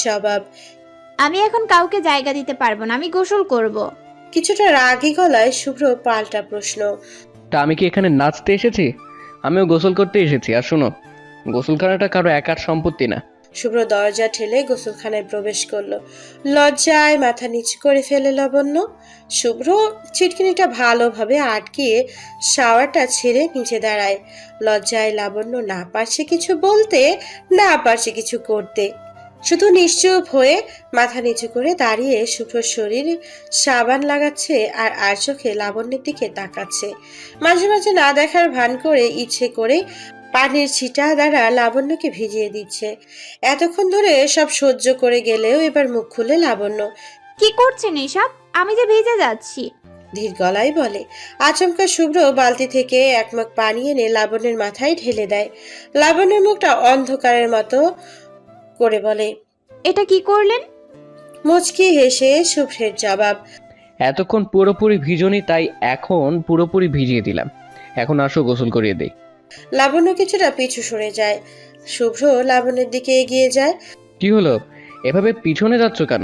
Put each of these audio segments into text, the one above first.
জবাব। আমি এখন কাউকে জায়গা দিতে পারবো না, আমি গোসল করব। কিছুটা রাগী গলায় শুভ্র পাল্টা প্রশ্ন। তা আমি কি এখানে নাচতে এসেছি? আমিও গোসল করতে এসেছি। আর শোনো, গোসলখানাটা কারো একার সম্পত্তি না। শুভ্র দরজা ঠেলে গোসলখানায় প্রবেশ করলো। লজ্জায় মাথা নিচু করে ফেলে লাবণ্য। শুভ্র চিটকিনিটা ভালোভাবে আটকিয়ে শাওয়ারটা ছেড়ে নিচে দাঁড়ায়। লজ্জায় লাবণ্য না পারছে কিছু বলতে, না পারছে কিছু করতে। শুধু নিশ্চুপ হয়ে মাথা নিচু করে দাঁড়িয়ে শুভ্রর শরীরে সাবান লাগাচ্ছে আর আর চোখে লাবণ্যের দিকে তাকাচ্ছে। মাঝে মাঝে না দেখার ভান করে ইচ্ছে করে পানির ছিটা দ্বারা লাবণ্যকে ভিজিয়ে দিচ্ছে। এতক্ষণ ধরে সব সহ্য করে গেলেও এবার মুখ খুলে লাবণ্য কি করছেন এসব? আমি যে ভিজে যাচ্ছি। ধীর গলায় বলে। আচমকা শুভ্র বালতি থেকে এক মগ পানি এনে লাবণ্যের মাথায় ঢেলে দেয়। লাবণ্যের মুখটা অন্ধকারের মতো করে বলে, এটা কি করলেন? মুচকি হেসে শুভ্রের জবাব। এতক্ষণ পুরোপুরি ভিজনি, তাই এখন পুরোপুরি ভিজিয়ে দিলাম। এখন আসো গোসল করিয়ে দেই। লাবণ্য কিছুটা পিছু সরে যায়। শুভ্র লাবণ্যের দিকে এগিয়ে যায়। কি হলো, এভাবে পিছনে যাচ্ছ কেন?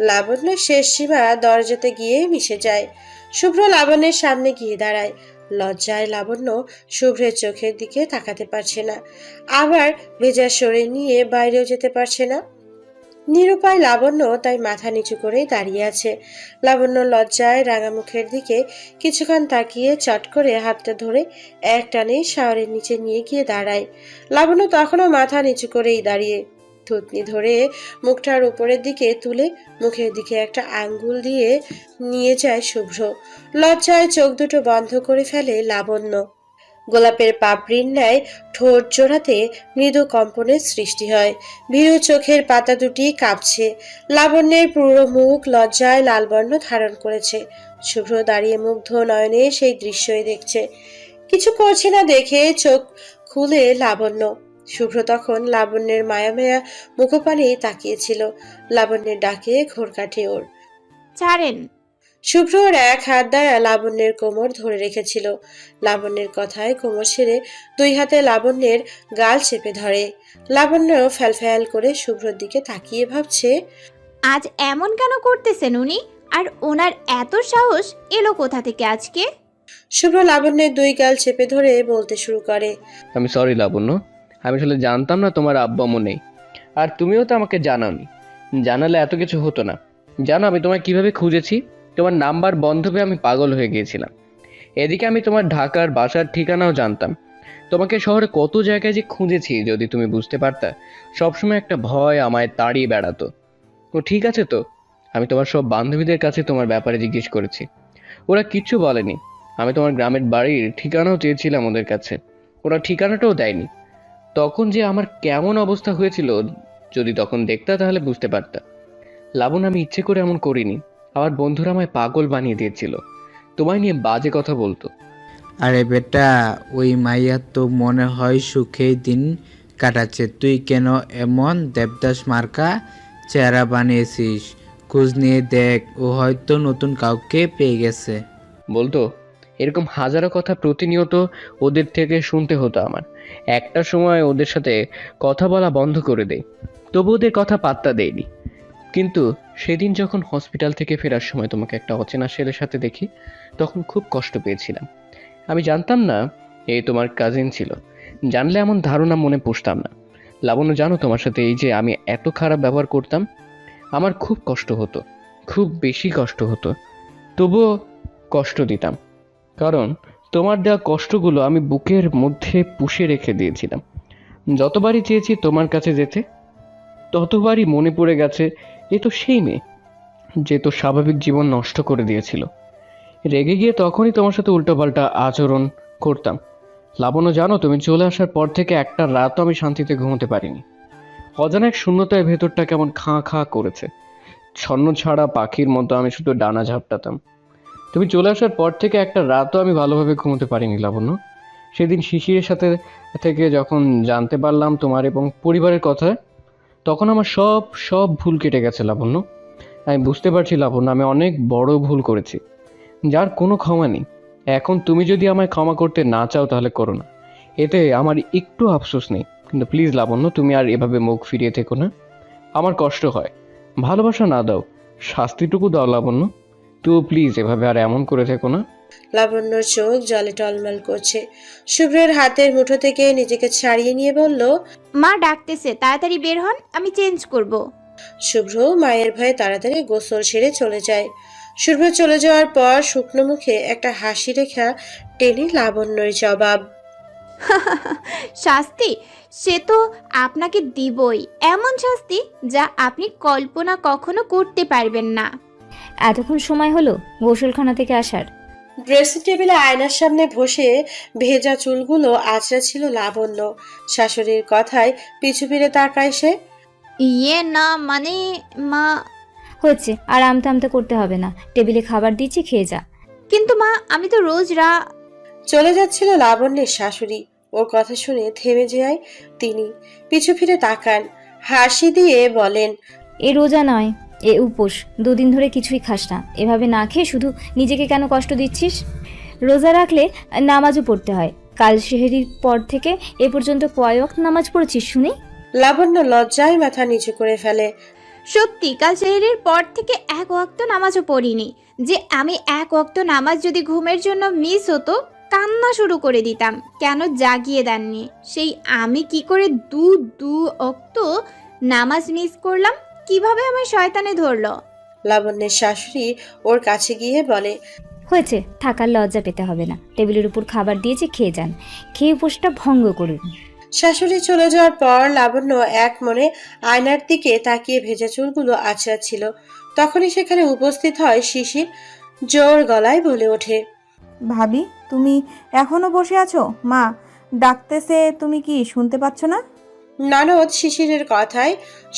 লাবণ্য শেষ সীমা দরজাতে গিয়ে মিশে যায়। শুভ্র লাবণ্যের সামনে গিয়ে দাঁড়ায়। লজ্জায় লাবণ্য শুভ্রের চোখের দিকে তাকাতে পারছে না, আবার ভেজা শরীর নিয়ে বাইরেও যেতে পারছে না। নিরুপায় লাবণ্য তাই মাথা নিচু করেই দাঁড়িয়ে আছে। লাবণ্য লজ্জায় রাঙা মুখের দিকে কিছুক্ষণ তাকিয়ে চট করে হাতটা ধরে এক টানে শাওয়ারের নিচে নিয়ে গিয়ে দাঁড়ায়। লাবণ্য তখনও মাথা নিচু করেই দাঁড়িয়ে। থুতনি ধরে মুখটার উপরের দিকে তুলে মুখের দিকে একটা আঙ্গুল দিয়ে নিয়ে যায় শুভ্র। লজ্জায় চোখ দুটো বন্ধ করে ফেলে লাবণ্য। গোলাপের পাপড়ির ন্যায় ঠোঁট জোড়াতে মৃদু কম্পনের সৃষ্টি হয়। ভীরু চোখের পাতা দুটি কাঁপছে। লাবণ্যের পুরো মুখ লজ্জায় লাল বর্ণ ধারণ করেছে। শুভ্র দাঁড়িয়ে মুগ্ধ নয়নে সেই দৃশ্যই দেখছে। কিছু করছে না দেখে চোখ খুলে লাবণ্য। শুভ্র তখন লাবণ্যের মায়া মায়া মুখপানে তাকিয়েছিল। লাবণ্যের ডাকে ঘোর কাটে ওর। ছাড়েন। শুভ্রর এক হাত দ্বারা লাবণ্যের কোমর ধরে রেখেছিল। লাবণ্যের কথায় কোমর ছেড়ে দুই হাতে লাবণ্যের গাল চেপে ধরে। লাবণ্য ফ্যালফ্যাল করে শুভ্রর দিকে তাকিয়ে ভাবছে, আজ এমন কেন করতেছেন উনি? আর ওনার এত সাহস এলো কোথা থেকে আজকে? শুভ্র লাবণ্যের দুই গাল চেপে ধরে বলতে শুরু করে, আমি সরি লাবণ্য, আমি আসলে জানতাম না তোমার আব্বা আম্মু নেই। আর তুমিও তো আমাকে জানাওনি। জানালে এত কিছু হতো না। জানো আমি তোমায় কিভাবে খুঁজেছি? তোমার নাম্বার বন্ধ পেয়ে আমি পাগল হয়ে গিয়েছিলাম। এদিকে আমি তোমার ঢাকার বাসার ঠিকানাও জানতাম। তোমাকে শহরে কত জায়গায় যে খুঁজেছি, যদি তুমি বুঝতে পারতা। সবসময় একটা ভয় আমায় তাড়িয়ে বেড়াতো। তো ঠিক আছে তো, আমি তোমার সব বান্ধবীদের কাছে তোমার ব্যাপারে জিজ্ঞেস করেছি, ওরা কিচ্ছু বলেনি। আমি তোমার গ্রামের বাড়ির ঠিকানাও চেয়েছিলাম ওদের কাছে, ওরা ঠিকানাটাও দেয়নি। তখন যে আমার কেমন অবস্থা হয়েছিল, যদি তখন দেখতা তাহলে বুঝতে পারতা। লাবণ, আমি ইচ্ছে করে এমন করিনি। আমার বন্ধুরা আমায় পাগল বানিয়ে দিয়েছিল, তোমায় নিয়ে বাজে কথা বলতো। আরে বেটা, ওই মাইয়া তো মনে হয় সুখেই দিন কাটাচ্ছে। তুই কেন এমন দেবদাস মার্কা চেহারা বানিয়েছিস? খোঁজ নিয়ে দেখ, ও হয়তো নতুন কাউকে পেয়ে গেছে। বলতো এরকম হাজারো কথা প্রতিনিয়ত ওদের থেকে শুনতে হতো আমার। একটা সময় ওদের সাথে কথা বলা বন্ধ করে দেই, তবু ওদের কথা পাত্তা দেয়নি। কিন্তু সেদিন যখন হসপিটাল থেকে ফেরার সময় তোমাকে একটা অচেনা ছেলের সাথে দেখি, তখন খুব কষ্ট পেয়েছিলাম। আমি জানতাম না এই তোমার কাজিন ছিল। জানলে এমন ধারণা মনে পুষতাম না। লাবণ্য, জানো তোমার সাথে এই যে আমি এত খারাপ ব্যবহার করতাম, আমার খুব কষ্ট হতো, খুব বেশি কষ্ট হতো। তবুও কষ্ট দিতাম, কারণ তোমার দেওয়া কষ্টগুলো আমি বুকের মধ্যে পুষে রেখে দিয়েছিলাম। যতবারই চেয়েছি তোমার কাছে যেতে, ততবারই মনে পড়ে গেছে এ তো সেই মেয়ে যে তো স্বাভাবিক জীবন নষ্ট করে দিয়েছিল। রেগে গিয়ে তখনই তোমার সাথে উল্টোপাল্টা আচরণ করতাম। লাবণ্য, জানো তুমি চলে আসার পর থেকে একটা রাতও আমি শান্তিতে ঘুমোতে পারিনি। অজানা এক শূন্যতায় ভেতরটা কেমন খাঁ খাঁ করেছে। ছন্ন ছাড়া পাখির মতো আমি শুধু ডানা ঝাপটাতাম। তুমি চলে আসার পর থেকে একটা রাতও আমি ভালোভাবে ঘুমোতে পারিনি লাবণ্য। সেদিন শিশিরের সাথে থেকে যখন জানতে পারলাম তোমার এবং পরিবারের কথা, তখন আমার সব সব ভুল কেটে গেছে লাবণ্য। আমি বুঝতে পারছি লাবণ্য, আমি অনেক বড় ভুল করেছি, যার কোনো ক্ষমা নেই। এখন তুমি যদি আমায় ক্ষমা করতে না চাও তাহলে করো না, এতে আমার একটু আফসোস নেই। কিন্তু প্লিজ লাবণ্য, তুমি আর এভাবে মুখ ফিরিয়ে থেকো না। আমার কষ্ট হয়। ভালোবাসা না দাও, শাস্তিটুকু দাও লাবণ্য। তো প্লিজ এভাবে আর এমন করে থেকো না। লাবণ্যর চোখ জলে টলমল করছে। শুভ্রের হাতের মুঠো থেকে নিজেকে ছাড়িয়ে নিয়ে বলল, মা ডাকতেছে, তাড়াতাড়ি বের হন, আমি চেঞ্জ করব। শুভ্র মায়ের ভয়ে তাড়াতাড়ি গোসল সেরে চলে যায়। শুভ্র চলে যাওয়ার পর শুকনো মুখে একটা হাসি রেখা টেনে লাবণ্যর জবাব। শাস্তি সে তো আপনাকে দিবই, এমন শাস্তি যা আপনি কল্পনা কখনো করতে পারবেন না। এতক্ষণ সময় হলো গোসলখানা থেকে আসার? ড্রেসিং টেবিলে আয়নার সামনে বসে ভেজা চুলগুলো আঁচড়া ছিল লাবণ্য। শাশুড়ির কথায় পিছু ফিরে তাকায় সে। ইয়ে না মানে মা। হচ্ছে, আর আমতা আমতা করতে হবে না, টেবিলে খাবার দিচ্ছি, খেয়ে যা। কিন্তু মা, আমি তো রোজ চলে যাচ্ছিল লাবণ্যের শাশুড়ি। ওর কথা শুনে থেমে যায় তিনি। পিছু ফিরে তাকান, হাসি দিয়ে বলেন, এ রোজা নয়, এ উপোস। দুদিন ধরে কিছুই খাস না, এভাবে না খেয়ে শুধু নিজেকে কেন কষ্ট দিচ্ছিস? রোজা রাখলে নামাজও পড়তে হয়। কাল সেহরির পর থেকে এ পর্যন্ত কয় ওয়াক্ত নামাজ পড়েছিস শুনি? লাবণ্য লজ্জায় মাথা নিচু করে ফেলে। সত্যি কাল সেহরির পর থেকে এক ওয়াক্ত নামাজও পড়িনি। যে আমি এক ওয়াক্ত নামাজ যদি ঘুমের জন্য মিস হতো, কান্না শুরু করে দিতাম। কেন জাগিয়ে দেননি? সেই আমি কি করে দু ওয়াক্ত নামাজ মিস করলাম? কিভাবে আমার শয়তানে ধরলো? লাবণ্যের শাশুড়ি ওর কাছে গিয়ে বলে, হয়েছে, থাকার লজ্জা পেতে হবে না। টেবিলের উপর খাবার দিয়েছি, খেয়ে যান। খেয়ে উপোসটা ভঙ্গ করুন। শাশুড়ি চলে যাওয়ার পর লাবণ্য এক মনে আয়নার দিকে তাকিয়ে ভেজা চুলগুলো আঁচড়াচ্ছিল। তখনই সেখানে উপস্থিত হয় শিশির। জোর গলায় বলে ওঠে, ভাবি, তুমি এখনো বসে আছো? মা ডাকতেছে, তুমি কি শুনতে পাচ্ছ না? ননদ শিশিরের কথায়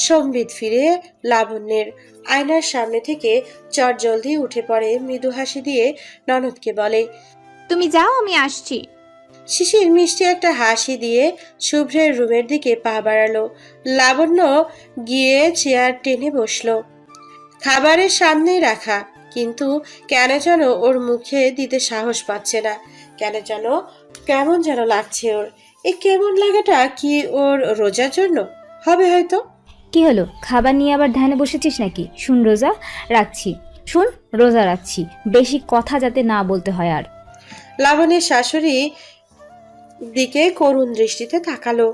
সম্বিত ফিরে লাবণ্যের। আয়নার সামনে থেকে চটজলদি উঠে পড়ে, মৃদু হাসি দিয়ে ননদকে বলে, তুমি যাও, আমি আসছি। শিশির মিষ্টি একটা হাসি দিয়ে শুভ্রের রুমের দিকে পা বাড়ালো। লাবণ্য গিয়ে চেয়ার টেনে বসলো, খাবারের সামনেই রাখা, কিন্তু কেন যেন ওর মুখে দিতে সাহস পাচ্ছে না। কেমন যেন লাগছে ওর। এই কেমন লাগাটা কি ওর রোজার জন্য হবে হয়তো? কি হলো, খাবার নিয়ে আবার ধ্যানে বসেছিস নাকি? শুন, রোজা রাখছি। শুন, রোজা রাখছি, বেশি কথা যাতে না বলতে হয় আর। লাবণ্যের শাশুড়ি দিকে করুণ দৃষ্টিতে তাকালো।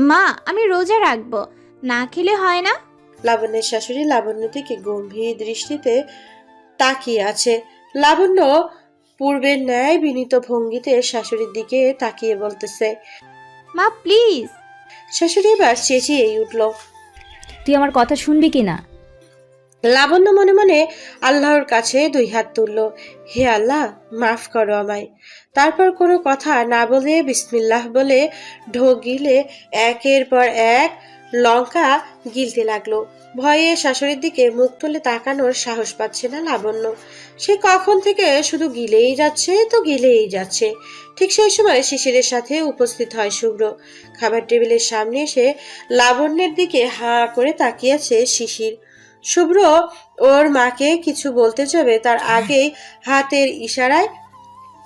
মা, আমি রোজা রাখবো, না খেলে হয় না? লাবণ্যের শাশুড়ি লাবণ্য দিকে গম্ভীর দৃষ্টিতে তাকিয়ে আছে। লাবণ্য পূর্বের ন্যায় বিনীত ভঙ্গিতে শাশুড়ির দিকে তাকিয়ে বলতেছে। মা প্লিজ। শাশুড়ি এবার চেঁচিয়েই উঠল। তুই আমার কথা শুনবি কি না? লাবণ্য মনে মনে আল্লাহর কাছে দুই হাত তুলল, হে আল্লাহ, মাফ করো আমায়। তারপর কোনো কথা না বলে বিসমিল্লাহ বলে ঢোক গিলে একের পর এক লঙ্কা গিলতে লাগলো। ভয়ে শাশুড়ির দিকে মুখ তুলে তাকানোর সাহস পাচ্ছে না লাবণ্য। সে কখন থেকে শুধু গিলেই যাচ্ছে। ঠিক সেই সময় শিশিরের সাথে উপস্থিত হয় শুভ্র। খাবার টেবিলের সামনে এসে লাবণ্যের দিকে হাঁ করে তাকিয়েছে শিশির। শুভ্র ওর মাকে কিছু বলতে যাবে, তার আগেই হাতের ইশারায়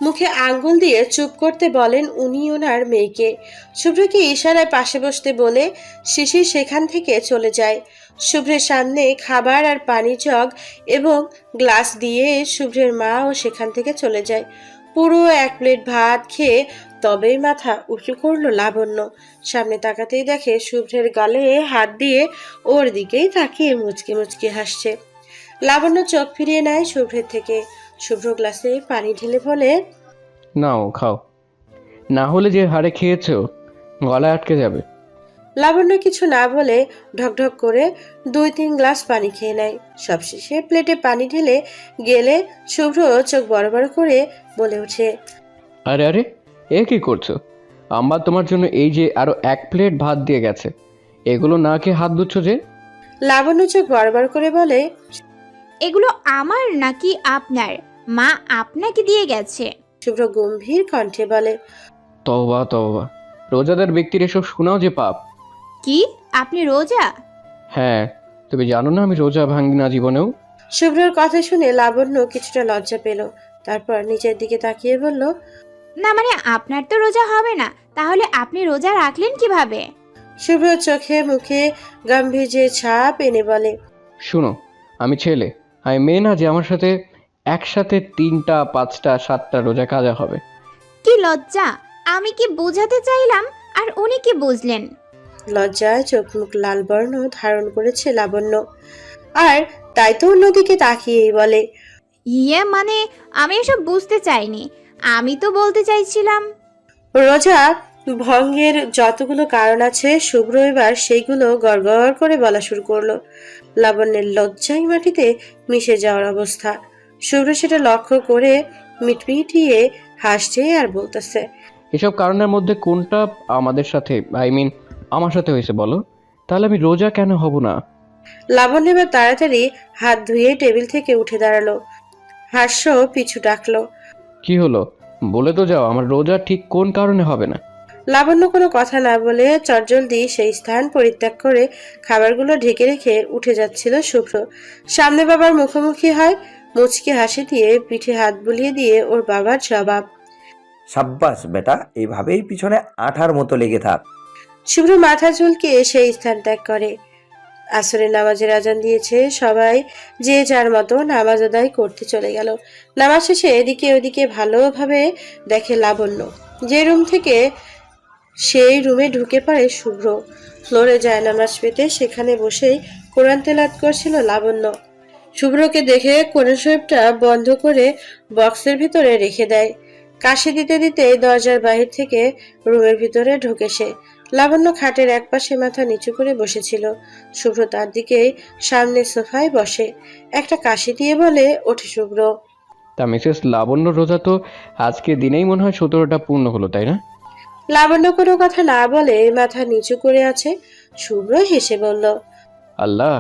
মুখে আঙ্গুল দিয়ে চুপ করতে বলেন উনি ওনার মেয়েকে। শুভ্রকে ইশারায় পাশে বসতে বলে শিশির সেখান থেকে চলে যায়। শুভ্রের সামনে খাবার আর পানির জগ এবং গ্লাস দিয়ে শুভ্রের মাও সেখান থেকে চলে যায়। পুরো এক প্লেট ভাত খেয়ে তবেই মাথা উঁচু করলো লাবণ্য। সামনে তাকাতেই দেখে শুভ্রের গালে হাত দিয়ে ওর দিকেই তাকিয়ে মুচকি মুচকি হাসছে। লাবণ্য চোখ ফিরিয়ে নেয় শুভ্রের থেকে। শুভ্র গ্লাসে পানি ঢেলে বলে, নাও খাও, না হলে যে হারে খেয়েছো গলায় আটকে যাবে। লাবণ্য কিছু না বলে ঢকঢক করে 2-3 গ্লাস পানি খেয়ে নেয়। সবশেষে প্লেটে পানি ঢেলে গেলে শুভ্র চোখ বড় বড় করে বলে ওঠে, আরে আরে, এ কি করছো? আম্মা তোমার জন্য এই যে আরো 1 প্লেট ভাত দিয়ে গেছে, এগুলো না খেয়ে হাত ধুচ্ছ যে? লাবণ্য চোখ বড় বড় করে বলে, এগুলো আমার নাকি আপনার? মা আপনাকে দিয়ে গেছে। শুভ্র গম্ভীর কণ্ঠে বলে, তওবা তওবা, রোজাদার ব্যক্তির এসব শোনাও যে পাপ। কি, আপনি রোজা? হ্যাঁ, তুমি জানো না আমি রোজা ভাঙি না জীবনেও। শুভ্রর কথা শুনে লাবণ্য কিছুটা লজ্জা পেল। তারপর নিচের দিকে তাকিয়ে বলল, না মানে আপনার তো রোজা হবে না, তাহলে আপনি রোজা রাখলেন কিভাবে? শুভ্র চোখে মুখে গাম্ভীর্যের ছাপ এনে বলে, শুনো, আমি ছেলে, আমি মেয়ে না যে আমার সাথে একসাথে 3টা 5টা 7টা রোজা কাজা হবে। কি লজ্জা! আমি কি বোঝাতে চাইলাম আর উনি কি বুঝলেন? লজ্জায় চোখ মুখ লাল বর্ণ ধারণ করেছে লাবণ্য, আর তাই তো অন্যদিকে তাকিয়েই বলে, ইয়ে মানে আমি এসব বুঝতে চাইনি। আমি তো বলতে চাইছিলাম রোজা ভঙ্গের যতগুলো কারণ আছে শুভ্র এবার সেইগুলো গড়গড় করে বলা শুরু করলো। লাবণ্যের লজ্জায় মাটিতে মিশে যাওয়ার অবস্থা। শুভ্র সেটা লক্ষ্য করে মিটমিটিয়ে হাসছে আর বলতেছে, এসব কারণের মধ্যে কোনটা আমাদের সাথে, আমার সাথে হয়েছে বলো, তাহলে আমি রোজা কেন হব না? লাবণ্য এবার তাড়াতাড়ি হাত ধুয়ে টেবিল থেকে উঠে দাঁড়ালো, হাস্য পিছু ডাকলো। কি হলো, বলে তো যাও, আমার রোজা ঠিক কোন কারণে হবে না? লাবণ্য কোনো কথা না বলে চটজলদি সেই স্থান পরিত্যাগ করে খাবারগুলো ঢেকে রেখে উঠে যাচ্ছিল শুভ্র। সামনে বাবার মুখোমুখি হয়, মুচকি হাসি দিয়ে পিঠে হাত বুলিয়ে দিয়ে ওর বাবার জবাব। সাব্বাস বেটা, এইভাবেই পিছনে আঠার মতো লেগে থাক। শুভ্র মাথা চুলকে সেই স্থান ত্যাগ করে। আসরের নামাজের আজান দিয়েছে, সবাই যে যার মতো নামাজ আদায় করতে চলে গেল। নামাজ শেষে এদিকে ওদিকে ভালোভাবে দেখে লাবণ্য, যে রুম থেকে সেই রুমে ঢুকে পড়ে শুভ্র। ফ্লোরে যায় নামাজ পেতে সেখানে বসেই কোরআন তেলাওয়াত করছিল লাবণ্য। শুভ্রকে দেখে কোরআন শরীফটা বন্ধ করে বক্সের ভিতরে রেখে দেয়। কাশি দিতে দিতে দরজার বাহির থেকে রুমের ভিতরে ঢোকে সে। লাবণ্য খাটের একপাশে মাথা নিচু করে বসেছিল, শুভ্র তার দিকেই সামনে সোফায় বসে। একটা কাশি দিয়ে বলে ওঠে শুভ্র। তা মিসেস লাবণ্য, রোজা তো আজকে দিনেই মনে হয় 17টা পূর্ণ হলো, তাই না? লাবণ্য কোনো কথা না বলে মাথা নিচু করে আছে। শুভ্র হেসে বলল, আল্লাহ,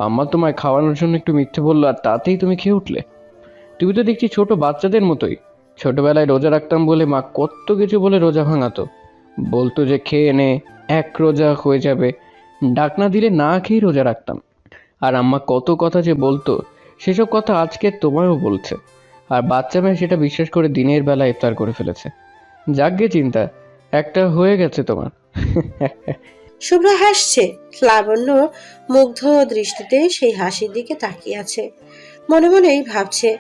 আম্মা তোমায় খাওয়ানোর জন্য একটু মিথ্যে বললো আর তাতেই তুমি খেয়ে উঠলে। তুমি তো দেখছি ছোট বাচ্চাদের মতোই। ছোটবেলায় রোজা রাখতাম বলে মা কত কিছু বলে রোজা ভাঙাতো, বলতো যে খেয়ে নে, এক রোজা হয়ে যাবে। ডাক না দিলে না খেয়ে রোজা রাখতাম। আর আম্মা কত কথা যে বলতো, সেসব কথা আজকে তোমায়ও বলছে। আর বাচ্চা মেয়ে সেটা বিশ্বাস করে দিনের বেলা ইফতার করে ফেলেছে। যাকগে চিন্তা, একটা হয়ে গেছে তোমার। শুভ্র হাসছে। লাবণ্য মুগ্ধ দৃষ্টিতে সেই হাসির দিকে তাকিয়ে আছে, মনে মনেই ভাবছে,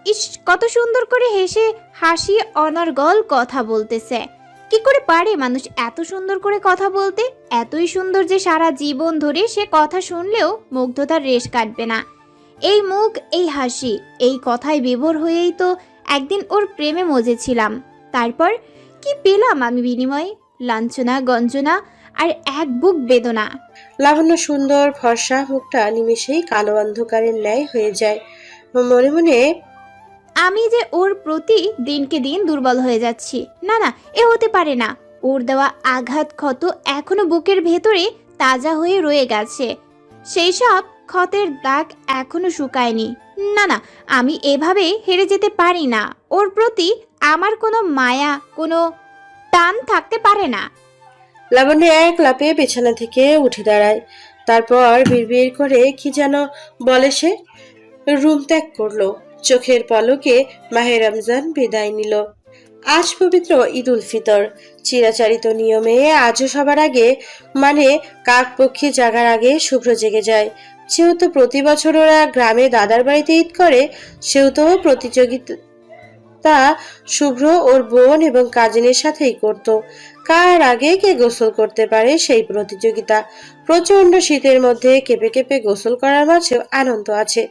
ইস, কত সুন্দর করে হেসে হাসি অনর্গল কথা বলতেছে। কি করে পারে মানুষ এত সুন্দর করে কথা বলতে? এতই সুন্দর যে সারা জীবন ধরে সে কথা শুনলেও মুগ্ধতার রেশ কাটবে না। এই মুখ, এই হাসি, এই কথায় বিভোর হয়েই তো একদিন ওর প্রেমে মজেছিলাম। তারপর কি পেলাম আমি বিনিময়ে? লাঞ্ছনা, গঞ্জনা আর এক বুক বেদনা। লাবণ্য সুন্দর ফর্সা মুখটা নিমেষেই কালো অন্ধকারের ন্যায় হয়ে যায়। মনে মনে আমি যে ওর প্রতি দিনকে দিন দুর্বল হয়ে যাচ্ছি। না না, এ হতে পারে না। ওর দেওয়া আঘাত ক্ষত এখনো বুকের ভেতরে তাজা হয়ে রয়ে গেছে। সেই সব ক্ষতের দাগ এখনো শুকায়নি। না না, আমি এভাবে হেরে যেতে পারি না। ওর প্রতি আমার কোনো মায়া, কোনো টান থাকতে পারে না। লাবণ্য এক লাফে বিছানা থেকে উঠে দাঁড়ায়। তারপর বিড়বিড় করে কি যেন বলে সে রুম ত্যাগ করলো। চোখের পলকে মাহে রমজান বিদায় নিল। আজ পবিত্র ঈদ উল ফিতর। চিরাচরিত নিয়মে আজও সবার আগে, মানে কাকপক্ষী জাগার আগে শুভ্র জেগে যায়। যেহেতু প্রতি বছর ওরা গ্রামে দাদার বাড়িতে ঈদ করে, সেহেতু প্রতিযোগিতা শুভ্র ওর বোন এবং কাজিনের সাথেই করত। কার আগে কে গোসল করতে পারে সেই প্রতিযোগিতা। প্রচন্ড শীতের মধ্যে কেঁপে কেঁপে গোসল করার মাঝেও আনন্দ আছে,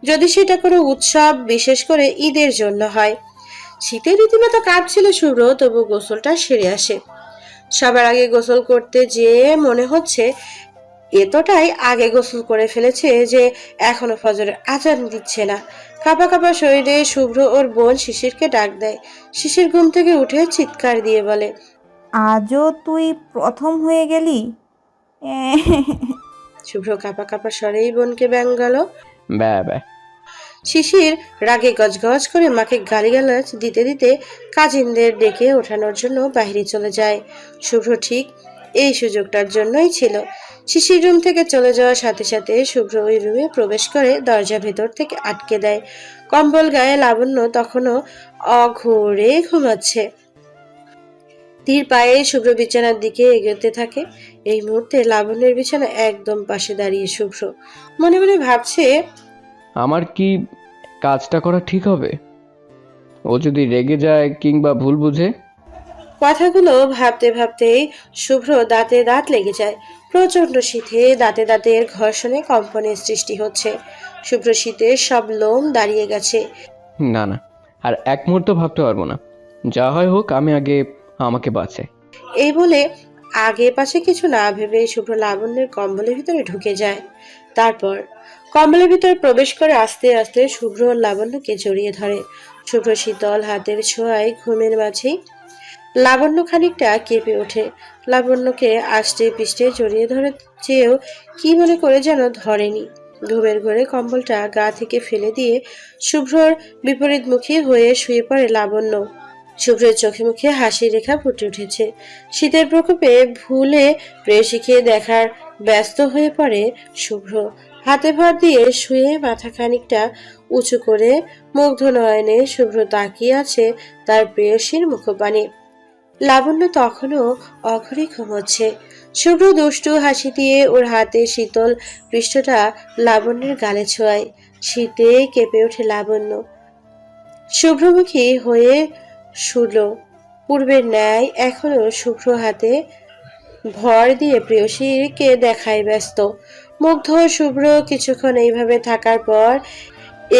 যদি সেটা কোনো উৎসব, বিশেষ করে ঈদের জন্য হয়। শীতে রীতিমতো কাঁপছিল শুভ্র, তবু গোসলটা সেরে আসে। সবার আগে গোসল করতে যেয়ে মনে হচ্ছে এতটাই আগে গোসল করে ফেলেছে যে এখনো ফজরের আজান দিচ্ছে না। কাঁপা কাঁপা শরীরে শুভ্র ওর বোন শিশিরকে ডাক দেয়। শিশির ঘুম থেকে উঠে চিৎকার দিয়ে বলে, আজও তুই প্রথম হয়ে গেলি? শুভ্র কাঁপা কাঁপা স্বরেই বোনকে ব্যঙ্গাল। ব্যা ব্যা। শিশির রাগে গজগজ করে মাকে গালিগালাজ দিতে দিতে কাজিনদের ডেকে ওঠানোর জন্য বাইরে চলে যায়। শুভ্র ঠিক এই সুযোগটার জন্যই ছিল। শিশির রুম থেকে চলে যাওয়ার সাথে সাথে শুভ্র ওই রুমে প্রবেশ করে দরজা ভেতর থেকে আটকে দেয়। কম্বল গায়ে লাবণ্য তখনও অঘোরে ঘুমাচ্ছে। ধীর পায়ে শুভ্র বিছানার দিকে এগোতে থাকে। এই মুহূর্তে লাবণ্যের বিছানা একদম পাশে দাঁড়িয়ে শুভ্র মনে মনে ভাবছে, আমার কি কাজটা করা ঠিক হবে? ও যদি রেগে যায় কিংবা ভুল বুঝে? কথাগুলো ভাবতে ভাবতেই শুভ্র দাঁতে দাঁত লেগে যায়। প্রচন্ড শীতে দাঁতে দাঁতের ঘর্ষণে কম্পনের সৃষ্টি হচ্ছে। শুভ্র শীতে সব লোম দাঁড়িয়ে গেছে। না না, আর এক মুহূর্ত ভাবতে পারবো না। যা হয় হোক, আমি আগে আমাকে বাঁচাই। এই বলে আগে পাশে কিছু না ভেবে শুভ্র লাবণ্যের কম্বলের ভিতরে ঢুকে যায়। তারপর কম্বলের ভিতরে প্রবেশ করে আস্তে আস্তে শুভ্র ও লাবণ্যকে জড়িয়ে ধরে। শুভ্র শীতল হাতের ছোঁয়ায় ঘুমের মাঝেই লাবণ্য খানিকটা কেঁপে ওঠে। লাবণ্যকে আষ্টে পিষ্টে জড়িয়ে ধরে চেয়েও কি মনে করে যেন ধরেনি। ঘুমের ঘরে কম্বলটা গা থেকে ফেলে দিয়ে শুভ্রর বিপরীতমুখী হয়ে শুয়ে পড়ে লাবণ্য। শুভ্রের চোখে মুখে হাসির রেখা ফুটে উঠেছে। শীতের প্রকোপে ভুলে প্রেয়সীকে দেখার ব্যস্ত হয়ে পড়ে শুভ্র। হাতে ভর দিয়ে শুয়ে মাথা খানিকটা উঁচু করে মুগ্ধ নয়নে শুভ্র তাকিয়ে আছে তার প্রেয়সীর মুখপানে। লাবণ্য তখনও অঘরে ঘুমোচ্ছে। শুভ্র দুষ্টু হাসি দিয়ে ওর হাতে শীতল পৃষ্ঠটা লাবণ্যের গালে ছোঁয়ায়। শীতে কেঁপে ওঠে লাবণ্য। শুভ্রমুখী হয়ে শুল পূর্বের ন্যায় এখনো শুভ্র হাতে ভর দিয়ে প্রেয়সীকে দেখায় ব্যস্ত। মুগ্ধ শুভ্র কিছুক্ষণ এইভাবে থাকার পর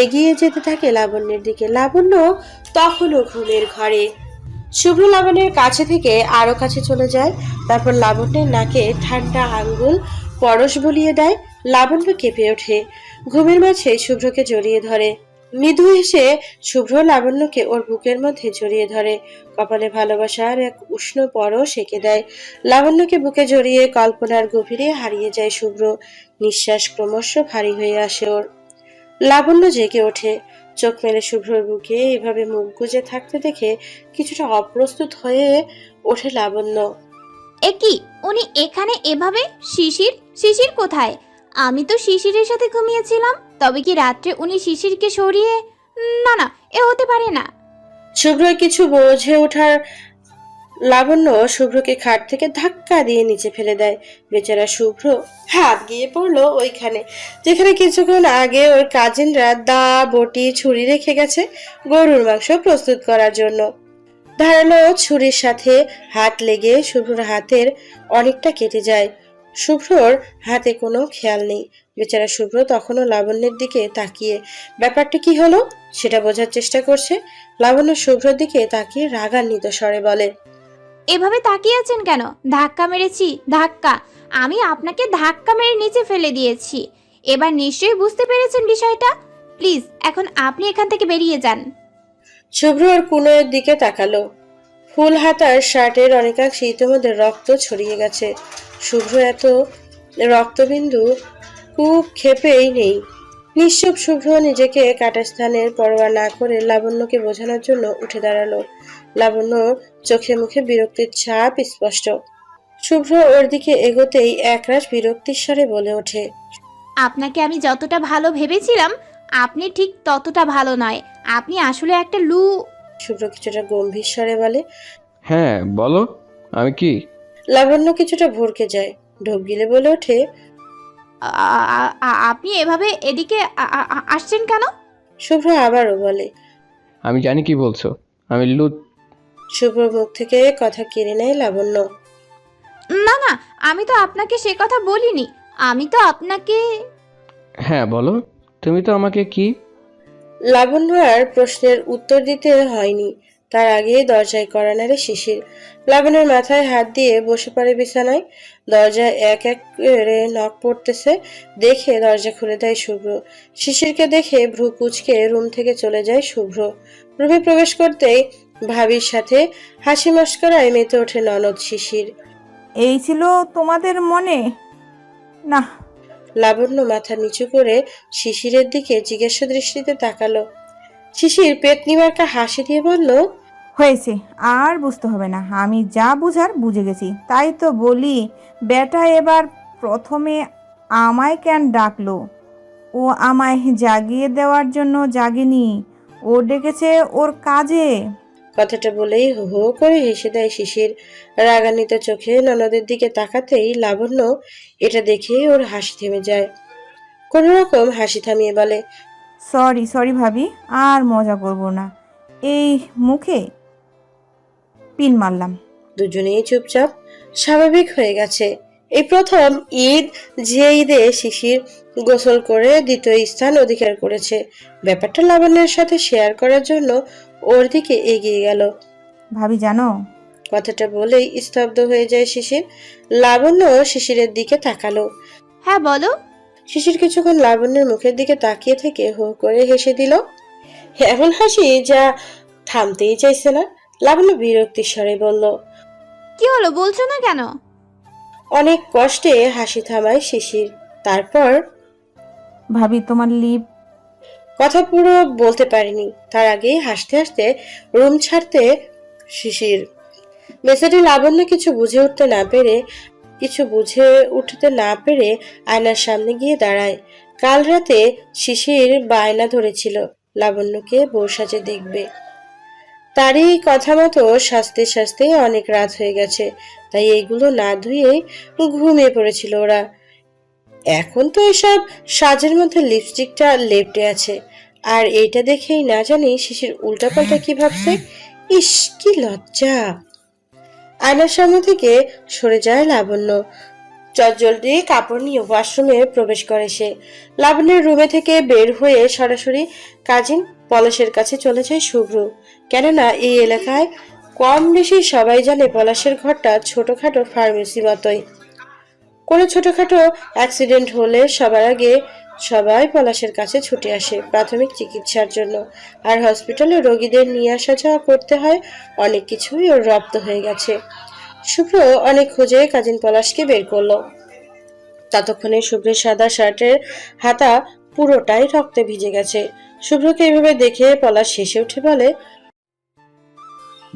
এগিয়ে যেতে থাকে লাবণ্যের দিকে। লাবণ্য তখনও ঘুমের ঘরে। শুভ্র লাবণ্যের কাছে থেকে আরো কাছে চলে যায়। তারপর লাবণ্যের নাকে ঠান্ডা আঙ্গুল পরশ বলিয়ে দেয়। লাবণ্য কেঁপে ওঠে। ঘুমের মাঝে শুভ্রকে জড়িয়ে ধরে। মৃদু হেসে শুভ্র লাবণ্যকে ওর বুকের মধ্যে জড়িয়ে ধরে। কপালে ভালোবাসার এক উষ্ণ পরশ এঁকে দেয়। লাবণ্যকে বুকে জড়িয়ে কল্পনার গভীরে হারিয়ে যায় শুভ্র। নিঃশ্বাস ক্রমশ ভারী হয়ে আসে ওর। লাবণ্য জেগে ওঠে। চোখ মেলে শুভ্রর বুকে এভাবে মুখ গুজে থাকতে দেখে কিছুটা অপ্রস্তুত হয়ে ওঠে লাবণ্য। এ কি, উনি এখানে এভাবে? শিশির শিশির কোথায়? আমি তো শিশিরের সাথে ঘুমিয়েছিলাম। তবে কি রাত্রে উনি শিশিরকে সরিয়ে? না না, এ হতে পারে না। শুভ্র কিছু বোঝে ওঠার লাবণ্য শুভ্রকে খাট থেকে ধাক্কা দিয়ে নিচে ফেলে দেয়। বেচারা শুভ্র হাত গিয়ে পড়লো ওইখানে যেখানে কিছুক্ষণ আগে ওর কাজিনরা দা বটি ছুরি রেখে গেছে গরুর মাংস প্রস্তুত করার জন্য। ধারালো ছুরির সাথে হাত লেগে শুভ্রর হাতের অনেকটা কেটে যায়। শুভ্রর হাতে কোনো খেয়াল নেই। বেচারা শুভ্র তখনও লাবণ্যের দিকে তাকিয়ে ব্যাপারটা কি হলো সেটা বোঝার চেষ্টা করছে। লাবণ্য শুভ্রর দিকে তাকিয়ে রাগান্বিত স্বরে বলে, এভাবে তাকিয়ে আছেন কেন? ধাক্কা মেরেছি, ধাক্কা। আমি আপনাকে ধাক্কা মেরে নিচে ফেলে দিয়েছি। এবার নিশ্চয়ই বুঝতে পেরেছেন বিষয়টা। প্লিজ এখন আপনি এখান থেকে বেরিয়ে যান। শুভ্র ওর কুনোর দিকে তাকালো। ফুল হাতার শার্টের অনেকাংশে ইতিমধ্যে রক্ত ছড়িয়ে গেছে। শুভ্র এত রক্তবিন্দু কূপ ক্ষেপেই নেই। নিশ্চুপ শুভ্র নিজেকে কাটা স্থানের পরোয়া না করে লাবণ্যকে বোঝানোর জন্য উঠে দাঁড়ালো। লাবণ্য চোখে মুখে বিরক্তির ছাপ স্পষ্ট। শুভ্র ওর দিকে এগোতেই একরাশ বিরক্তির স্বরে বলে ওঠে, আপনাকে আমি যতটা ভালো ভেবেছিলাম আপনি ঠিক ততটা ভালো নয়। আপনি আসলে একটা লু। শুভ্র কিছুটা গম্ভীর স্বরে বলে। হ্যাঁ বলো, আমি কি? লাবণ্য কিছুটা ভরকে যায়। ঢোক গিলে বলে ওঠে, আপনি এভাবে এদিকে আসছেন কেন? শুভ্র আবারও বলে, আমি জানি কি বলছো। আমি শুভ্র মুখ থেকে কথা কেড়ে নেয় লাবণ্য। না না, আমি তো আপনাকে সে কথা বলিনি। আমি তো আপনাকে। হ্যাঁ বলো, তুমি তো আমাকে কি? লাবণ্য আর প্রশ্নের উত্তর দিতে হয়নি। তার আগেই দরজায় কড়া নাড়ে শিশির। লাবণ্যের মাথায় হাত দিয়ে বসে পড়ে বিছানায়। দরজায় এক এক করে নখ পড়তেছে দেখে দরজা খুলে দেয় শুভ্র। শিশিরকে দেখে ভ্রু কুঁচকে রুম থেকে চলে যায় শুভ্র। রুমে প্রবেশ করতেই ভাবির সাথে হাসি মস্করায় মেতে ওঠে ননদ শিশির। এই ছিল তোমাদের মনে? না। লাবণ্য মাথা নিচু করে শিশিরের দিকে জিজ্ঞাসা দৃষ্টিতে তাকালো। শিশির পেতনি মার্কা হাসি দিয়ে বলল, হয়েছে, আর বুঝতে হবে না। আমি যা বুঝার বুঝে গেছি। তাই তো বলি, বেটা এবার প্রথমে আমায় কেন ডাকলো? ও আমায় জাগিয়ে দেওয়ার জন্য জাগেনি, ও ডেকেছে ওর কাজে। কথাটা বলেই হো হো করে হেসে দেয় শিশির। রাগান্বিত চোখে ননদের দিকে তাকাতেই লাবণ্য এটা দেখে ওর হাসি থেমে যায়। কোনো রকম হাসি থামিয়ে বলে, সরি সরি ভাবি, আর মজা করব না। এই মুখে পিন মারলাম। দুজনেই চুপচাপ স্বাভাবিক হয়ে গেছে। এই প্রথম ঈদ যে ঈদে শিশির গোসল করে দ্বিতীয় স্থান অধিকার করেছে। ব্যাপারটা লাবণ্যের সাথে শেয়ার করার জন্য ওর দিকে এগিয়ে গেল। ভাবি জানো, কথাটা বলেই স্তব্ধ হয়ে যায় শিশির। লাবণ্য শিশিরের দিকে তাকালো। হ্যাঁ বলো। শিশির কিছুক্ষণ লাবণ্যের মুখের দিকে তাকিয়ে থেকে হো করে হেসে দিল, এমন হাসি যা থামতেই চাইছে না। লাবণ্য বিরক্তির স্বরে বলল, কি হলো বলছো না কেন? অনেক কষ্টে হাসি থামায় শিশির। তারপর ভাবি তোমার লিপ। কথা পুরো বলতে পারিনি, তার আগেই হাসতে হাসতে রুম ছাড়তে শিশির। মেসেজে লাবণ্য কিছু বুঝে উঠতে না পেরে আয়নার সামনে গিয়ে দাঁড়ায়। কাল রাতে শিশির বায়না ধরেছিল লাবণ্যকে বউ সাজে দেখবে। তারই কথা মতো সাজতে সাজতে অনেক রাত হয়ে গেছে, তাই এইগুলো না ধুয়েই ঘুমিয়ে পড়েছিল ওরা। এখন তো এসব সাজের মধ্যে লিপস্টিকটা লেপটে আছে, আর এইটা দেখেই না জানি শিশির উল্টাপাল্টা কি ভাবছে। ইস কি লজ্জা! আয়নার সামনে থেকে সরে যায় লাবণ্য। চটজলদি কাপড় নিয়ে ওয়াশরুমে প্রবেশ করে সে। লাবণ্যের রুমে থেকে বের হয়ে সরাসরি কাজিন পলাশের কাছে চলে যায় শুভ্র। কেননা এই এলাকায় কম বেশি সবাই জানে পলাশের ঘরটা ছোটখাটো ফার্মেসি মতোই। কোনো ছোটখাটো অ্যাক্সিডেন্ট হলে সবার আগে সবাই পলাশের কাছে ছুটে আসে প্রাথমিক চিকিৎসার জন্য। আর হসপিটালে রোগীদের নিয়ে আসা যাওয়া করতে হয়, অনেক কিছুই ওর রপ্ত হয়ে গেছে। শুভ্র অনেক খোঁজে কাজিন পলাশকে বের করলো। ততক্ষণে শুভ্রের সাদা শার্টের হাতা পুরোটাই রক্তে ভিজে গেছে। শুভ্রকে এভাবে দেখে পলাশ হেসে উঠে বলে,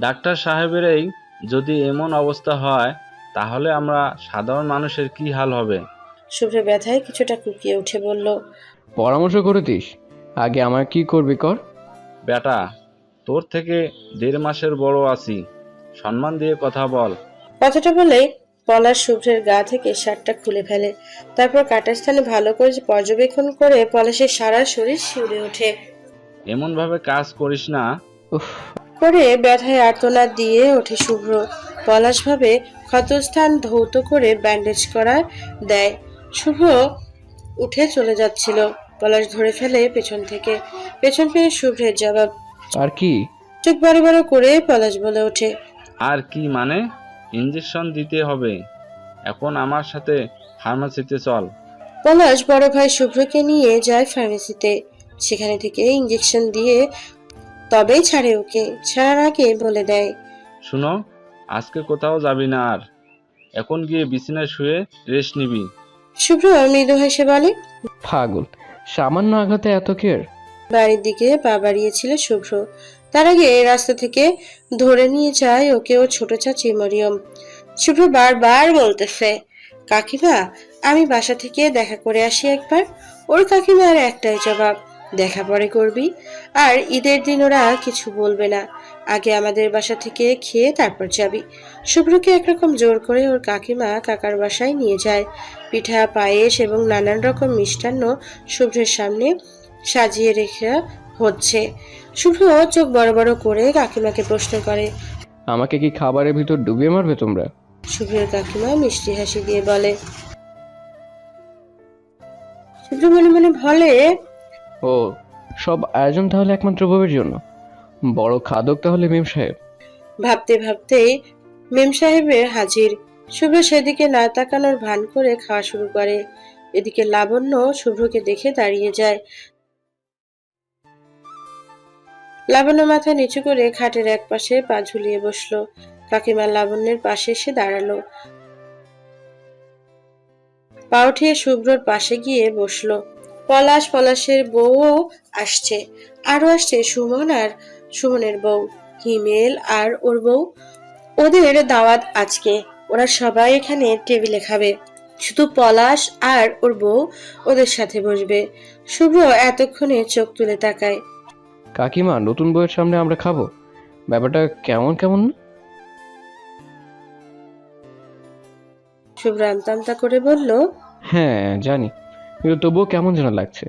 ডাক্তার সাহেবের এই যদি এমন অবস্থা হয় তাহলে আমরা সাধারণ মানুষের কি হাল হবে? শুভ্র ব্যথায় কিছুটা কুকিয়ে উঠে বলল, পরামর্শ করে দিস, আগে আমার কি করবি কর। বেটা, তোর থেকে 1.5 মাসের বড় আছি, সম্মান দিয়ে কথা বল। কথাটা বলে পলাশ শুভ্রের গা থেকে শার্টটা খুলে ফেলে। তারপর কাটার স্থানে ভালো করে পর্যবেক্ষণ করে পলাশের সারা শরীর শিউরে ওঠে। এমন ভাবে কাজ করিস না। উফ, করে ব্যথায় আর্তনাদ দিয়ে ওঠে শুভ্র। পলাশ ভাবে ক্ষতস্থান ধৌত করে ব্যান্ডেজ করা দেয়। শুভ্র উঠে চলে যাচ্ছিল, পলাশ ধরে ফেলে পেছন থেকে। পেছন ফিরে শুভ্রের জবাব। আর কি? চোখ বড় বড় করে পলাশ বলে ওঠে, আর কি মানে? ইঞ্জেকশন দিতে হবে। এখন আমার সাথে ফার্মাসিতে চল। পলাশ বড় ভাই শুভ্রকে নিয়ে যায় ফার্মেসিতে। সেখানে থেকে ইঞ্জেকশন দিয়ে তবেই ছাড়ে ওকে। ছাড়ার আগে বলে দেয়, শুনো, আজকে কোথাও যাবি না আর। এখন গিয়ে বিছানায় শুয়ে রেস্ট নিবি। শুভ্র মৃদু হেসে বলে। পাগল, সামান্য আঘাতে এত কেয়ার? বাড়ির দিকে পা বাড়িয়েছিল শুভ্র। তার আগে রাস্তা থেকে ধরে নিয়ে যায় ওকে ওর ছোট চাচি মরিয়ম। শুভ্র বারবার বলতেছে, কাকিমা আমি বাসা থেকে দেখা করে আসি একবার। ওর কাকিমার একটাই জবাব, দেখা পরে করবি। আর ঈদের দিন ওরা কিছু বলবে না, আগে আমাদের বাসা থেকে খেয়ে তারপর যাবি। শুভ্রকে একরকম জোর করে ওর কাকিমা কাকার বাসায় নিয়ে যায়। পিঠা, পায়েস এবং নানান রকম মিষ্টান্ন শুভ্রের সামনে সাজিয়ে রেখে হচ্ছে। শুভ্র চোখ বড় বড় করে কাকিমাকে প্রশ্ন করে, আমাকে কি খাবারের ভিতর ডুবিয়ে মারবে তোমরা? শুভ্রের কাকিমা মিষ্টি হাসি দিয়ে বলে। শুভ্র মনে মনে বলে, ও, সব আয়োজন তাহলে একমাত্র বউয়ের জন্য? বড় খাদক তাহলে মেম সাহেব। ভাবতে ভাবতেই মেম সাহেবের হাজির। শুভ্র সেদিকে না তাকানোর ভান করে খাওয়া শুরু করে। এদিকে লাবণ্য শুভ্রকে দেখে দাঁড়িয়ে যায়। লাবণ্য মাথা নিচু করে খাটের এক পাশে পা ঝুলিয়ে বসলো। কাকিমা লাবণ্যের পাশে এসে দাঁড়ালো। পা উঠিয়ে শুভ্রর পাশে গিয়ে বসলো। পলাশের বউ আসছে, আরো আসছে সুমন আর সুমনের বউ, হিমেল আর ওর বউ। ওদের দাওয়াত আজকে। ওরা সবাই এখানে টেবিলে খাবে, শুধু পলাশ আর ওর বউ ওদের সাথে বসবে। শুভ্র এতক্ষণে চোখ তুলে তাকায়। কাকিমা, নতুন বউয়ের সামনে আমরা খাবো? ব্যাপারটা কেমন কেমন না? শুভ্র আমতা আমতা করে বলল। হ্যাঁ জানি, কিন্তু তবুও কেমন যেন লাগছে।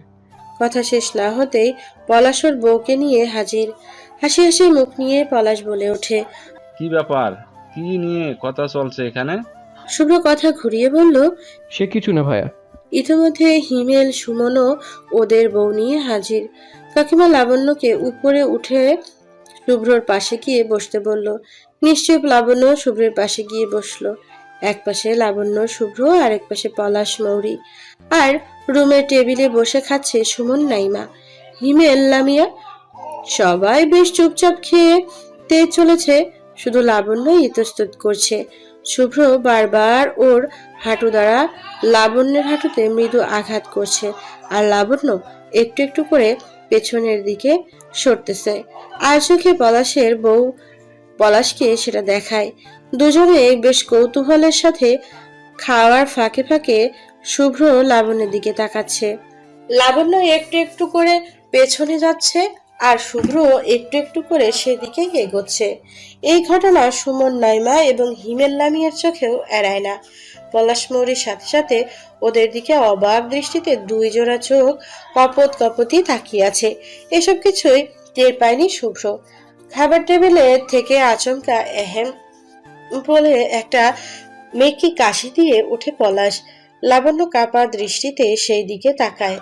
কথা শেষ না হতেই পলাশ ওর বউকে নিয়ে হাজির। হাসি হাসি মুখ নিয়ে পলাশ বলে ওঠে। কি ব্যাপার, কি নিয়ে কথা চলছে এখানে? শুভ্র কথা ঘুরিয়ে বলল। সে কিছু না ভাইয়া। ইতিমধ্যে হিমেল সুমনও ওদের বউ নিয়ে হাজির। কাকিমা লাবণ্যকে উপরে উঠে শুভ্রর পাশে গিয়ে বসতে বলল। নিশ্চয় লাবণ্য শুভ্রের পাশে গিয়ে বসলো। এক পাশে লাবণ্য শুভ্র আর এক পাশে পলাশ মৌরি। আর রুমের টেবিলে বসে খাচ্ছে সুমন নাইমা হিমেল লামিয়া। সবাই বেশ চুপচাপ খেয়ে তেজ চলেছে, শুধু লাবণ্য ইতস্তত করছে। শুভ্র বারবার ওর হাঁটু দ্বারা লাবণ্যের হাঁটুতে মৃদু আঘাত করছে, আর লাবণ্য একটু একটু করে পেছনের দিকে সরতেছে। আর চোখে পলাশের বউ পলাশকে সেটা দেখায়। দুজনে বেশ কৌতূহলের সাথে খাওয়ার ফাঁকে ফাঁকে শুভ্র লাবণ্যের দিকে তাকাচ্ছে। লাবণ্য একটু একটু করে পেছনে যাচ্ছে, আর শুভ্র একটু একটু করে সেদিকে এগোচ্ছে। এই ঘটনা সুমন নাইমা এবং হিমেল লামিয়ার চোখেও এড়ায় না। পলাশ মৌরির সাথে সাথে ওদের দিকে অবাক দৃষ্টিতে দুই জোড়া চোখ কপত কপতি তাকিয়ে আছে। এসব কিছুই টের পায়নি শুভ্র। খাবার টেবিলে থেকে আচমকা এহেম বলে একটা মেকি কাশি দিয়ে উঠে পলাশ। লাবণ্য কাপা দৃষ্টিতে সেই দিকে তাকায়,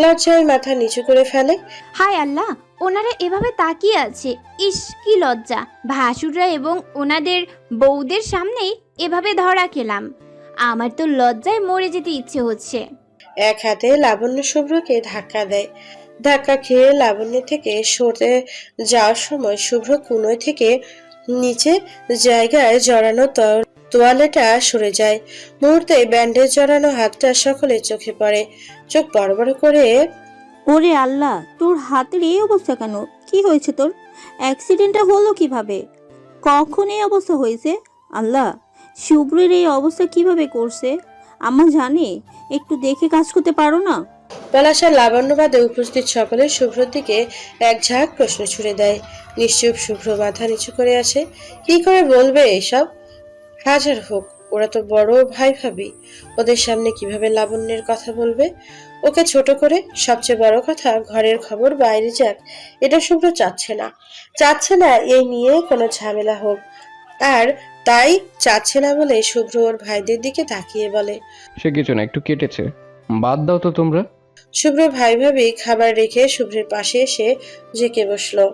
লজ্জায় মাথা নিচু করে ফেলে। হায় আল্লাহ, ওনারা এভাবে তাকিয়ে আছে। ইস, কি লজ্জা! ভাসুররা এবং ওনাদের বউদের সামনেই এভাবে ধরা খেলাম। আমার তো লজ্জায় মরে যেতে ইচ্ছে হচ্ছে। এক হাতে লাবণ্য শুভ্রকে ধাক্কা দেয়। ধাক্কা খেয়ে লাবণ্য থেকে সরে যাওয়ার সময় শুভ্র কুনোয় থেকে নিচে জায়গায় জড়ানো তোয়ালেটা সরে যায়। মুহূর্তে ব্যান্ডেজ জড়ানো হাতটা সকলের চোখে পড়ে। চোখ বড় বড় করে। ওরে আল্লাহ, তোর হাতের এই অবস্থা কেন? কি হয়েছে তোর? অ্যাক্সিডেন্টটা হলো কিভাবে? কখন এই অবস্থা হয়েছে? আল্লাহ, শুভ্রের এই অবস্থা কিভাবে করছে? আমার জানে, একটু দেখে কাজ করতে পারো না? পলাশ আর লাবণ্য বাদে উপস্থিত সকলে শুভ্রর দিকে এক ঝাঁক প্রশ্ন ছুড়ে দেয়। নিশ্চুপ শুভ্র মাথা নিচু করে আছে। কি করে বলবে এসব? হাজার হোক, ওরা তো বড় ভাই ভাবি, ওদের সামনে কিভাবে লাবণ্যের কথা বলবে? ওকে ছোট করে, সবচেয়ে বড় কথা ঘরের খবর বাইরে যাক, এটা শুভ্র চাচ্ছে না এই নিয়ে কোনো ঝামেলা হোক। আর তাই চাচ্ছে না বলে শুভ্র ওর ভাইদের দিকে তাকিয়ে বলে। সে কিছু না, একটু কেটেছে, বাদ দাও তো তোমরা। শুভ্র ভাই ভাবি খাবার রেখে শুভ্রের পাশে এসে ঝেঁকে বসলো।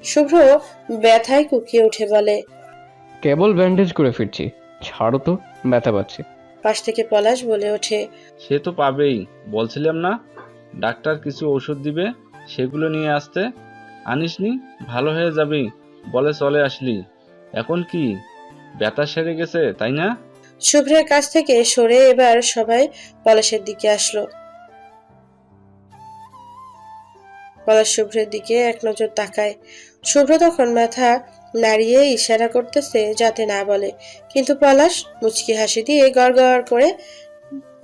শুভ্র ব্যথায় কুকিয়ে উঠে বলে। কেবল ব্যান্ডেজ করে ফিরছি, ছাড়ো তো, ব্যথা পাচ্ছে। পাশ থেকে পলাশ বলে ওঠে। সে তো পাবেই, বলছিলাম না ডাক্তার কিছু ওষুধ দিবে, সেগুলো নিয়ে আসতে। আনিসনি? ভালো হয়ে যাবি বলে চলে আসলি। এখন কি ব্যথা সেরে গেছে, তাই না? শুভ্রের কাছ থেকে সরে এবার সবাই পলাশের দিকে আসলো। পলাশ শুভ্রের দিকে এক নজর তাকায়। শুভ্র তখন মাথা নাড়িয়ে ইশারা করতেছে যাতে না বলে, কিন্তু পলাশ মুচকি হাসি দিয়ে গড়গড় করে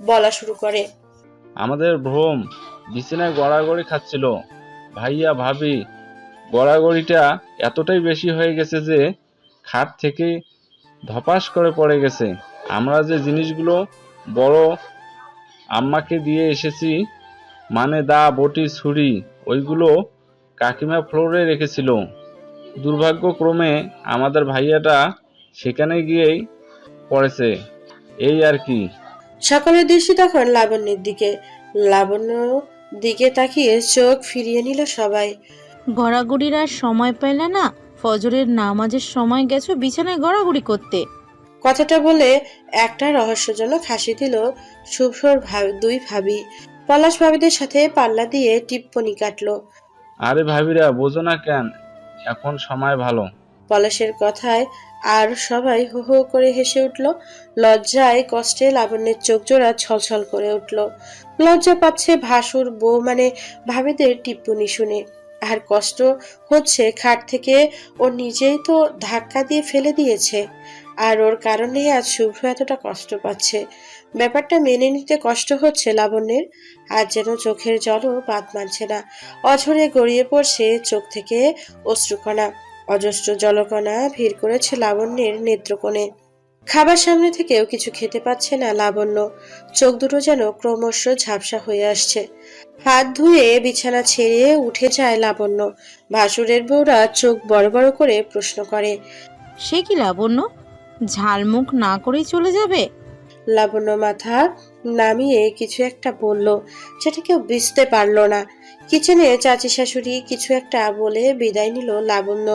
বলা শুরু করে। আমাদের ভ্রম বিছানায় গড়াগড়ি খাচ্ছিল। ভাইয়া ভাবি গড়াগড়িটা এতটাই বেশি হয়ে গেছে যে খাট থেকে ধপাস করে পড়ে গেছে। আমরা যে জিনিসগুলো বড় আম্মাকে দিয়ে এসেছি, মানে দা, বটি, ছুরি, ওইগুলো কাকিমা ফ্লোরে রেখেছিল। দুর্ভাগ্যক্রমে আমাদের ভাইয়াটা সেখানে গিয়েই পড়েছে, এই আর কি। সকলের দৃষ্টি তখন লাবণ্যের দিকে। লাবণ্য দিকে তাকিয়ে চোখ ফিরিয়ে নিল সবাই। গড়াগড়ির আর সময় পেলে না? ফজরের নামাজের সময় গেছো বিছানায় গড়াগড়ি করতে? কথাটা বলে একটা রহস্যজনক হাসি দিল শুভ্রর দুই ভাবি। পলাশ ভাবিদের সাথে পাল্লা দিয়ে টিপ্পনি কাটলো। আরে ভাবিরা, বোঝো না কেন, এখন সময় ভালো। পলাশের কথায় আর সবাই হো হো করে হেসে উঠল। লজ্জায় কষ্টে লাবণ্যের চোখ জোড়া ছলছল করে উঠল। লজ্জা পাচ্ছে ভাসুর বউ মানে ভাবিদের টিপ্পনি শুনে, আর কষ্ট হচ্ছে খাট থেকে ও নিজেই তো ধাক্কা দিয়ে ফেলে দিয়েছে। আর ওর কারণে আজ শুভ্র এতটা কষ্ট পাচ্ছে। ব্যাপারটা মেনে নিতে কষ্ট হচ্ছে লাবণ্যের। আজ যেন চোখের জলও বাদ মানছে না। অঝরে গড়িয়ে পড়ছে চোখ থেকে অশ্রুকণা। অজস্র জলকণা ভিড় করেছে লাবণ্যের নেত্রকোণে। খাবার সামনে থেকেও কিছু খেতে পাচ্ছে না লাবণ্য। চোখ দুটো যেন ক্রমশ ঝাপসা হয়ে আসছে। হাত ধুয়ে বিছানা ছেড়ে উঠে যায় লাবণ্য। ভাসুরের বউরা চোখ বড় বড় করে প্রশ্ন করে। সে কি লাবণ্য, ঝালমুখ না করেই চলে যাবে? লাবণ্য মাথা নামিয়ে কিছু একটা বলল, সেটা কেউ বুঝতে পারল না। কিচেনে চাচি শাশুড়ি কিছু একটা বলে বিদায় নিল লাবণ্য।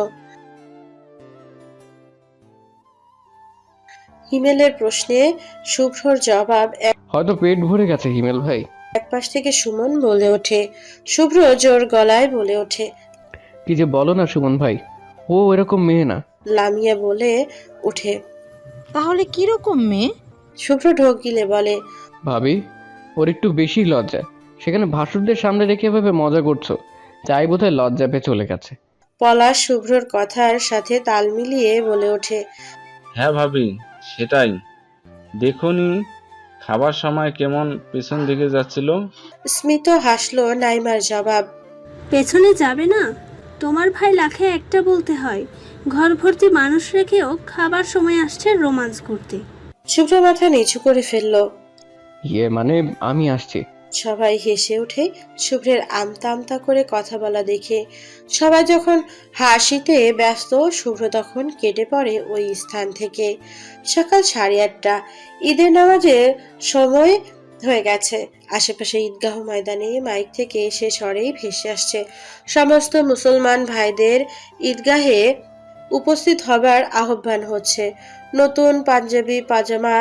হিমেলের প্রশ্নে শুভ্রর জবাব হয়তো পেট ভরে গেছে হিমেল ভাই। এক পাশ থেকে সুমন বলে ওঠে। শুভ্র জোর গলায় বলে ওঠে। কি যে বলো না সুমন ভাই, ও এরকম মেয়ে না। লামিয়া বলে ওঠে। তাহলে কিরকম মেয়ে? শুভ্র ঢোক গিলে বলে। ভাবি, ওর একটু বেশি লজ্জা। সেখানে ভাসুরদের সামনে রেখে এভাবে মজা করছো, তাই বোধহয় লজ্জা পেয়ে চলে গেছে। পলাশ শুভ্রর কথার সাথে তাল মিলিয়ে বলে ওঠে। হ্যাঁ ভাবি, সেটাই। দেখুনি খাবার সময় কেমন পেছন দিকে যাচ্ছিল। স্মিত হাসলো নাইমার জবাব। পেছনে যাবে না? তোমার ভাই লাখে একটা বলতে হয়, ঘর ভর্তি মানুষ রেখেও খাবার সময় আসছে রোমান্স করতে। শুভ্র মাথা নিচু করে ফেললো। মানে আমি আসছি। সবাই হেসে ওঠে শুভ্রের আমতা আমতা করে কথা বলা দেখে। সবাই যখন হাসিতে ব্যস্ত, শুভ্র তখন কেটে পড়ে ওই স্থান থেকে। সকাল 8:30। ঈদের নামাজের সময় হয়ে গেছে। আশেপাশে ঈদগাহ ময়দানে মাইক থেকে সে স্বরেই ভেসে আসছে। সমস্ত মুসলমান ভাইদের ঈদগাহে উপস্থিত হবার আহ্বান হচ্ছে। নতুন পাঞ্জাবি পাজামা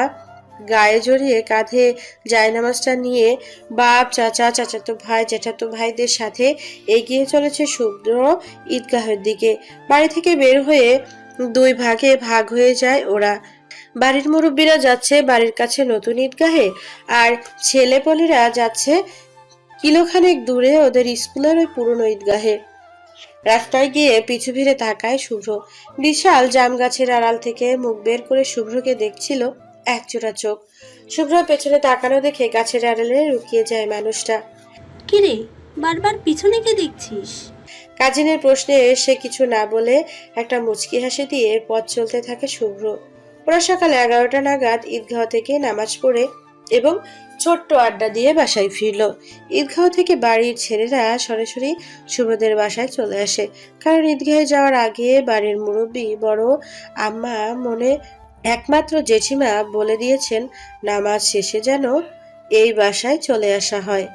গায়ে জড়িয়ে কাঁধে জায়নামাজটা নিয়ে বাপ, চাচা, চাচাতো ভাই, জ্যাঠাতো ভাইদের সাথে এগিয়ে চলেছে শুভ্র ঈদগাহের দিকে। বাড়ি থেকে বের হয়ে 2 ভাগে ভাগ হয়ে যায় ওরা। বাড়ির মুরব্বীরা যাচ্ছে বাড়ির কাছে নতুন ঈদগাহে, আর ছেলেপলেরা যাচ্ছে কিলোখানেক দূরে ওদের স্কুলের ওই পুরনো ঈদগাহে। রাস্তায় গিয়ে পিছু ফিরে তাকায় শুভ্র। বিশাল জাম গাছের আড়াল থেকে মুখ বের করে শুভ্রকে দেখছিল একজোড়া চোখ। শুভ্র পেছনে তাকানো দেখে গাছের আড়ালে লুকিয়ে যায় মানুষটা। কিরে, বারবার পিছনে কি দেখছিস? কাজিনের প্রশ্নে সে কিছু না বলে একটা মুচকি হাসি দিয়ে পথ চলতে থাকে শুভ্র। ওরা সকাল 11টা নাগাদ ঈদগাহ থেকে নামাজ পড়ে এবং ছোট্ট আড্ডা দিয়ে বাসায় ফিরল। ঈদগাহ থেকে বাড়ির ছেলেরা সরাসরি শুভ্রদের বাসায় চলে আসে, কারণ ঈদগাহে যাওয়ার আগে বাড়ির মুরব্বী বড় আম্মা মনে একমাত্র জেঠিমা বলে দিয়েছেন নামাজ শেষে যেন এই বাসায় চলে আসা হয়।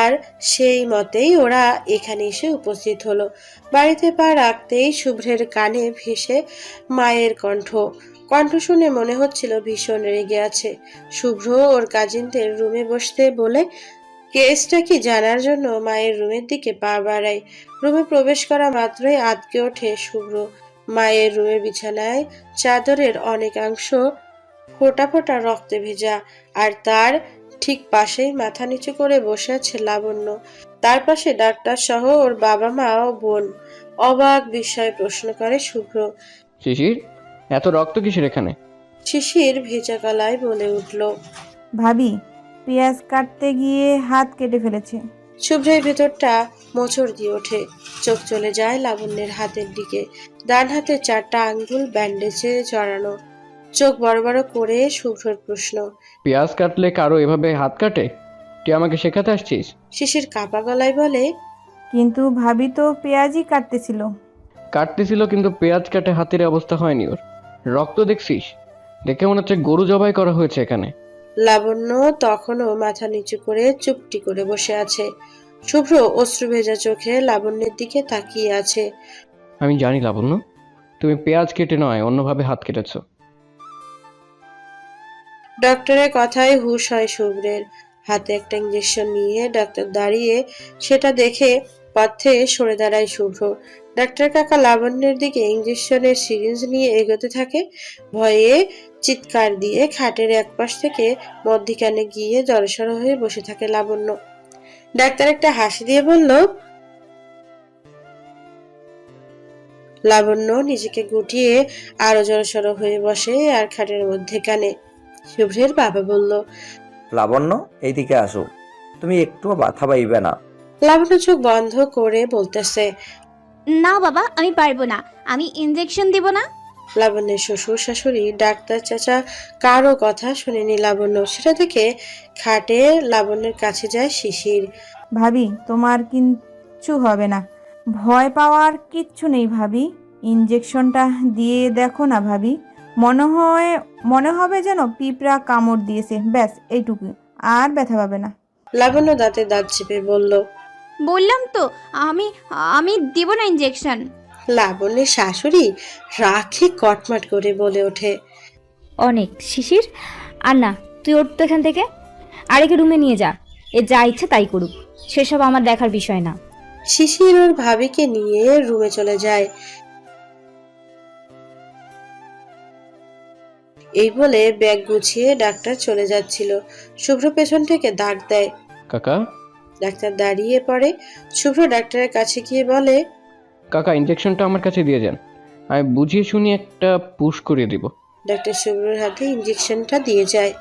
আর সেই মতেই ওরা এখানে এসে উপস্থিত হলো। বাড়িতে পা রাখতেই শুভ্রের কানে ভেসে মায়ের কণ্ঠ। কণ্ঠ শুনে মনে হচ্ছিল ভীষণ রেগে আছে। শুভ্র ওর কাজিনদের রুমে বসতে বলে কেসটা কি জানার জন্য মায়ের রুমের দিকে পা বাড়ায়। রুমে প্রবেশ করা মাত্রই আঁতকে ওঠে শুভ্র। মায়ের রুমের বিছানায় চাদরের অনেকাংশ ফোঁটা ফোঁটা রক্তে ভেজা, আর তার ঠিক পাশেই মাথা নিচু করে বসে আছে লাবণ্য। তার পাশে ডাক্তার সহ ওর বাবা মা ও বোন। অবাক বিস্ময়ে প্রশ্ন করে শুভ্র। শিশির, এত রক্ত কিসের এখানে? শিশির ভেজা গলায় বলে উঠল। ভাবি, পেঁয়াজ কাটতে গিয়ে হাত কেটে ফেলেছে। শুভ্রের ভেতরটা মোচড় দিয়ে ওঠে। চোখ চলে যায় লাবণ্যের হাতের দিকে। ডান হাতে 4টা আঙ্গুল ব্যান্ডেজে জড়ানো। চোখ বড় বড় করে শুভ্রর প্রশ্ন। পেঁয়াজ কাটলে কারো এভাবে হাত কাটে? তুই আমাকে শেখাতে আসছিস? শিশির কাপা গলায় বলে। কিন্তু ভাবি তো পেঁয়াজই কাটতেছিল। কাটতেছিল, কিন্তু পেঁয়াজ কাটে হাতের অবস্থা হয়নি ওর। রক্ত দেখছিস? দেখে মনে হচ্ছে গরু জবাই করা হয়েছে এখানে। লাবণ্য তখনও মাথা নিচু করে চুপটি করে বসে আছে। শুভ্র অশ্রু ভেজা চোখে লাবণ্যের দিকে তাকিয়ে আছে। আমি জানি লাবণ্য, তুমি পেঁয়াজ কেটে নয় অন্যভাবে হাত কেটেছো। ডক্টরের কথায় হুঁশ হয় শুভ্রের। হাতে একটা ইঞ্জেকশন নিয়ে ডাক্তার দাঁড়িয়ে সেটা দেখে পথ থেকে সরে দাঁড়ায় শুভ্র। ডাক্তার কাকা লাবণ্যের দিকে ইঞ্জেকশনের সিরিঞ্জ নিয়ে এগোতে থাকে। ভয়ে চিৎকার দিয়ে খাটের একপাশ থেকে মধ্যিখানে গিয়ে জড়সড় হয়ে বসে থাকে লাবণ্য। ডাক্তার একটা হাসি দিয়ে বলল, লাবণ্য নিজেকে গুটিয়ে আরো জড়সড় হয়ে বসে আর খাটের মধ্যে কানে। শুভ্রের বাবা বলল, লাবণ্য, এইদিকে আসো। তুমি একটুও মাথা পাইবে না। লাবণ্য চোখ বন্ধ করে বলতেছে। না বাবা, আমি পারবো না, আমি ইনজেকশন দিব না। লাবণ্যের শ্বশুর শাশুড়ি ডাক্তার চাচা কারো কথা শুনেনি লাবণ্য। সেটা থেকে খাটে লাবণ্যের কাছে যায় শিশির। ভাবি, তোমার কিচ্ছু হবে না, ভয় পাওয়ার কিচ্ছু নেই ভাবি। ইঞ্জেকশনটা দিয়ে দেখো না ভাবি, মনে হবে যেন পিঁপড়া কামড় দিয়েছে, ব্যাস এইটুকু, আর ব্যথা পাবে না। লাবণ্য দাঁতে দাঁত চেপে বলল। বললাম তো আমি আমি দিব না ইনজেকশন। লাবণ্যের শাশুড়ি রাখে কটমাট করে বলে ওঠে। অনেক শিশির, আর না, তুই ওর তো এখান থেকে, আরেকে রুমে নিয়ে যা, এ যা ইচ্ছে তাই করুক, সেসব আমার দেখার বিষয় না। শিশির ওর ভাবিকে নিয়ে রুমে চলে যায়। এই বলে ব্যাগ গুছিয়ে ডাক্তার চলে যাচ্ছিল। শুভ্র পেছন থেকে ডাক দেয়। কাকা, ডাক্তার দাঁড়িয়ে পড়ে। শুভ্র ডাক্তারের কাছে গিয়ে বলে, কাকা ইঞ্জেকশনটা আমার কাছে দিয়ে যান, আমি বুঝিয়ে শুনিয়ে একটা পুশ করে দিব। ডাক্তার শুভ্রর হাতে ইঞ্জেকশনটা দিয়ে যায়।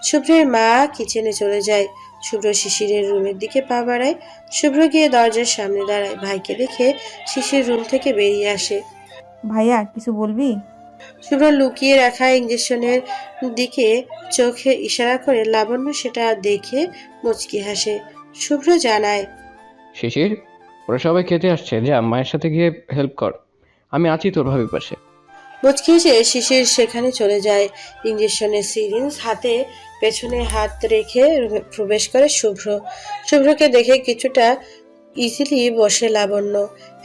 শুভ্রের মা কিচেনে চলে যায়। শুভ্র শিশিরের রুমের দিকে পা বাড়ায়। শুভ্র গিয়ে দরজার সামনে দাঁড়ায়। ভাইকে দেখে শিশির রুম থেকে বেরিয়ে আসে। ভাইয়া, কিছু বলবি? শুভ্র লুকিয়ে রাখা ইঞ্জেকশনের দিকে চোখে ইশারা করে। লাবণ্য সেটা দেখে মুচকি হাসে। শুভ্র জানায়, শিশির, ওরা সবাই খেতে আসছে, যা মায়ের সাথে গিয়ে হেল্প কর, আমি আছি তোর ভাবির পাশে। মুচকি হেসে শিশির সেখানে চলে যায়। ইঞ্জেকশনের সিরিঞ্জ হাতে পেছনে হাত রেখে রুমে প্রবেশ করে শুভ্র। শুভ্রকে দেখে কিছুটা ইজিলি বসে লাবণ্য।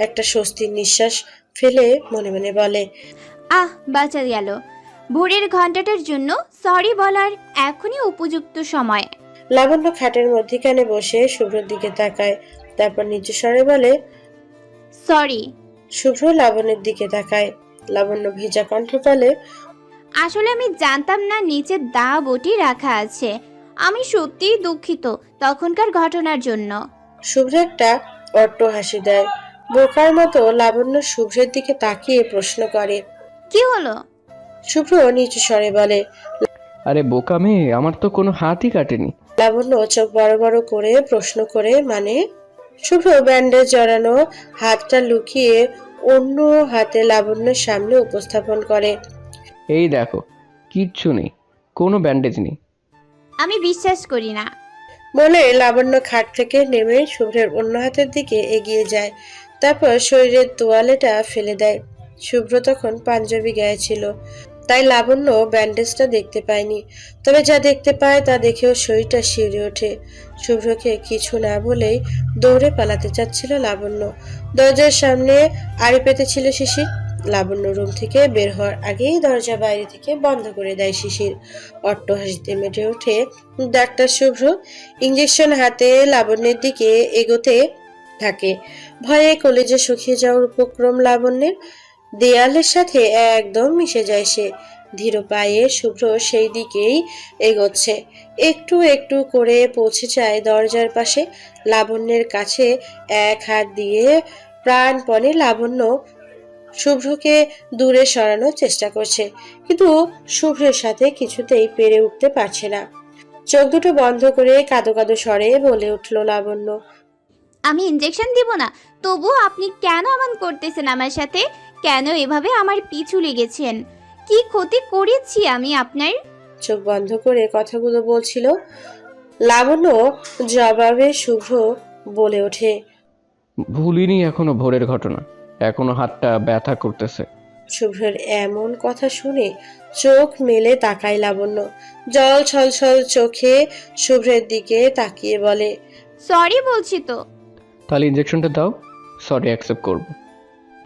একটা স্বস্তির নিঃশ্বাস ফেলে মনে মনে বলে, বাঁচা গেল। ভোরের ঘন্টাটার জন্য সরি বলার এখনই উপযুক্ত সময়। লাবণ্য খাটের মধ্যিখানে বসে শুভ্রর দিকে তাকায়, তারপর নিচু স্বরে বলে, সরি। শুভ্র লাবণ্যের দিকে তাকায়। লাবণ্য ভেজা কণ্ঠে বলে, আসলে আমি জানতাম না নিচে দা বটি রাখা আছে। আমি সত্যিই দুঃখিত তখনকার ঘটনার জন্য। শুভ্র একটা অট্ট হাসি দেয়। বোকার মতো লাবণ্য শুভ্রের দিকে তাকিয়ে প্রশ্ন করে, কি হলো? শুভ্র নিচু স্বরে বলে, আরে বোকা মেয়ে, আমার তো কোনো হাতই কাটেনি। লাবণ্য চোখ বড় বড় করে প্রশ্ন করে, মানে? শুভ্র ব্যান্ডেজ জড়ানো হাতটা লুকিয়ে অন্য হাতে লাবণ্যের সামনে উপস্থাপন করে। এই দেখো, কিচ্ছু নেই, কোনো ব্যান্ডেজ নেই। আমি বিশ্বাস করি না। বলে লাবণ্য খাট থেকে নেমে শুভ্রের অন্য হাতের দিকে এগিয়ে যায়। তারপর শরীরের তোয়ালেটা ফেলে দেয়। শুভ্র তখন পাঞ্জাবি গায়ে ছিল, তাই লাবণ্য ব্যান্ডেজটা দেখতে পায়নি। তবে যা দেখতে পায় তা দেখেও শরীরটা শিউরে ওঠে। শুভ্রকে কিছু না বলেই দৌড়ে পালাতে চাচ্ছিল লাবণ্য। দরজার সামনে আড়ি পেতেছিল শিশির। লাবণ্য রুম থেকে বের হওয়ার আগেই দরজা বাইরে থেকে বন্ধ করে দেয় শিশির। অট্ট হাসিতে মেটে ওঠে ডাক্তার শুভ্র। ইঞ্জেকশন হাতে লাবণ্যের দিকে এগোতে থাকে। ভয়ে কলেজে শুকিয়ে যাওয়ার উপক্রম লাবণ্যের। দেয়ালের সাথে একদম মিশে যায় সে। ধীর পায়ে শুভ্র সেই দিকেই এগোচ্ছে। একটু একটু করে পৌঁছে যায় দরজার পাশে। লাবণ্যের কাছে এক হাত দিয়ে প্রাণপণে লাবণ্য শুভ্রকে দূরে সরানোর চেষ্টা করছে, কিন্তু শুভ্রের সাথে কিছুতেই পেরে উঠতে পারছে না। চোখ দুটো বন্ধ করে কাঁদো কাঁদো স্বরে বলে উঠল লাবণ্য, আমি ইনজেকশন দিব না, তবুও আপনি কেন এমন করতেছেন আমার সাথে? কেন এভাবে আমার পিছু লেগেছেন? কি ক্ষতি করেছি আমি আপনার? চোখ বন্ধ করে কথাগুলো বলছিল লাবণ্য। জবাবে শুভ্র বলে ওঠে, ভুলিনি এখনো ভোরের ঘটনা, এখনো হাতটা ব্যথা করতেছে। শুভ্রের এমন কথা শুনে চোখ মেলে তাকায় লাবণ্য। জল ছলছল চোখে শুভ্রের দিকে তাকিয়ে বলে, সরি বলছি তো। তাহলে ইঞ্জেকশনটা দাও, সরি অ্যাকসেপ্ট করব,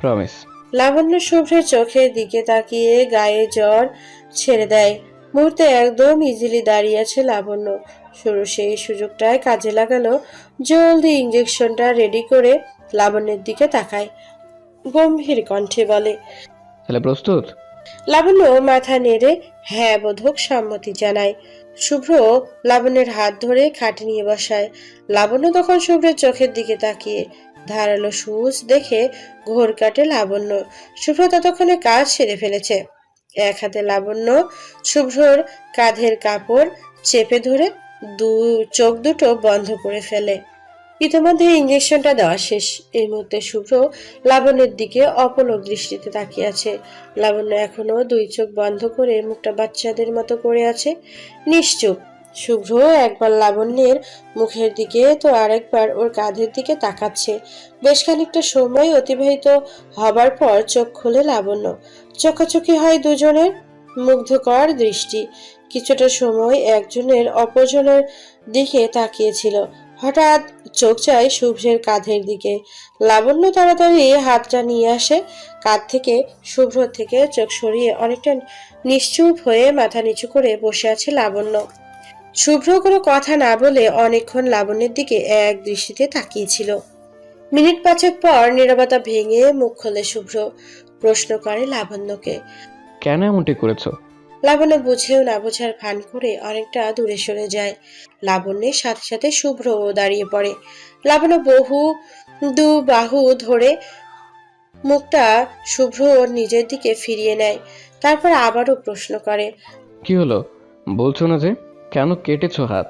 প্রমিস। লাবণ্য শুভ্রের চোখের দিকে তাকিয়ে গায়ে জ্বর ছেড়ে দেয়। মুহূর্তে একদম ইজিলি দাঁড়িয়ে আছে লাবণ্য। শুরু সেই সুযোগটায় কাজে লাগালো। জলদি ইঞ্জেকশনটা রেডি করে লাবণ্যের দিকে তাকায়, গম্ভীর কণ্ঠে বলে, তাহলে প্রস্তুত? লাবণ্য মাথা নেড়ে হ্যাঁ বোধক সম্মতি জানায়। শুভ্র লাবণ্যের হাত ধরে খাটে নিয়ে বসায়। লাবণ্য তখন শুভ্রের চোখের দিকে তাকিয়ে ধারালো সুচ দেখে ঘোর কাটে লাবণ্য। শুভ্র ততক্ষণে কাজ সেরে ফেলেছে। এক হাতে লাবণ্য শুভ্রর কাঁধের কাপড় চেপে ধরে চোখ দুটো বন্ধ করে ফেলে। ইতিমধ্যে ইঞ্জেকশনটা দেওয়া শেষ। এই মুহূর্তে শুভ্র লাবণ্যের দিকে অপলক দৃষ্টিতে তাকিয়ে আছে। লাবণ্য এখনো দুই চোখ বন্ধ করে মুখটা বাচ্চাদের মতো করে আছে, নিশ্চুপ। শুভ্র একবার লাবণ্যের মুখের দিকে তো আরেকবার ওর কাঁধের দিকে তাকাচ্ছে। বেশ খানিকটা সময় অতিবাহিত হবার পর চোখ খুলে লাবণ্য। চোখাচোখি হয় দুজনের, মুগ্ধকর দৃষ্টি। কিছুটা সময় একজনের অপরজনের দিকে তাকিয়েছিল। হঠাৎ চোখ যায় শুভ্রের কাঁধের দিকে। লাবণ্য তাড়াতাড়ি হাতটা নিয়ে আসে কাঁধ থেকে। শুভ্র থেকে চোখ সরিয়ে অনেকটা নিশ্চুপ হয়ে মাথা নিচু করে বসে আছে লাবণ্য। শুভ্র কোনো কথা না বলে অনেকক্ষণ লাবণ্যের দিকে এক দৃষ্টিতে তাকিয়েছিল। মিনিট পাঁচেক পর নীরবতা ভেঙে মুখ খোলে শুভ্র। প্রশ্ন করে লাবণ্যকে। কেন এমনটি করেছো? লাবণ্য বুঝেও না বোঝার ভান করে অনেকটা দূরে সরে যায়। লাবণ্যের সাথে সাথে শুভ্রও দাঁড়িয়ে পড়ে। লাবণ্য দু বাহু ধরে মুখটা শুভ্র ওর নিজের দিকে ফিরিয়ে নেয়। তারপর আবারও প্রশ্ন করে। কি হলো বলছো না যে? কেন কেটেছো হাত?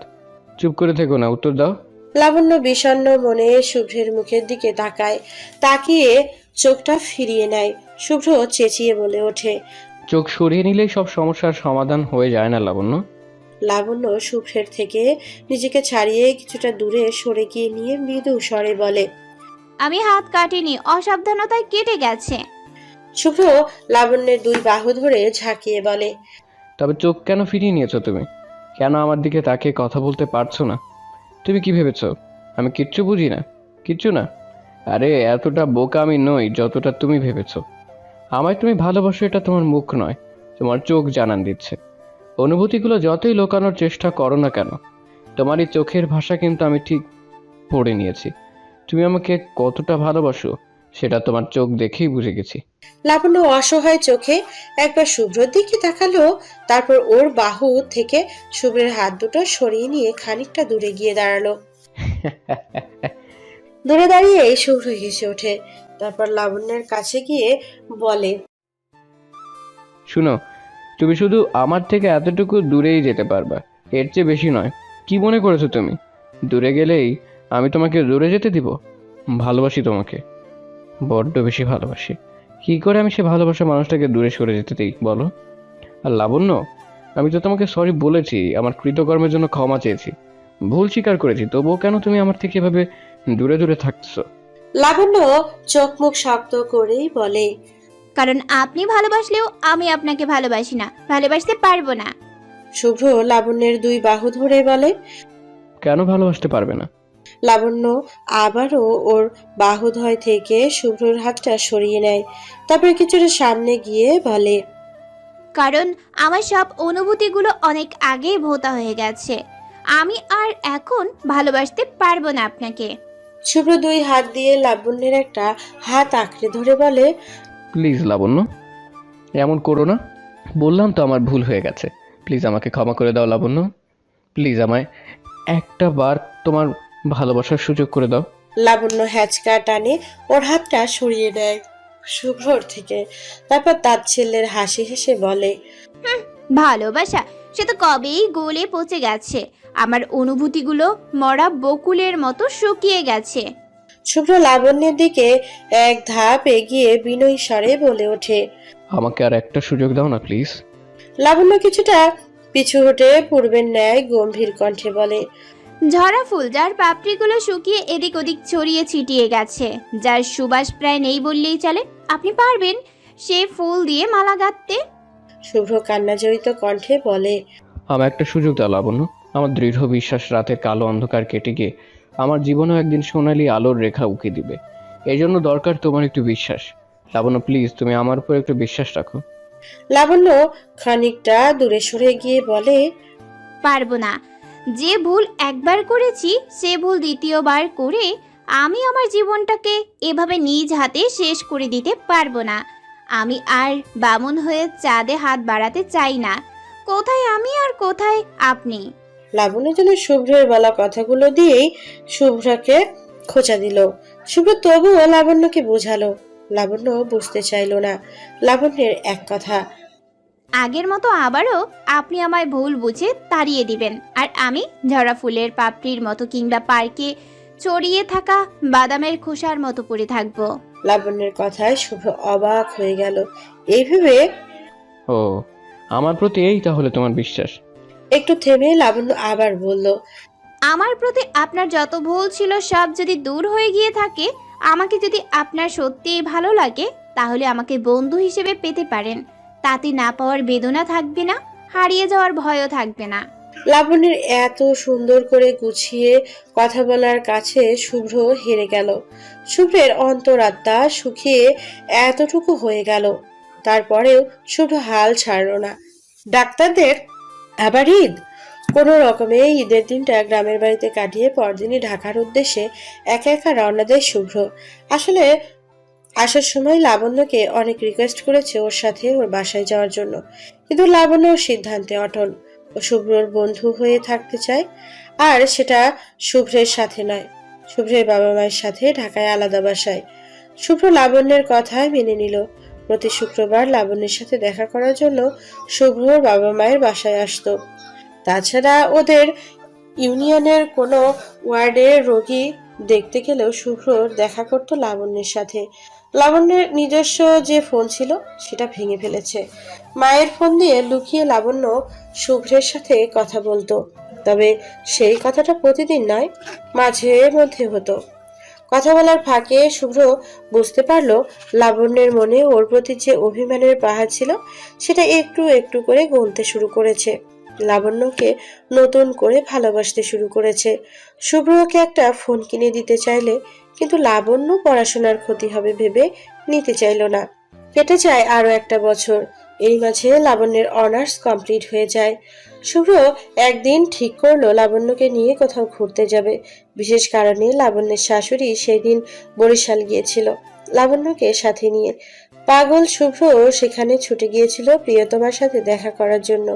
চুপ করে থেকো না, উত্তর দাও। লাবণ্য বিষণ্ণ মনে শুভ্রের মুখের দিকে তাকায়, তাকিয়ে চোখটা ফিরিয়ে নেয়। শুভ্র চেঁচিয়ে বলে ওঠে। চোখ সরিয়ে নিলেই সব সমস্যার সমাধান হয়ে যায় না লাবণ্য। লাবণ্য শুভ্রের থেকে নিজেকে ছাড়িয়ে কিছুটা দূরে সরে গিয়ে নিয়ে মৃদু স্বরে বলে। আমি হাত কাটিনি, অসাবধানতায় কেটে গেছে। শুভ্র লাবণ্যের দুই বাহু ধরে ঝাঁকিয়ে বলে। তবে চোখ কেন ফিরিয়ে নিয়েছো তুমি? কেন আমার দিকে তাকিয়ে কথা বলতে পারছো না? তুমি কি ভেবেছো আমি কিচ্ছু বুঝি না? কিচ্ছু না। আরে এতটা বোকা আমি নই যতটা তুমি ভেবেছো। আমায় তুমি ভালোবাসো এটা তোমার মুখ নয়, তোমার চোখ জানান দিচ্ছে। অনুভূতিগুলো যতই লুকানোর চেষ্টা করো না কেন, তোমার এই চোখের ভাষা কিন্তু আমি ঠিক পড়ে নিয়েছি। তুমি আমাকে কতটা ভালোবাসো সেটা তোমার চোখ দেখেই বুঝে গেছি। লাবণ্য অসহায় চোখে একবার শুভ্রর দিকে তাকালো, তারপর ওর বাহু থেকে শুভ্রের হাত দুটো সরিয়ে নিয়ে খানিকটা দূরে গিয়ে দাঁড়ালো। দূরে দাঁড়িয়ে শুভ্র হেসে ওঠে। তারপর লাবণ্যের কাছে গিয়ে বলে। শুনো, তুমি শুধু আমার থেকে এতটুকু দূরেই যেতে পারবা, এর চেয়ে বেশি নয়। কি মনে করেছো তুমি দূরে গেলেই আমি তোমাকে দূরে যেতে দিব? ভালোবাসি তোমাকে, বড্ড বেশি ভালোবাসি। কি করে আমি সে ভালোবাসা মানুষটাকে দূরে সরে যেতে দিই বলো? আর লাবণ্য, আমি তো তোমাকে সরি বলেছি, আমার কৃতকর্মের জন্য ক্ষমা চেয়েছি, ভুল স্বীকার করেছি, তবুও কেন তুমি আমার থেকে এভাবে দূরে দূরে থাকছো? লাবণ্য চোখ মুখ শক্ত করেই বলে। কারণ আপনি ভালোবাসলেও আমি আপনাকে ভালোবাসি না, ভালোবাসতে পারবো না। শুভ্র লাবণ্যের দুই বাহু ধরে বলে। কেন ভালোবাসতে পারবে না? লাবণ্য আবারও ওর বাহুদ্বয় থেকে শুভ্রর হাতটা সরিয়ে নেয়। তারপর কিছুটা সামনে গিয়ে বলে। কারণ আমার সব অনুভূতিগুলো অনেক আগেই ভোতা হয়ে গেছে। আমি আর এখন ভালোবাসতে পারবো না আপনাকে। শুভ্র দুই হাত দিয়ে লাবণ্যের একটা হাত আঁকড়ে ধরে বলে। প্লিজ লাবণ্য, এমন করো না। বললাম তো আমার ভুল হয়ে গেছে, প্লিজ আমাকে ক্ষমা করে দাও লাবণ্য। প্লিজ আমায় একটা বার তোমার ভালোবাসার সুযোগ করে দাও। লাবণ্য হ্যাচকা টানে ওর হাতটা সরিয়ে দেয় শুভ্রর থেকে। তারপর তাচ্ছিল্যের হাসি হেসে বলে। ভালোবাসা সে তো কবেই গলে পচে গেছে। আমার অনুভূতিগুলো মরা বকুলের মতো শুকিয়ে গেছে। শুভ্র লাবণ্যের দিকে এক ধাপ এগিয়ে বিনয়ী স্বরে বলে ওঠে। আমাকে আর একটা সুযোগ দাও না প্লিজ। লাবণ্য কিছুটা পিছু হটে পূর্বের ন্যায় গম্ভীর কণ্ঠে বলে। ঝরা ফুল যার পাপড়িগুলো শুকিয়ে এদিক ওদিক ছড়িয়ে ছিটিয়ে গেছে, যার সুবাস প্রায় নেই বললেই চলে, আপনি পারবেন সে ফুল দিয়ে মালা গাঁথতে? শুভ্র কান্নাজড়িত কণ্ঠে বলে। আমার একটা সুযোগ দাও লাবণ্য। আমার দৃঢ় বিশ্বাস রাতের কালো অন্ধকার কেটে গিয়ে আমার জীবনেও একদিন সোনালি আলোর রেখা উঁকে দিবে। এই জন্য দরকার তোমার একটু বিশ্বাস। লাবণ্য প্লিজ, তুমি আমার উপর একটু বিশ্বাস রাখো। লাবণ্য খানিকটা দূরে সরে গিয়ে বলে। পারবো না। যে ভুল একবার করেছি সে ভুল দ্বিতীয়বার করে আমি আমার জীবনটাকে এভাবে নিজ হাতে শেষ করে দিতে পারবো না। আমি আর বামুন হয়ে চাঁদে হাত বাড়াতে চাই না। কোথায় আমি আর কোথায় আপনি? লাবণ্য যেন শুভ্রের বলা কথাগুলো দিয়েই শুভ্রকে খোঁচা দিল। শুভ্র তবুও লাবণ্যকে বোঝালো। লাবণ্য বুঝতে চাইলো না লাবণ্যের এক কথা। আগের মতো আবারও আপনি আমায় ভুল বুঝে তাড়িয়ে দিবেন, আর আমি ঝরা ফুলের পাপড়ির মতো কিংবা পার্কে চড়িয়ে থাকা বাদামের খোসার মতো পড়ে থাকবো। লাবণ্যের কথায় শুভ্র অবাক হয়ে গেল। এই ভেবে ও, আমার প্রতি এই তাহলে তোমার বিশ্বাস? একটু থেমে লাবণ্য আবার বলল, আমার প্রতি আপনার যত ভুল ছিল সব যদি দূর হয়ে গিয়ে থাকে, আমাকে যদি আপনার সত্যিই ভালো লাগে, তাহলে আমাকে বন্ধু হিসেবে পেতে পারেন। তাতে না পাওয়ার বেদনা থাকবে না, হারিয়ে যাওয়ার ভয়ও থাকবে না। লাবণ্যের এত সুন্দর করে গুছিয়ে কথা বলার কাছে শুভ্র হেরে গেল। শুভ্রের অন্তরাত্মা শুকিয়ে এতটুকু হয়ে গেল। তারপরেও শুভ্র হাল ছাড়ল না। ডাক্তারদের আবার ঈদ। কোনো রকমে ঈদের দিনটা গ্রামের বাড়িতে কাটিয়ে পরদিনই ঢাকার উদ্দেশ্যে একা একা রওনা দেয় শুভ্র। আসলে আসার সময় লাবণ্যকে অনেক রিকোয়েস্ট করেছে ওর সাথে ওর বাসায় যাওয়ার জন্য, কিন্তু লাবণ্য ওর সিদ্ধান্তে অটল। ও শুভ্রর বন্ধু হয়ে থাকতে চায়, আর সেটা শুভ্রের সাথে নয়, শুভ্রের বাবা মায়ের সাথে ঢাকায় আলাদা বাসায়। শুভ্র লাবণ্যের কথায় মেনে নিল। প্রতি শুক্রবার লাবণ্যের সাথে দেখা করার জন্য শুভ্রর বাবা মায়ের বাসায় আসতো। তাছাড়া ওদের ইউনিয়নের কোনো ওয়ার্ডে রোগী দেখতে গেলেও শুভ্র দেখা করতো লাবণ্যের সাথে। লাবণ্যের নিজস্ব যে ফোন ছিল সেটা ভেঙে ফেলেছে। মায়ের ফোন দিয়ে লুকিয়ে লাবণ্য শুভ্রের সাথে কথা বলতো, তবে সেই কথাটা প্রতিদিন নয়, মাঝে মধ্যে হতো। কথা বলার ফাঁকে শুভ্র বুঝতে পারলো লাবণ্যের মনে ওর প্রতি যে অভিমানের পাহাড় ছিল সেটা একটু একটু করে গলতে শুরু করেছে। লাবণ্যকে নতুন করে ভালোবাসতে শুরু করেছে। শুভ্রকে একটা ফোন কিনে দিতে চাইলে, কিন্তু লাবণ্য পড়াশোনার ক্ষতি হবে ভেবে নিতে চাইল না। কেটে যায় আরো একটা বছর। এই মাঝে লাবণ্যের অনার্স কমপ্লিট হয়ে যায়। শুভ্র একদিন ঠিক করলো লাবণ্যকে নিয়ে কোথাও ঘুরতে যাবে। বিশেষ কারণে লাবণ্যের শাশুড়ি সেদিন বরিশাল গিয়েছিল লাবণ্যকে সাথে নিয়ে। পাগল শুভ্র সেখানে ছুটে গিয়েছিল প্রিয়তমার সাথে দেখা করার জন্য।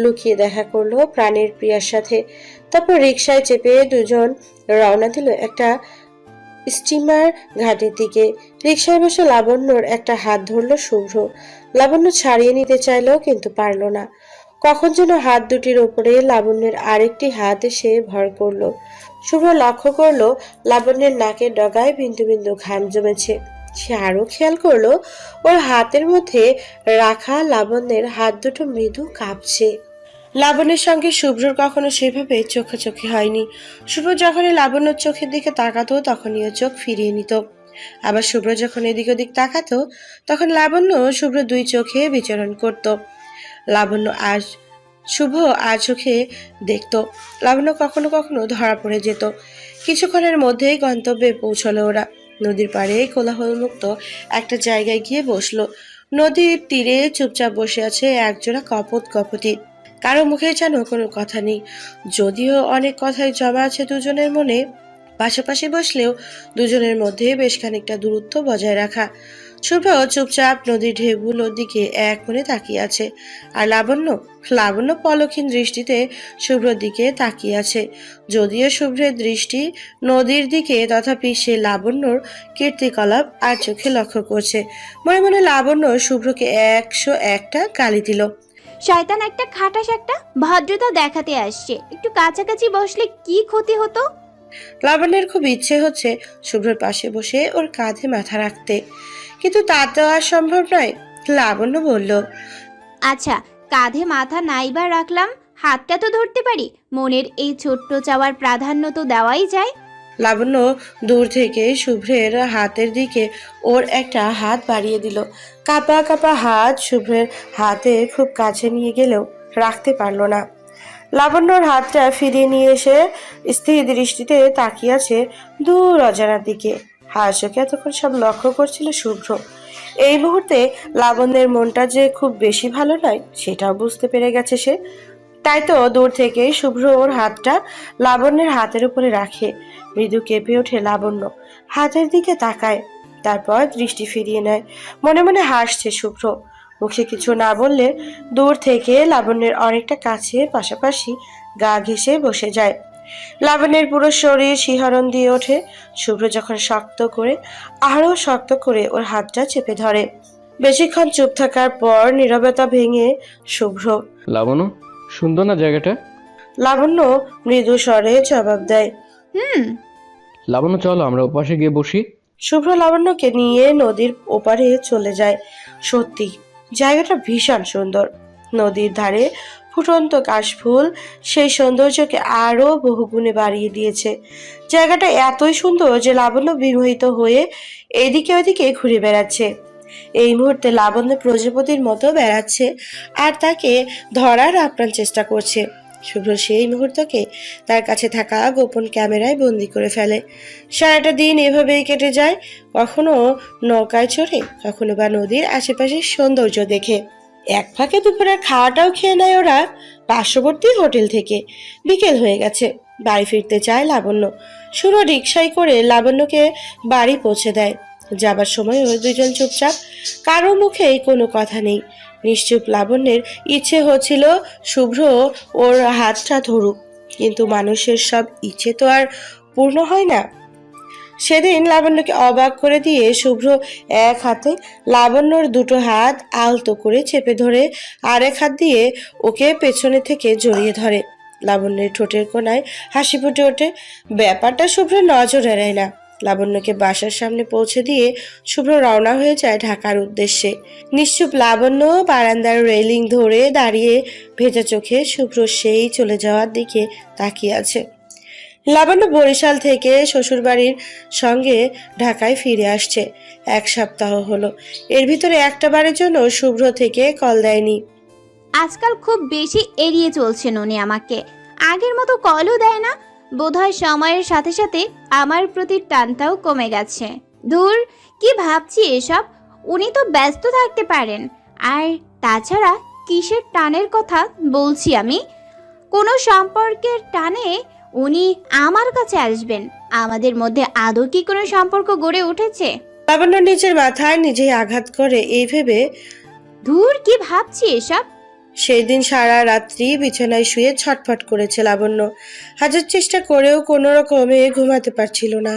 লুকিয়ে দেখা করলো প্রাণের প্রিয়ার সাথে। তারপর রিকশায় চেপে দুজন রওনা দিল একটা স্টিমার ঘাটের দিকে। রিকশায় বসে লাবণ্যর একটা হাত ধরলো শুভ্র। লাবণ্য ছাড়িয়ে নিতে চাইলো, কিন্তু পারল না। কখন যেন হাত দুটির উপরে লাবণ্যের আরেকটি হাত এসে ভর করলো। শুভ্র লক্ষ্য করলো লাবণ্যের নাকের ডগায় বিন্দু বিন্দু ঘাম জমেছে। সে আরো খেয়াল করলো ওর হাতের মধ্যে রাখা লাবণ্যের হাত দুটো মৃদু কাঁপছে। লাবণ্যের সঙ্গে শুভ্রর কখনো সেভাবে চোখাচোখি হয়নি। শুভ্র যখনই লাবণ্যর চোখের দিকে তাকাতো তখনই ও চোখ ফিরিয়ে নিত। আবার শুভ্র যখন এদিক ওদিক তাকাতো তখন লাবণ্য শুভ্র দুই চোখে বিচরণ করত। লাবণ্য আজ শুভ আর চোখে দেখত। লাবণ্য কখনো কখনো ধরা পড়ে যেত। কিছুক্ষণের মধ্যেই গন্তব্যে পৌঁছলো ওরা। নদীর পাড়ে কোলাহলমুক্ত একটা জায়গায় গিয়ে বসলো। নদীর তীরে চুপচাপ বসে আছে একজোড়া কপোতি। কারো মুখে যেন কোনো কথা নেই, যদিও অনেক কথাই জমা আছে দুজনের মনে। পাশাপাশি বসলেও দুজনের মধ্যে বেশ খানিকটা দূরত্ব বজায় রাখা। শুভ্র চুপচাপ নদীর ঢেউগুলোর দিকে এক মনে তাকিয়ে আছে, আর লাবণ্য পলক্ষীন দৃষ্টিতে শুভ্রর দিকে তাকিয়ে আছে। যদিও শুভ্রের দৃষ্টি নদীর দিকে, তথাপি সে লাবণ্যর কীর্তিকলাপ আর চোখে লক্ষ্য করছে। মনে মনে লাবণ্য শুভ্রকে 101টা গালি দিল। শয়তান একটা, খাটাস একটা, ভদ্রতা দেখাতে আসছে, একটু কাছাকাছি বসলে কি ক্ষতি হতো? লাবণ্যের খুব ইচ্ছে হচ্ছে শুভ্রর পাশে বসে ওর কাঁধে মাথা রাখতে, কিন্তু তা তো আর সম্ভব নয়। লাবণ্য বলল, আচ্ছা, কাঁধে মাথা নাইবার রাখলাম, হাতটা তো ধরতে পারি। মনের এই ছোট্ট চাওয়ার প্রাধান্য তো দেওয়াই যায়। লাবণ্য দূর থেকে শুভ্রের হাতের দিকে ওর একটা হাত বাড়িয়ে দিল। কাঁপা কাঁপা হাত শুভ্রের হাতে খুব কাছে নিয়ে গেলেও রাখতে পারল না। লাবণ্যর হাতটা ফিরিয়ে নিয়ে এসে স্থির দৃষ্টিতে তাকিয়ে আছে দূর অজানার দিকে। হাসকে এতক্ষণ সব লক্ষ্য করছিল শুভ্র। এই মুহূর্তে লাবণ্যের মনটা যে খুব বেশি ভালো নয় সেটাও বুঝতে পেরে গেছে সে। তাই তো দূর থেকে শুভ্র ওর হাতটা লাবণ্যের হাতের উপরে রাখে। মৃদু কেঁপে ওঠে লাবণ্য, হাতের দিকে তাকায়, তারপর দৃষ্টি ফিরিয়ে নেয়। মনে মনে হাসছে শুভ্র। মুখে কিছু না বললে দূর থেকে লাবণ্যের অনেকটা কাছে পাশাপাশি গা ঘেঁষে বসে যায়। লাবণ্যের পুরো শরীর শিহরণ দিয়ে ওঠে। শুভ্র যখন আরো শক্ত করে ওর হাতটা চেপে ধরে। বেশিক্ষণ চুপ থাকার পর নীরবতা ভেঙে শুভ্র, লাবণ্য, সুন্দর না জায়গাটা? লাবণ্য মৃদু স্বরে জবাব দেয়। লাবণ্য, চলো আমরা ওপাশে গিয়ে বসি। শুভ্র লাবণ্যকে নিয়ে নদীর ওপারে চলে যায়। সত্যি জায়গাটা ভীষণ সুন্দর। নদীর ধারে ফুটন্ত কাশফুল সেই সৌন্দর্যকে আরো বহুগুণে বাড়িয়ে দিয়েছে। জায়গাটা এতই সুন্দর যে লাবণ্য বিমোহিত হয়ে এদিকে ওদিকে ঘুরে বেড়াচ্ছে। এই মুহূর্তে লাবণ্য প্রজাপতির মতো বেড়াচ্ছে আর তাকে ধরার আপ্রাণ চেষ্টা করছে। শুভ্র সেই মুহূর্তকে তার কাছে থাকা গোপন ক্যামেরায় বন্দি করে ফেলে। সারাটা দিন এভাবেই কেটে যায়, কখনো নৌকায় চড়ে, কখনো বা নদীর আশেপাশের সৌন্দর্য দেখে। এক ফাঁকে দুপুরের খাওয়াটাও খেয়ে নেয় ওরা পার্শ্ববর্তী হোটেল থেকে। বিকেল হয়ে গেছে, বাড়ি ফিরতে চায় লাবণ্য। শুরু রিকশায় করে লাবণ্যকে বাড়ি পৌঁছে দেয়। যাবার সময় ওই দুজন চুপচাপ, কারো মুখেই কোনো কথা নেই। নিশ্চুপ লাবণ্যের ইচ্ছে হচ্ছিল শুভ্র ওর হাতটা ধরুক, কিন্তু মানুষের সব ইচ্ছে তো আর পূর্ণ হয় না। সেদিন লাবণ্যকে অবাক করে দিয়ে শুভ্র এক হাতে লাবণ্যর দুটো হাত আলতো করে চেপে ধরে আরেক হাত দিয়ে ওকে পেছনে থেকে জড়িয়ে ধরে। লাবণ্যের ঠোঁটের কোণায় হাসি ফুটে ওঠে। ব্যাপারটা শুভ্র নজর এড়ায় না। লাবণ্যকে বাসার সামনে পৌঁছে দিয়ে শুভ্র রওনা হয়ে যায় ঢাকার উদ্দেশ্যে। নিশ্চুপ লাবণ্য বারান্দার রেলিং ধরে দাঁড়িয়ে ভেজা চোখে শুভ্র সেই চলে যাওয়ার দিকে তাকিয়ে আছে। লাবণ্য বরিশাল থেকে শ্বশুরবাড়ির সঙ্গে ঢাকায় ফিরে আসছে। 1 সপ্তাহ হলো। এর ভিতরে একটা বারের জন্য শুভ্র থেকে কল দেয়নি। আজকাল খুব বেশি এড়িয়ে চলছেন উনি আমাকে। আগের মতো কলও দেয় না। বোধহয় সময়ের সাথে সাথে আমার প্রতি টানটাও কমে গেছে। ধুর, কি ভাবছি এসব। উনি তো ব্যস্ত থাকতে পারেন। আর তাছাড়া কিসের টানের কথা বলছি আমি? কোনো সম্পর্কের টানে উনি আমার কাছে আসবেন? আমাদের মধ্যে আদৌ কি কোনো সম্পর্ক গড়ে উঠেছে? লাবণ্য নিজের মাথায় নিজেই আঘাত করে এই ভেবে, ধুর, কি ভাবছি এসব। সেই দিন সারা রাত্রি বিছানায় শুয়ে ছটফট করেছে লাবণ্য। হাজার চেষ্টা করেও কোনো রকমে ঘুমাতে পারছিল না।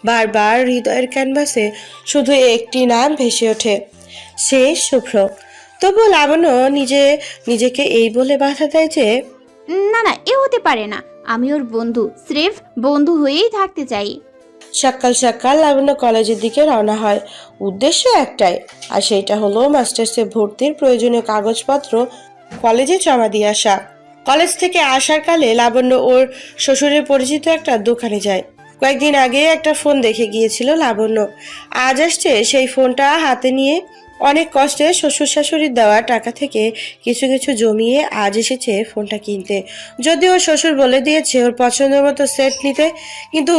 বারবার হৃদয়ের ক্যানভাসে শুধু একটি নাম ভেসে ওঠে, সে শুভ্র। তবু লাবণ্য নিজেকে এই বলে বাধা দেয় যে, না না, এ হতে পারে না। আমি ওর বন্ধু, স্রেফ বন্ধু হয়েই থাকতে চাই। সকাল সকাল লাবণ্য কলেজের দিকে রওনা হয়। উদ্দেশ্য একটাই, আর সেইটা হলো মাস্টার্সে ভর্তির প্রয়োজনীয় কাগজপত্র কলেজে জমা দিয়ে আসা। কলেজ থেকে আসার কালে লাবণ্য ওর শ্বশুরের পরিচিত একটা দোকানে যায়। কয়েকদিন আগে একটা ফোন দেখে গিয়েছিল লাবণ্য। আজ আসছে সেই ফোনটা হাতে নিয়ে। অনেক কষ্টে শ্বশুর শাশুড়ির দেওয়া টাকা থেকে কিছু কিছু জমিয়ে আজ এসেছে ফোনটা কিনতে। যদিও শ্বশুর বলে দিয়েছে ওর পছন্দ মতো সেট নিতে, কিন্তু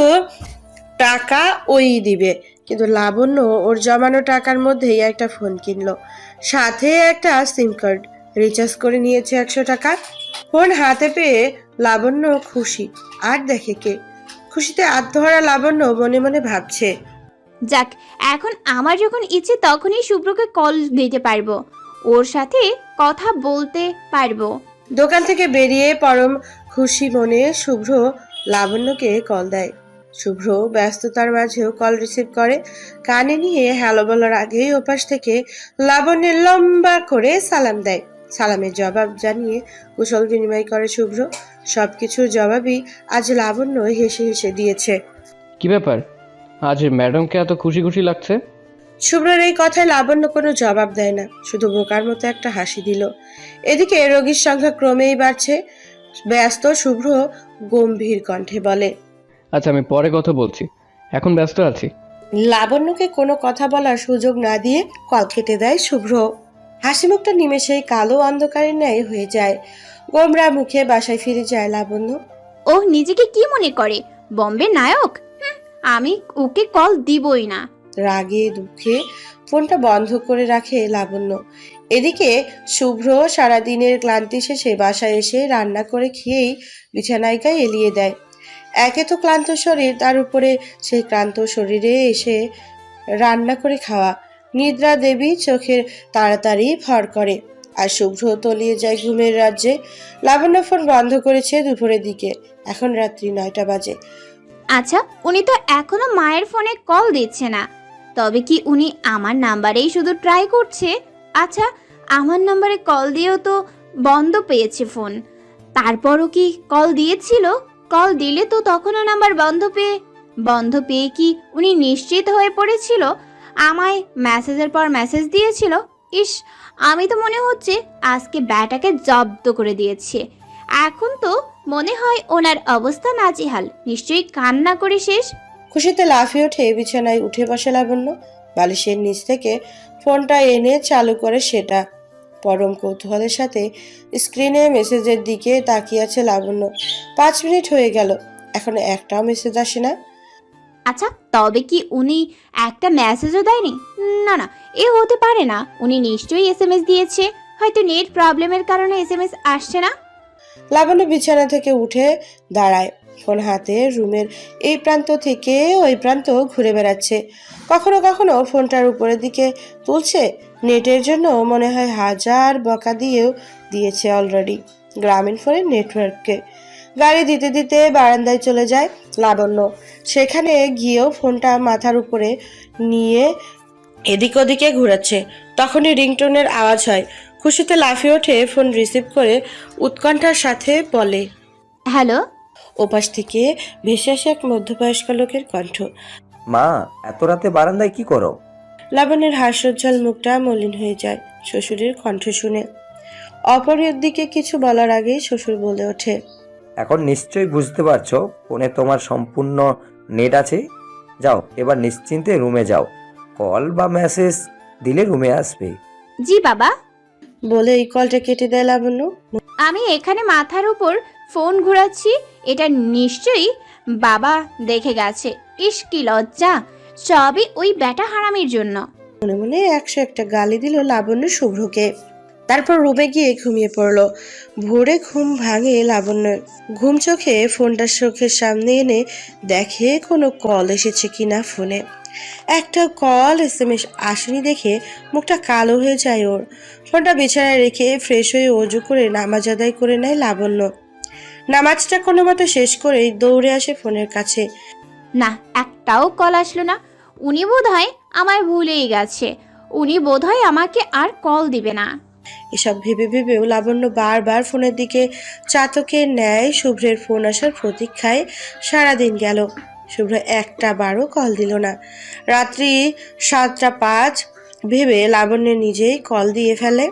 টাকা ওই দিবে। কিন্তু লাবণ্য ওর জমানো টাকার মধ্যেই একটা ফোন কিনলো, সাথে একটা সিম কার্ড রিচার্জ করে নিয়েছে 100 টাকা। ফোন হাতে পেয়ে লাবণ্য খুশি, আর দেখে কে। খুশিতে আত্মহারা লাবণ্য মনে মনে ভাবছে, যাক, এখন আমার যখন ইচ্ছে তখনই শুভ্রকে কল দিতে পারবো, ওর সাথে কথা বলতে পারবো। দোকান থেকে বেরিয়ে পরম খুশি মনে শুভ্র লাবণ্যকে কল দেয়। শুভ্র ব্যস্ততার মাঝেও কল রিসিভ করে। কানে নিয়ে হ্যালো বলার আগেই ওপাশ থেকে লাবণ্যের লম্বা করে সালাম দেয়। সালামের জবাব জানিয়ে কুশল বিনিময় করে শুভ্র। সবকিছুর জবাবই আজ লাবণ্য হেসে হেসে দিয়েছে। কি ব্যাপার, আজ ম্যাডামকে এত খুশি খুশি লাগছে? শুভ্রের এই কথায় লাবণ্য কোনো জবাব দেয় না, শুধু বোকার মতো একটা হাসি দিল। এদিকে রোগীর সংখ্যা ক্রমেই বাড়ছে। ব্যস্ত শুভ্র গম্ভীর কণ্ঠে বলে, আচ্ছা, আমি পরে কথা বলছি, এখন ব্যস্ত আছি। লাবণ্যকে কোনো কথা বলার সুযোগ না দিয়ে কল কেটে দেয় শুভ্র। হাসি মুখটা নিমেষেই কালো অন্ধকারের ন্যায় হয়ে যায়। গোমরা মুখে বাসায় ফিরে যায় লাবণ্য। ও নিজেকে কি মনে করে, বম্বে নায়ক? আমি ওকে কল দিবই না। রাগে দুঃখে ফোনটা বন্ধ করে রাখে লাবণ্য। এদিকে শুভ্র সারাদিনের ক্লান্তি শেষে বাসায় এসে রান্না করে খেয়েই বিছানায় গায়ে এলিয়ে দেয়। একে তো ক্লান্ত শরীর, তার উপরে সেই ক্লান্ত শরীরে এসে রান্না করে খাওয়া। নিদ্রা দেবী চোখের তাড়াতাড়ি ভর করে। আর শুভ্র তলিয়ে যায় ঘুমের রাজ্যে। লাবণ্য ফোন বন্ধ করেছে দুপুরের দিকে, এখন রাত্রি 9টা বাজে। আচ্ছা, উনি তো এখনো মায়ের ফোনে কল দিচ্ছে না, তবে কি উনি আমার নাম্বারেই শুধু ট্রাই করছে? আচ্ছা, আমার নাম্বারে কল দিয়েও তো বন্ধ পেয়েছে ফোন, তারপরও কি কল দিয়েছিল? কল দিলে তো তখনও নাম্বার বন্ধ পেয়ে কি উনি নিশ্চিত হয়ে পড়েছিল, আমায় মেসেজের পর মেসেজ দিয়েছিল? ইস, আমি তো মনে হচ্ছে আজকে ব্যাটাকে জব্দ করে দিয়েছে। এখন তো মনে হয় ওনার অবস্থা নাজেহাল, নিশ্চয়ই কান্না করে শেষ। খুশিতে লাফিয়ে ওঠে বিছানায় উঠে বসে লাবণ্য। বালিশের নিচ থেকে ফোনটা এনে চালু করে সেটা। পরম কৌতূহলের সাথে স্ক্রিনে মেসেজের দিকে তাকিয়ে আছে লাবণ্য। 5 মিনিট হয়ে গেল, এখনো একটাও মেসেজ আসে না। আচ্ছা, তবে কি উনি একটা মেসেজও দেয়নি? না না, এ হতে পারে না, উনি নিশ্চয়ই এসএমএস দিয়েছে, হয়তো নেট প্রবলেমের কারণে এসএমএস আসছে না। লাবণ্য বিছানা থেকে উঠে দাঁড়ায়, ফোন হাতে রুমের এই প্রান্ত থেকে ওই প্রান্ত ঘুরে বেড়াচ্ছে। কখনো কখনো ফোনটার উপরের দিকে তুলছে, নেটের জন্য মনে হয় 1000 বকা দিয়েছে অলরেডি গ্রামীণ ফোনের নেটওয়ার্ককে। গাড়ি দিতে দিতে বারান্দায় চলে যায় লাবণ্য। সেখানে গিয়েও ফোনটা মাথার উপরে নিয়ে এদিক ওদিকে ঘুরাচ্ছে। তখনই রিংটোনের আওয়াজ হয়। খুশিতে লাফিয়ে ওঠে, ফোন রিসিভ করে উৎকণ্ঠার সাথে বলে, হ্যালো। ওপাশ থেকে ভেসে আসে এক মধ্যবয়স্ক লোকের কণ্ঠ। মা, এত রাতে বারান্দায় কি করো? লাবণ্যের হাস্যোজ্জ্বল মুখটা মলিন হয়ে যায় শ্বশুরের কণ্ঠ শুনে। অপরের দিকে কিছু বলার আগেই শ্বশুর বলে ওঠে, এখন নিশ্চয়ই বুঝতে পারছো ফোনে তোমার সম্পূর্ণ নেট আছে। যাও, এবার নিশ্চিন্তে রুমে যাও, কল বা মেসেজ দিলে রুমে আসবে। জি বাবা। বলে এই কলটা কেটে দেয় লাবণ্য। আমি এখানে মাথার উপর ফোন ঘোরাচ্ছি, এটা নিশ্চয়ই বাবা দেখে গেছে। ইস, কি লজ্জা, সবই ওই ব্যাটা হারামির জন্য। মনে মনে 101টা গালি দিল লাবণ্য শুভ্রকে। তারপর রুমে গিয়ে ঘুমিয়ে পড়লো। ভোরে ঘুম ভাঙে লাবণ্যের। ঘুম চোখে ফোনটা চোখের সামনে এনে দেখে কোনো কল এসেছে কিনা ফোনে। একটা কল এসএমএস আসেনি দেখে মুখটা কালো হয়ে যায় ওর। ফোনটা বিছানায় রেখে ফ্রেশ হয়ে অজু করে নামাজ আদায় করে নেয় লাবণ্য। নামাজটা কোনো মতো শেষ করেই দৌড়ে আসে ফোনের কাছে। না, একটাও কল আসলো না। উনি বোধহয় আমায় ভুলেই গেছে, উনি বোধহয় আমাকে আর কল দিবে না। এসব ভেবে ভেবেও লাবণ্য বারবার ফোনের দিকে চাতকের ন্যায় শুভ্রের ফোন আসার প্রতীক্ষায় সারাদিন গেল। শুভ্র একটা বারও কল দিল না। রাত্রি 7টা 5 ভেবে লাবণ্য নিজেই কল দিয়ে ফেলে।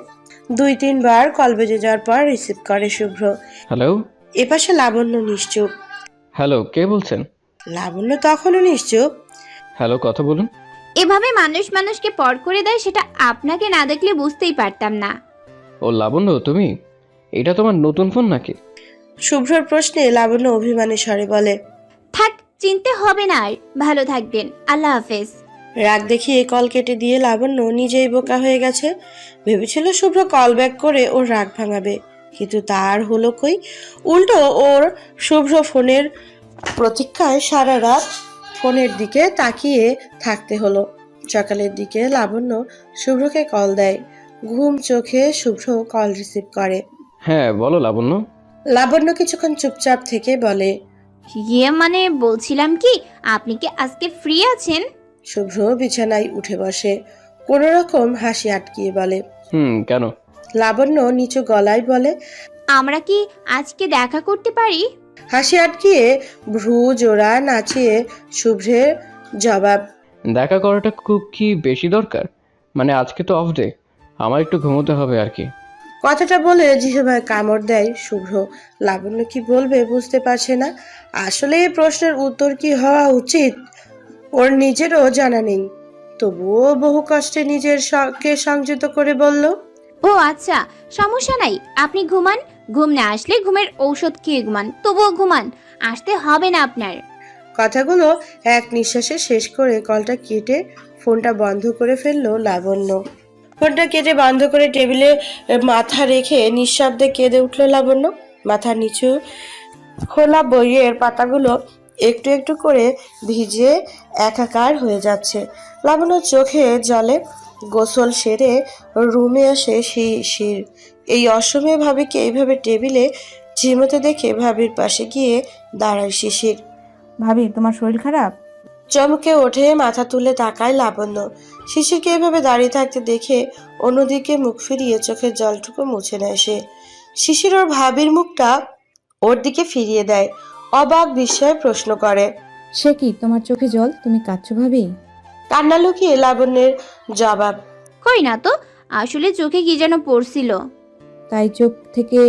2-3 বার কল বেজে যাওয়ার পর রিসিভ করে শুভ্র। হ্যালো। এপাশে লাবণ্য নিশ্চুপ। হ্যালো, কে বলছেন? লাবণ্য তখনও নিশ্চুপ। হ্যালো, কথা বলুন। এভাবে মানুষকে পর করে দেয়, সেটা আপনাকে না দেখলে বুঝতেই পারতাম না। ও লাবণ্য, তুমি? এটা তোমার নতুন ফোন নাকি? শুভ্রর প্রশ্নে লাবণ্য অভিমানী স্বরে বলে, থাক, চিনতে হবে না আর। ভালো থাকবেন, আল্লাহ হাফেজ। রাগ দেখিয়ে কল কেটে দিয়ে লাবণ্য নিজেই বোকা হয়ে গেছে। ভেবেছিল শুভ্র কল ব্যাক করে ওর রাগ ভাঙাবে, কিন্তু তার হলো কই। উল্টো ওর শুভ্র ফোনের প্রতীক্ষায় সারা রাত ফোনের দিকে তাকিয়ে থাকতে হলো। সকালের দিকে লাবণ্য শুভ্রকে কল দেয়। ঘুম চোখে শুভ্র কল রিসিভ করে। হ্যাঁ বলো লাবণ্য। লাবণ্য কিছুক্ষণ চুপচাপ থেকে বলে, মানে বলছিলাম কি, আপনি কি আজকে ফ্রি আছেন? শুভ্র বিছানায় উঠে বসে, কোনো রকম হাসি আটকিয়ে বলে, কেন? লাবণ্য নিচু গলায় বলে, আমরা কি আজকে দেখা করতে পারি? হাসি আটকিয়ে ভ্রু জোড়া নাচিয়ে শুভ্রের জবাব, দেখা করাটা খুব কি বেশি দরকার? মানে আজকে তো অফ ডে, আমার একটু ঘুমোতে হবে আর কি। কথাটা বলে জিহ্বায় কামড় দেয় শুভ্র। লাবণ্য কি বলবে বুঝতে পারছে না। আসলে এই প্রশ্নের উত্তর কি হওয়া উচিত ওর নিজেরও জানা নেই। তবুও বহু কষ্টে কে সংযত করে বলল, ও আচ্ছা, সমস্যা নাই, আপনি ঘুমান। ঘুম না আসলে ঘুমের ঔষধ খেয়ে ঘুমান, তবুও ঘুমান, আসতে হবে না আপনার। কথাগুলো এক নিঃশ্বাসে শেষ করে কলটা কেটে ফোনটা বন্ধ করে ফেললো লাবণ্য। ফোনটা কেটে বন্ধ করে টেবিলে মাথা রেখে নিঃশব্দে কেঁদে উঠল লাবণ্য। মাথার নিচু খোলা বইয়ের পাতাগুলো একটু একটু করে ভিজে একাকার হয়ে যাচ্ছে। লাবণ্য চোখে জলে গোসল সেরে রুমে আসে শিশির। এই অসময়ে ভাবিকে এইভাবে টেবিলে ঝিমোতে দেখে ভাবির পাশে গিয়ে দাঁড়ায় শিশির। ভাবি তোমার শরীর খারাপ? চমকে ওঠে, মাথা তুলে তাকায় লাবণ্য। শিশিরকে এভাবে দাঁড়িয়ে থাকতে দেখে অন্যদিকে মুখ ফিরিয়ে চোখের জলটুকু মুছে নেয় সে। শিশির ওর ভাবির মুখটা ওর দিকে ফিরিয়ে দেয়, অবাক বিস্ময়ে প্রশ্ন করে। সে কি, তোমার চোখে জল? তুমি কাঁদছো ভাবি? কান্না লুকিয়ে লাবণ্যের জবাব। কই না তো, আসলে চোখে কি যেন পড়ছিল। তাই চোখ থেকে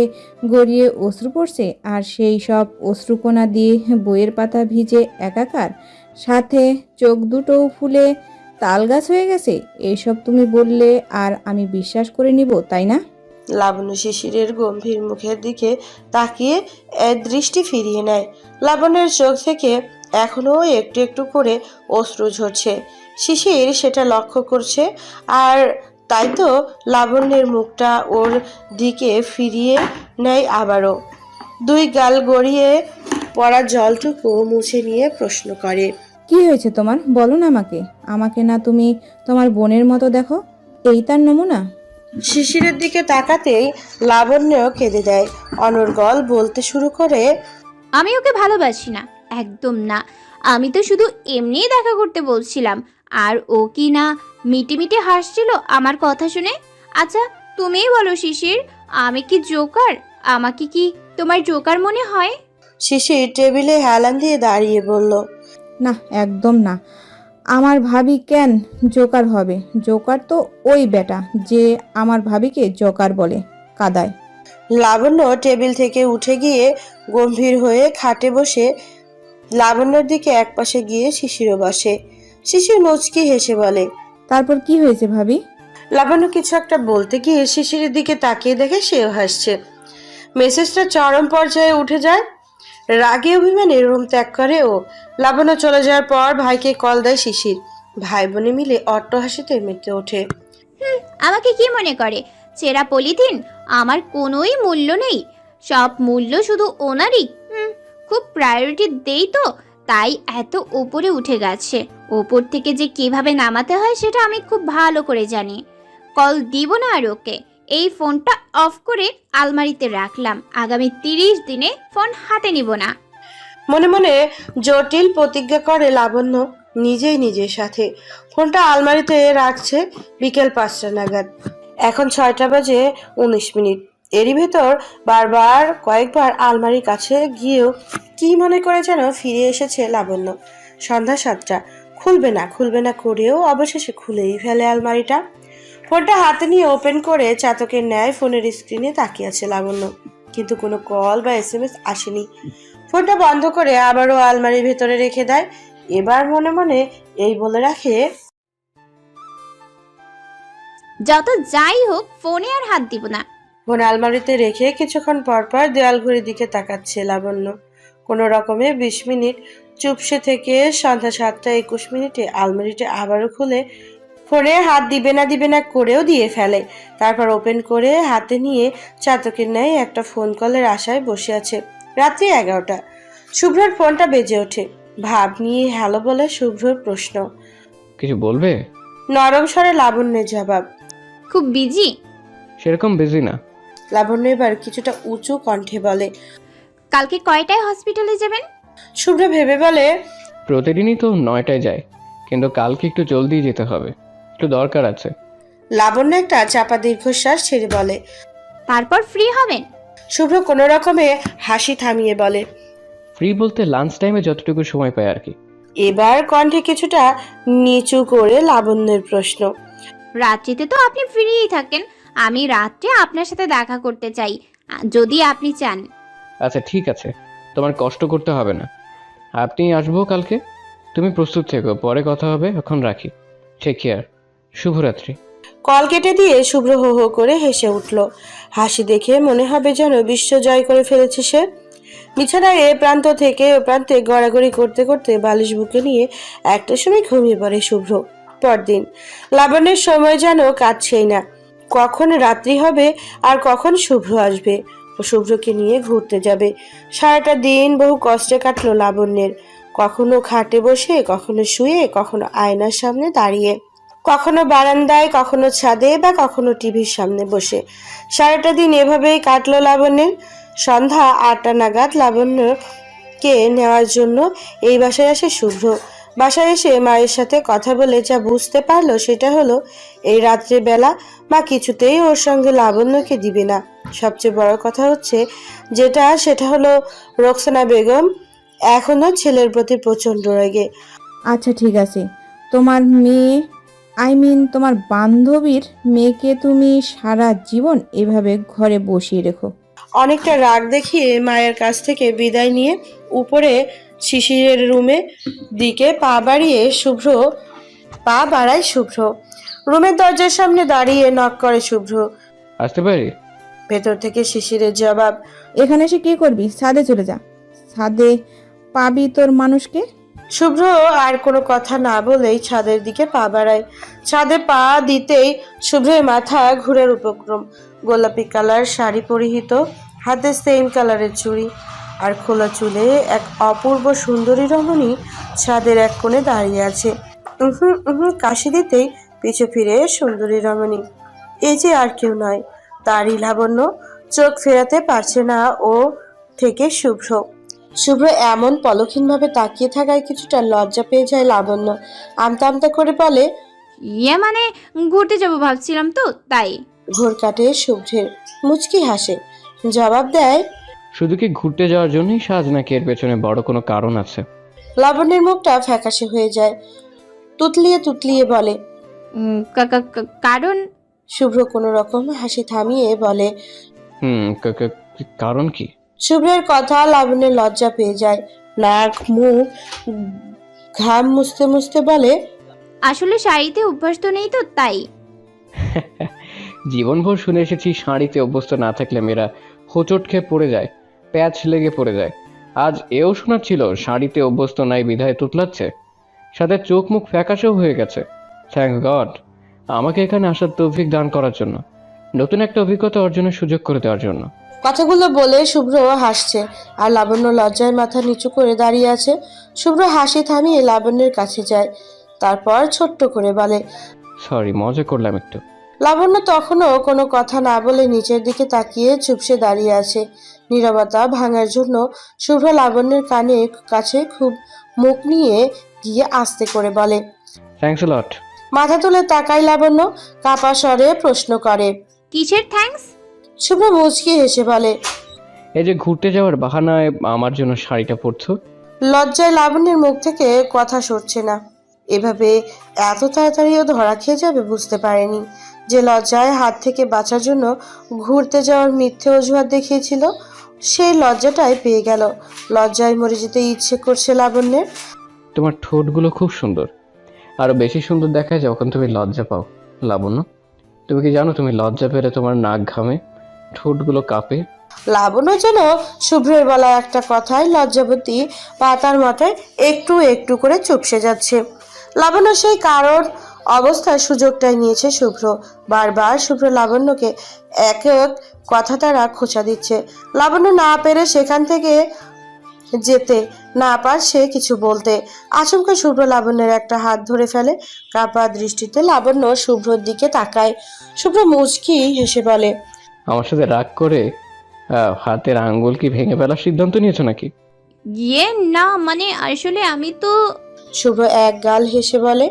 গড়িয়ে অশ্রু পড়ছে, আর সেই সব অশ্রুকণা দিয়ে বইয়ের পাতা ভিজে একাকার, সাথে চোখ দুটোও ফুলে তাল গাছ হয়ে গেছে। এসব তুমি বললে আর আমি বিশ্বাস করে নিব, তাই না? লাবণ্য শিশিরের গম্ভীর মুখের দিকে তাকিয়ে দৃষ্টি ফিরিয়ে নেয়। লাবণ্যের চোখ থেকে এখনো একটু একটু করে অশ্রু ঝরছে। শিশির সেটা লক্ষ্য করছে, আর তাই তো লাবণ্যের মুখটা ওর দিকে ফিরিয়ে নেয় আবারও। দুই গাল গড়িয়ে পড়া জলটুকু মুছে নিয়ে প্রশ্ন করে। কি হয়েছে তোমার, বলো না আমাকে। আমাকে না তুমি তোমার বোনের মতো দেখো, এই তার নমুনা? শিশিরের দিকে তাকাতেই লাবণ্য কেঁদে দেয়। অনর্গল বলতে শুরু করে। আমি ওকে ভালোবাসি না, একদম না। আমি তো শুধু এমনিই দেখা করতে বলছিলাম, আর ও কি না মিটি হাসছিল আমার কথা শুনে। আচ্ছা তুমিই বলো শিশির, আমি কি জোকার? আমাকে কি তোমার জোকার মনে হয়? শিশির টেবিলে হেলান দিয়ে দাঁড়িয়ে বলল। না, একদম না। আমার ভাবি কেন জোকার হবে? জোকার তো ওই বেটা যে আমার ভাবিকে জোকার বলে, কাদায়। লাবণ্য টেবিল থেকে উঠে গিয়ে গম্ভীর হয়ে খাটে বসে লাবণ্যর দিকে একপাশে গিয়ে শিশিরও বসে। শিশির মুচকি হেসে বলে। তারপর কি হয়েছে ভাবি? লাবণ্য কিছু একটা বলতে গিয়ে শিশিরের দিকে তাকিয়ে দেখে সেও হাসছে। মেসেজটা চরম পর্যায়ে উঠে যায়। রাগে অভিমানে রুম ত্যাগ করে ও। লাবণ্য চলে যাওয়ার পর ভাইকে কল দেয় শিশির। ভাই বোনে মিলে অট্টহাসিতে মেতে ওঠে। আমাকে কি মনে করে, চেরা পলিথিন? আমার কোনোই মূল্য নেই, সব মূল্য শুধু ওনারই। খুব প্রায়োরিটি দেই তো, তাই এত উপরে উঠে গেছে। ওপর থেকে যে কিভাবে নামাতে হয় সেটা আমি খুব ভালো করে জানি। কল দিব না আর ওকে। এই ফোনটা অফ করে আলমারিতে রাখলাম, আগামী 30 দিনে ফোন হাতে নিব না। মনে মনে জটিল প্রতিজ্ঞা করে লাবণ্য নিজেই নিজের সাথে। ফোনটা আলমারিতে রাখছে বিকেল 5টা নাগাদ। এখন 6টা বাজে 19 মিনিট। এরই ভেতর কয়েকবার আলমারির কাছে গিয়েও কি মনে করে যেন ফিরে এসেছে লাবণ্য। সন্ধ্যা 7টা। খুলবে না করেও অবশেষে খুলেই ফেলে আলমারিটা। ফোনটা হাতে নিয়ে ওপেন করে চাতকের ন্যায় ফোনের স্ক্রিনে তাকিয়ে আছে লাবণ্য, কিন্তু কোনো কল বা SMS আসেনি। ফোনটা বন্ধ করে আবারও আলমারির ভেতরে রেখে দেয়। এবার মনে মনে এই বলে রাখে, যত যাই হোক ফোনে আর হাত দিব না। ফোন আলমারিতে রেখে কিছুক্ষণ পর পর দেয়াল ঘড়ির দিকে তাকাচ্ছে লাবণ্য। কোনো রকমে 20 মিনিট চুপসে থেকে সন্ধ্যা 7টা 21 মিনিটে আলমারিটা আবারও খুলে ফোনে হাত দিবে না করেও দিয়ে ফেলে। তারপর ওপেন করে হাতে নিয়ে চাতকের ন্যায় একটা ফোন কলের আশায় বসে আছে। রাত্রি 11টা। শুভ্রর ফোনটা বেজে ওঠে। ভাব নিয়ে হ্যালো বলে শুভ্রর প্রশ্ন। কিছু বলবে? নরম স্বরে লাবণ্যের জবাব। খুব বিজি? সেরকম বিজি না। লাবণ্য এবার কিছুটা উঁচু কণ্ঠে বলে। কালকে কয়টায় হসপিটালে যাবেন? শুভ্র ভেবে বলে। প্রতিদিনই তো 9টায় যায়, কিন্তু কালকে একটু জলদি যেতে হবে, একটু দরকার আছে। লাবণ্য একটা চাপা দীর্ঘশ্বাস ছেড়ে বলে। তারপর ফ্রি হবেন? শুভ্র কোনো রকমে হাসি থামিয়ে বলে। ফ্রি বলতে লাঞ্চ টাইমে যতটুকু সময় পাই আর কি। এবার কণ্ঠে কিছুটা নিচু করে লাবণ্যের প্রশ্ন। রাত্রিতে তো আপনি ফ্রিই থাকেন, আমি রাত্রে আপনার সাথে দেখা করতে চাই, যদি আপনি চান। আচ্ছা ঠিক আছে, তোমার কষ্ট করতে হবে না, আপনি আসবো কালকে। তুমি প্রস্তুত থেকো, পরে কথা হবে, এখন রাখি। টেক কেয়ার, শুভরাত্রি। কল কেটে দিয়ে শুভ্র হো হো করে হেসে উঠল। হাসি দেখে মনে হবে যেন বিশ্ব জয় করে ফেলেছে সে। বিছানায় এ প্রান্ত থেকে ও প্রান্তে গড়াগড়ি করতে করতে বালিশ বুকে নিয়ে একটা সময় ঘুমিয়ে পড়ে শুভ্র। পরদিন লাবণ্যের সময় যেন কাটছেই না। কখন রাত্রি হবে আর কখন শুভ্র আসবে ও শুভ্রকে নিয়ে ঘুরতে যাবে। সারাটা দিন বহু কষ্টে কাটলো লাবণ্যের। কখনো খাটে বসে, কখনো শুয়ে, কখনো আয়নার সামনে দাঁড়িয়ে, কখনো বারান্দায়, কখনো ছাদে বা কখনো টিভির সামনে বসে। সারাটা দিন এভাবেই কাটলো লাবণ্যের। সন্ধ্যা 8টা নাগাদ লাবণ্যকে নেওয়ার জন্য এই বাসায় আসে শুভ্র। বাসায় এসে মায়ের সাথে কথা বলে যা বুঝতে পারলো সেটা হলো এই রাত্রে বেলা মা কিছুতেই ওর সঙ্গে লাবণ্যকে দিবে না। সবচেয়ে বড় কথা হচ্ছে সেটা হলো রোকসানা বেগম এখনো ছেলের প্রতি প্রচণ্ড রেগে। আচ্ছা ঠিক আছে, তোমার মেয়ে তোমার বান্ধবীর মেয়েকে তুমি সারা জীবন এভাবে ঘরে বসিয়ে রেখো। অনেকটা রাগ দেখিয়ে মায়ের কাছ থেকে বিদায় নিয়ে উপরে শিশিরের রুমে দিকে পা বাড়ায় শুভ্র। রুমের দরজার সামনে দাঁড়িয়ে নক করে শুভ্র। আসতে পারি? ভেতর থেকে শিশিরের জবাব, এখানে এসে কি করবি? ছাদে চলে যা, ছাদে পাবি তোর মানুষকে। শুভ্র আর কোনো কথা না বলেই ছাদের দিকে পা বাড়ায়। ছাদে পা দিতেই শুভ্রের মাথা ঘুরের উপক্রম। গোলাপি কালার শাড়ি পরিহিত, হাতে সেম কালারের চুড়ি আর খোলা চুলে এক অপূর্ব সুন্দরী রমণী ছাদের এক কোণে দাঁড়িয়ে আছে। কাশি দিতেই পিছু ফিরে সুন্দরী রমণী। এই যে আর কেউ নয়, তারই লাবণ্য। চোখ ফেরাতে পারছে না ও থেকে শুভ্র। শুভ্র এমন পলক্ষীনভাবে তাকিয়ে থাকায় কিছুটা লজ্জা পেয়ে যায় লাবণ্য। আমতা আমতা করে বলে, মানে ঘুরতে যাবো ভাবছিলাম তো তাই। ঘোর কাটে শুভ্রের, মুচকি হাসে, জবাব দেয়, শুধু কি ঘুরতে যাওয়ার জন্যই সাজ, নাকি এর পেছনে বড় কোনো কারণ আছে? লাবণ্যের মুখটা ফ্যাকাশে হয়ে যায়। তুতলিয়ে তুতলিয়ে বলে, কারণ শুভ্র কোনো রকম হাসি থামিয়ে বলে, কারণ কি? শুভ্রের কথা লাবণ্যের লজ্জা পেয়ে যায়। নাক মুখ ঘাম মুছতে মুছতে বলে, আসলে শাড়িতে অভ্যাস তো নেই তো তাই। জীবনভর শুনে এসেছি শাড়িতে অভ্যস্ত না থাকলে মেয়েরা হোঁচট খেয়ে পড়ে যায়, প্যাচ লেগে পড়ে যায়। আজ এও শোনাচ্ছিল শাড়িতে অভ্যস্ত নাই বিধায় তুতলাচ্ছে, সাথে চোখ মুখ ফ্যাকাশেও হয়ে গেছে। থ্যাংক গড আমাকে এখানে আসার তৌফিক দান করার জন্য, নতুন একটা অভিজ্ঞতা অর্জনের সুযোগ করে দেওয়ার জন্য। কথাগুলো বলে শুভ্র হাসছে আর লাবণ্য লজ্জায় মাথা নিচু করে দাঁড়িয়ে আছে। শুভ্র হাসি থামিয়ে লাবণ্যের কাছে যায়, তারপর ছোট্ট করে বলে, সরি, মজা করলাম একটু। লাবণ্য তখনও কোনো কথা না বলে নিচের দিকে তাকিয়ে চুপসে দাঁড়িয়ে আছে। নীরবতা ভাঙার জন্য শুভ্র লাবণ্যের কাছে খুব মুখ নিয়ে গিয়ে আস্তে করে বলে, থ্যাঙ্কস আ লট। মাথা তুলে তাকায় লাবণ্য, কাপা স্বরে প্রশ্ন করে, কিসের থ্যাঙ্কস? শুভ্র মুচকি হেসে বলে, এই যে ঘুরতে যাওয়ার বাহানায় আমার জন্য শাড়িটা পরছো। লজ্জায় লাবণ্যের মুখ থেকে কথা সরছে না। এভাবে এত তাড়াতাড়িও ধরা খেয়ে যাবে বুঝতে পারেনি। যে লজ্জায় হাত থেকে বাঁচার জন্য ঘুরতে যাওয়ার মিথ্যে অজুহাত দেখিয়েছিল, সেই লজ্জাটাই পেয়ে গেল। লজ্জায় মরে যেতে ইচ্ছে করছে লাবণ্যের। তোমার ঠোঁটগুলো খুব সুন্দর, আরো বেশি সুন্দর দেখায় যখন তুমি লজ্জা পাও। লাবণ্য, তুমি কি জানো তুমি লজ্জা পেলে তোমার নাক ঘামে, ঠোঁটগুলো কাঁপে? লাবণ্য যেন শুভ্রের বলা একটা কথায় লজ্জাবতী পাতার মাথায় একটু একটু করে চুপসে যাচ্ছে। লাবণ্য সেই কারোর অবস্থার সুযোগটাই নিয়েছে শুভ্র। বারবার শুভ্র লাবণ্যকে এক এক কথা তারা খোঁচা দিচ্ছে। লাবণ্য না পেরে সেখান থেকে যেতে না পারছে কিছু বলতে। আচমকা শুভ্র লাবণ্যের একটা হাত ধরে ফেলে। কাঁপা দৃষ্টিতে লাবণ্য শুভ্রর দিকে তাকায়। শুভ্র মুচকি হেসে বলে, আমার সাথে রাগ করে হাতের আঙ্গুল কি ভেঙে ফেলার সিদ্ধান্ত নিয়েছো নাকি? না মানে আসলে আমি তো। শুভ্র এক গাল হেসে বলে,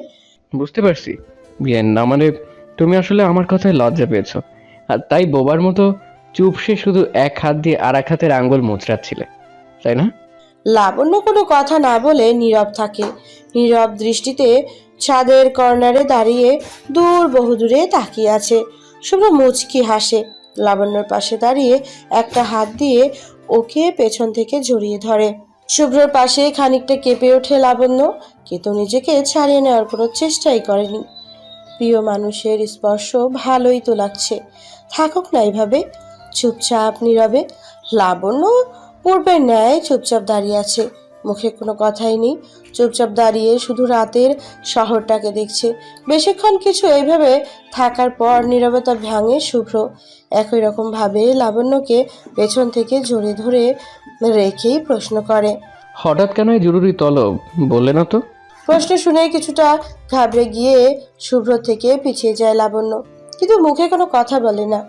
বুঝতে পারছি, না মানে তুমি আসলে আমার কথায় লজ্জা পেয়েছো, আর তাই বোবার মতো চুপসে শুধু এক হাত দিয়ে আর এক হাতের আঙ্গুল মুচড়াচ্ছিলে, তাই না? লাবণ্য কোনো কথা না বলে নীরব থাকে। নীরব দৃষ্টিতে ছাদের কর্নারে দাঁড়িয়ে বহুদূরে তাকিয়ে আছে। শুভ্র মুচকি হাসে। লাবণ্যর পাশে দাঁড়িয়ে একটা হাত দিয়ে ওকে পেছন থেকে জড়িয়ে ধরে। শুভ্রর পাশে খানিকটা কেঁপে ওঠে লাবণ্য, কিন্তু নিজেকে ছাড়িয়ে নেওয়ার কোনো চেষ্টাই করেনি। প্রিয় মানুষের স্পর্শ ভালোই তো লাগছে, থাকুক না এইভাবে চুপচাপ নীরবে। লাবণ্য পূর্বের ন্যায় চুপচাপ দাঁড়িয়ে আছে, মুখে কোনো কথাই নেই। চুপচাপ দাঁড়িয়ে শুধু রাতের শহরটাকে দেখছে। বেশিক্ষণ কিছু এইভাবে থাকার পর নীরবতা ভাঙে শুভ্র। একই রকম ভাবে লাবণ্যকে পেছন থেকে জড়িয়ে ধরে রেখেই প্রশ্ন করে, হঠাৎ কেন এই জরুরি তলব, বললে না তো? প্রশ্ন শুনে কিছুটা ঘাবড়ে গিয়ে শুভ্র থেকে পিছিয়ে যায় লাবণ্য, কিন্তু মুখে কোনো কথা বলে না।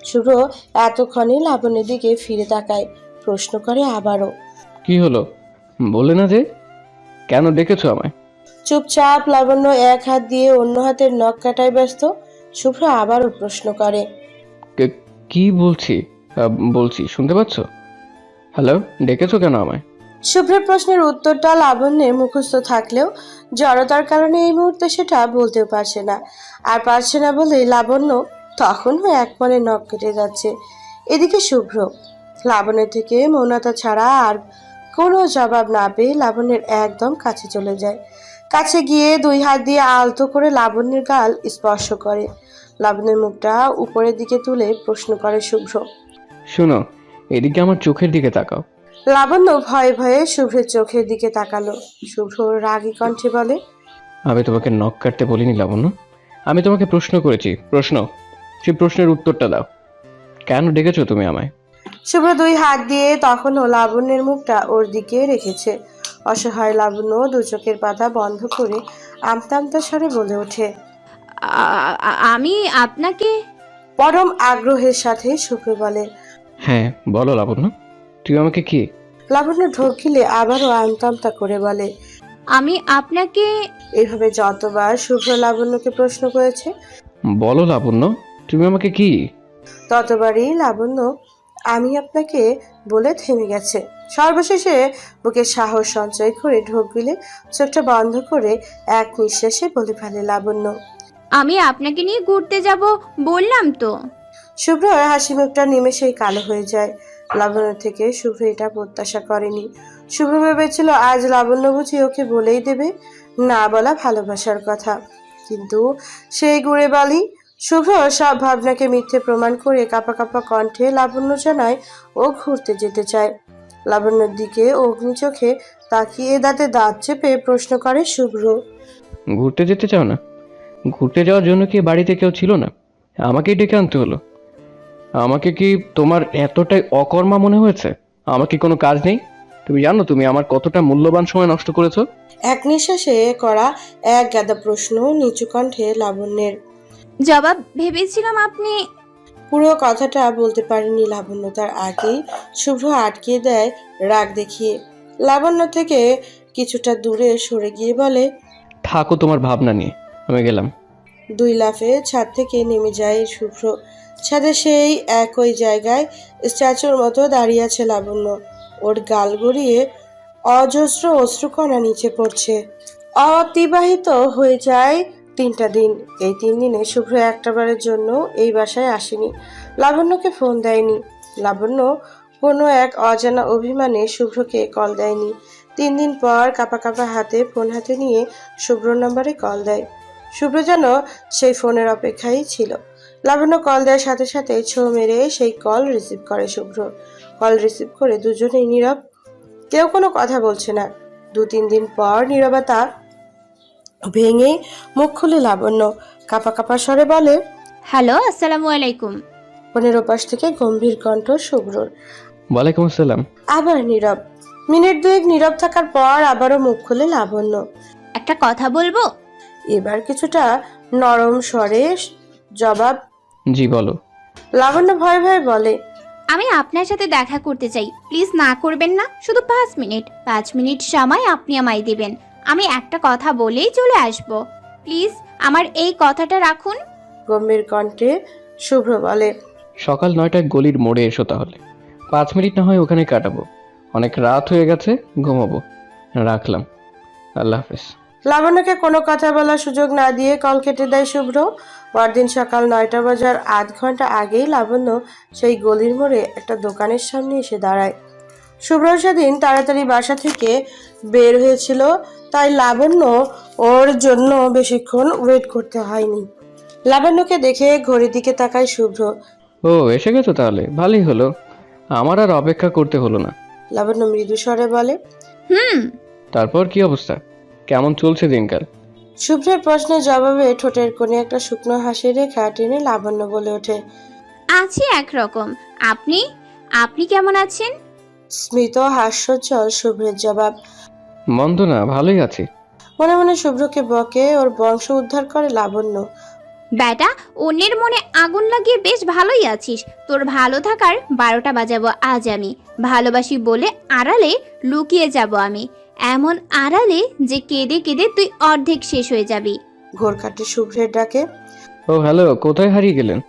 শুভ্র এতক্ষণে লাবণ্যের দিকে ফিরে তাকায়, প্রশ্ন করে আবারও। কি হলো বলে না যে? কেন ডেকেছো আমায়? চুপচাপ লাবণ্য এক হাত দিয়ে অন্য হাতের নখ কাটায় ব্যস্ত। শুভ্র আবারও প্রশ্ন করে। কি বলছি? বলছি, শুনতে পাচ্ছ? হ্যালো, ডেকেছো কেন আমায়? শুভ্রের প্রশ্নের উত্তরটা লাবণ্যের মুখস্থ থাকলেও জড়তার কারণে এই মুহূর্তে সেটা বলতেও পারছে না। আর পারছে না বলেই লাবণ্য তখনও এক মনে নখ কেটে যাচ্ছে। এদিকে শুভ্র লাবণ্যের থেকে মৌনতা ছাড়া আর কোনো জবাব না পেয়ে লাবণ্যের একদম কাছে চলে যায়। কাছে গিয়ে দুই হাত দিয়ে আলতো করে লাবণ্যের গাল স্পর্শ করে। লাবণ্যের মুখটা উপরের দিকে তুলে প্রশ্ন করে শুভ্র। শোনো, এদিকে আমার চোখের দিকে তাকাও। লাবণ্য ভয়ে ভয়ে শুভ্রের চোখের দিকে তাকালো। শুভ্র রাগী কণ্ঠে বলে। আমি তোমাকে নখ কাটতে বলিনি লাবণ্য, আমি তোমাকে প্রশ্ন করেছি। প্রশ্ন, সেই প্রশ্নের উত্তরটা দাও। কেন ডেকেছো তুমি আমায়? শুভ্র দুই হাত দিয়ে তখনও লাবণ্যের মুখটা ওর দিকে রেখেছে। অসহায় লাবণ্য দু চোখের পাতা বন্ধ করে আমতা আমতা স্বরে বলে ওঠে। আমি আপনাকে। পরম আগ্রহের সাথে শুভ্র বলে। হ্যাঁ বলো লাবণ্য, তুমি আমাকে কি? লাবণ্য ঢোক গিলে আবারও আমতা আমতা করে বলে। আমি আপনাকে। এইভাবে যতবার শুভ্র লাবণ্যকে প্রশ্ন করেছে বলো লাবণ্য, তুমি আমাকে কি? ততবারই লাবণ্য আমি আপনাকে বলে থেমে গেছে। সর্বশেষে বুকে সাহস সঞ্চয় করে ঢোক গিলে চোখটা বন্ধ করে এক নিঃশ্বাসে বলে ফেলে লাবণ্য। আমি আপনাকে নিয়ে ঘুরতে যাব বললাম তো। শুভ্র হাসি মুখটা নিমেষেই কালো হয়ে যায়। লাবণ্য থেকে শুভ্র এটা প্রত্যাশা করেনি। শুভ্র ভেবেছিল আজ লাবণ্য বুঝি ওকে বলেই দেবে না বলা ভালোবাসার কথা, কিন্তু সেই গুড়ে বালি। শুভ্র সব ভাবনাকে মিথ্যে প্রমাণ করে কাঁপা কাঁপা কণ্ঠে লাবণ্য জানায় ও ঘুরতে যেতে চায়। লাবণ্যর দিকে অগ্নি চোখে তাকিয়ে দাঁতে দাঁত চেপে প্রশ্ন করে শুভ্র। ঘুরতে যেতে চাও না? ঘুরতে যাওয়ার জন্য কি বাড়িতে কেউ ছিল না? আমাকেই ডেকে আনতে হলো? আমাকে কি তোমার এতটাই অকর্মা মনে হয়েছে? আমার কি কোনো কাজ নেই? তুমি জানো তুমি আমার কতটা মূল্যবান সময় নষ্ট করেছো? এক নিঃশ্বাসে করা এক গাদা প্রশ্ন নিচু কণ্ঠে লাবণ্যের। জবাব ভেবেছিলাম আপনি। পুরো কথাটা বলতে পারেনি লাবণ্য, তার আগেই শুভ্র আটকে দেয় রাগ দেখিয়ে। লাবণ্য থেকে কিছুটা দূরে সরে গিয়ে বলে। থাকো তোমার ভাবনা নিয়ে, আমি গেলাম। দুই লাফে ছাদ থেকে নেমে যায় শুভ্র। ছাদে সেই একই জায়গায় স্ট্যাচুর মতো দাঁড়িয়ে আছে লাবণ্য। ওর গাল গড়িয়ে অজস্র অশ্রুকণা নিচে পড়ছে। অতিবাহিত হয়ে যায় 3টা দিন। এই 3 দিনে শুভ্র একটাবারের জন্য এই বাসায় আসেনি, লাবণ্যকে ফোন দেয়নি। লাবণ্য কোনো এক অজানা অভিমানে শুভ্রকে কল দেয়নি। 3 দিন পর কাঁপা কাঁপা হাতে ফোন হাতে নিয়ে শুভ্র নম্বরে কল দেয়। শুভ্র যেন সেই ফোনের অপেক্ষায় ছিল। লাবণ্য কল দেওয়ার সাথে সাথে ছো মেরে সেই কল রিসিভ করে শুভ্র। কল রিসিভ করে দুজনেই নীরব, কেউ কোনো কথা বলছে না। 2-3 দিন পর নীরবতা ভেঙে মুখ খুলে লাবণ্য কাঁপা কাঁপা স্বরে বলে। হ্যালো, আসসালামু আলাইকুম। ফোনের ওপাশ থেকে গম্ভীর কণ্ঠ শুভ্রর। ওয়ালাইকুম আসসালাম। আবার নীরব। মিনিট 2 নীরব থাকার পর আবারও মুখ খুলে লাবণ্য। একটা কথা বলবো? এবার কিছুটা নরম স্বরে জবাব। জি বলো। লাবণ্য ভয়ে ভয়ে বলে। আমি আপনার সাথে দেখা করতে চাই, প্লিজ না করবেন না। শুধু 5 মিনিট, 5 মিনিট সময় আপনি আমায় দিবেন। আমি একটা কথা বলেই চলে আসব। প্লিজ আমার এই কথাটা রাখুন। গম্ভীর কণ্ঠে শুভ্র বলে। সকাল 9টায় গলির মোড়ে এসো তাহলে। 5 মিনিট না হয় ওখানে কাটাবো, অনেক রাত হয়ে গেছে, ঘুমাবো। রাখলাম, আল্লাহ হাফেজ। লাবণ্যকে কোনো কথা বলার সুযোগ না দিয়ে কল কেটে দেয় শুভ্র। পরদিন সকাল 9টা বাজার আধ ঘন্টা আগেই লাবণ্য সেই গলির মোড়ে একটা দোকানের সামনে এসে দাঁড়ায়। শুভ্র সেদিন তাড়াতাড়ি বাসা থেকে বের হয়েছিল, তাই লাবণ্য ওর জন্য বেশিক্ষণ ওয়েট করতে হয়নি। লাবণ্যকে দেখে ঘড়ির দিকে তাকায় শুভ্র। ও এসে গেছো তাহলে, ভালোই হলো, আমার আর অপেক্ষা করতে হলো না। লাবণ্য মৃদু স্বরে বলে। তারপর কি অবস্থা, কেমন চলছে দিনকাল? শুভ্রের প্রশ্নের জবাবে ঠোঁটের কোণে একটা শুকনো হাসির রেখা টেনে লাবণ্য বলে ওঠে। আছি একরকম। আপনি আপনি কেমন আছেন? স্মিত হাস্যোজ্জ্বল শুভ্রের জবাব। মন্দ না, ভালোই আছি। মনে মনে শুভ্রকে বকে, ওর বংশ উদ্ধার করে লাবণ্য। বেটা, অন্যের মনে আগুন লাগিয়ে বেশ ভালোই আছিস। তোর ভালো থাকার 12টা বাজাবো আজ আমি। ভালোবাসি বলে আড়ালে লুকিয়ে যাব আমি, এমন আড়ালে যে কেঁদে কেঁদে তুই অর্ধেক শেষ হয়ে যাবি। ঘোর কাটে শুভ্রের ডাকে। ও হ্যালো, কোথায় হারিয়ে গেলেন?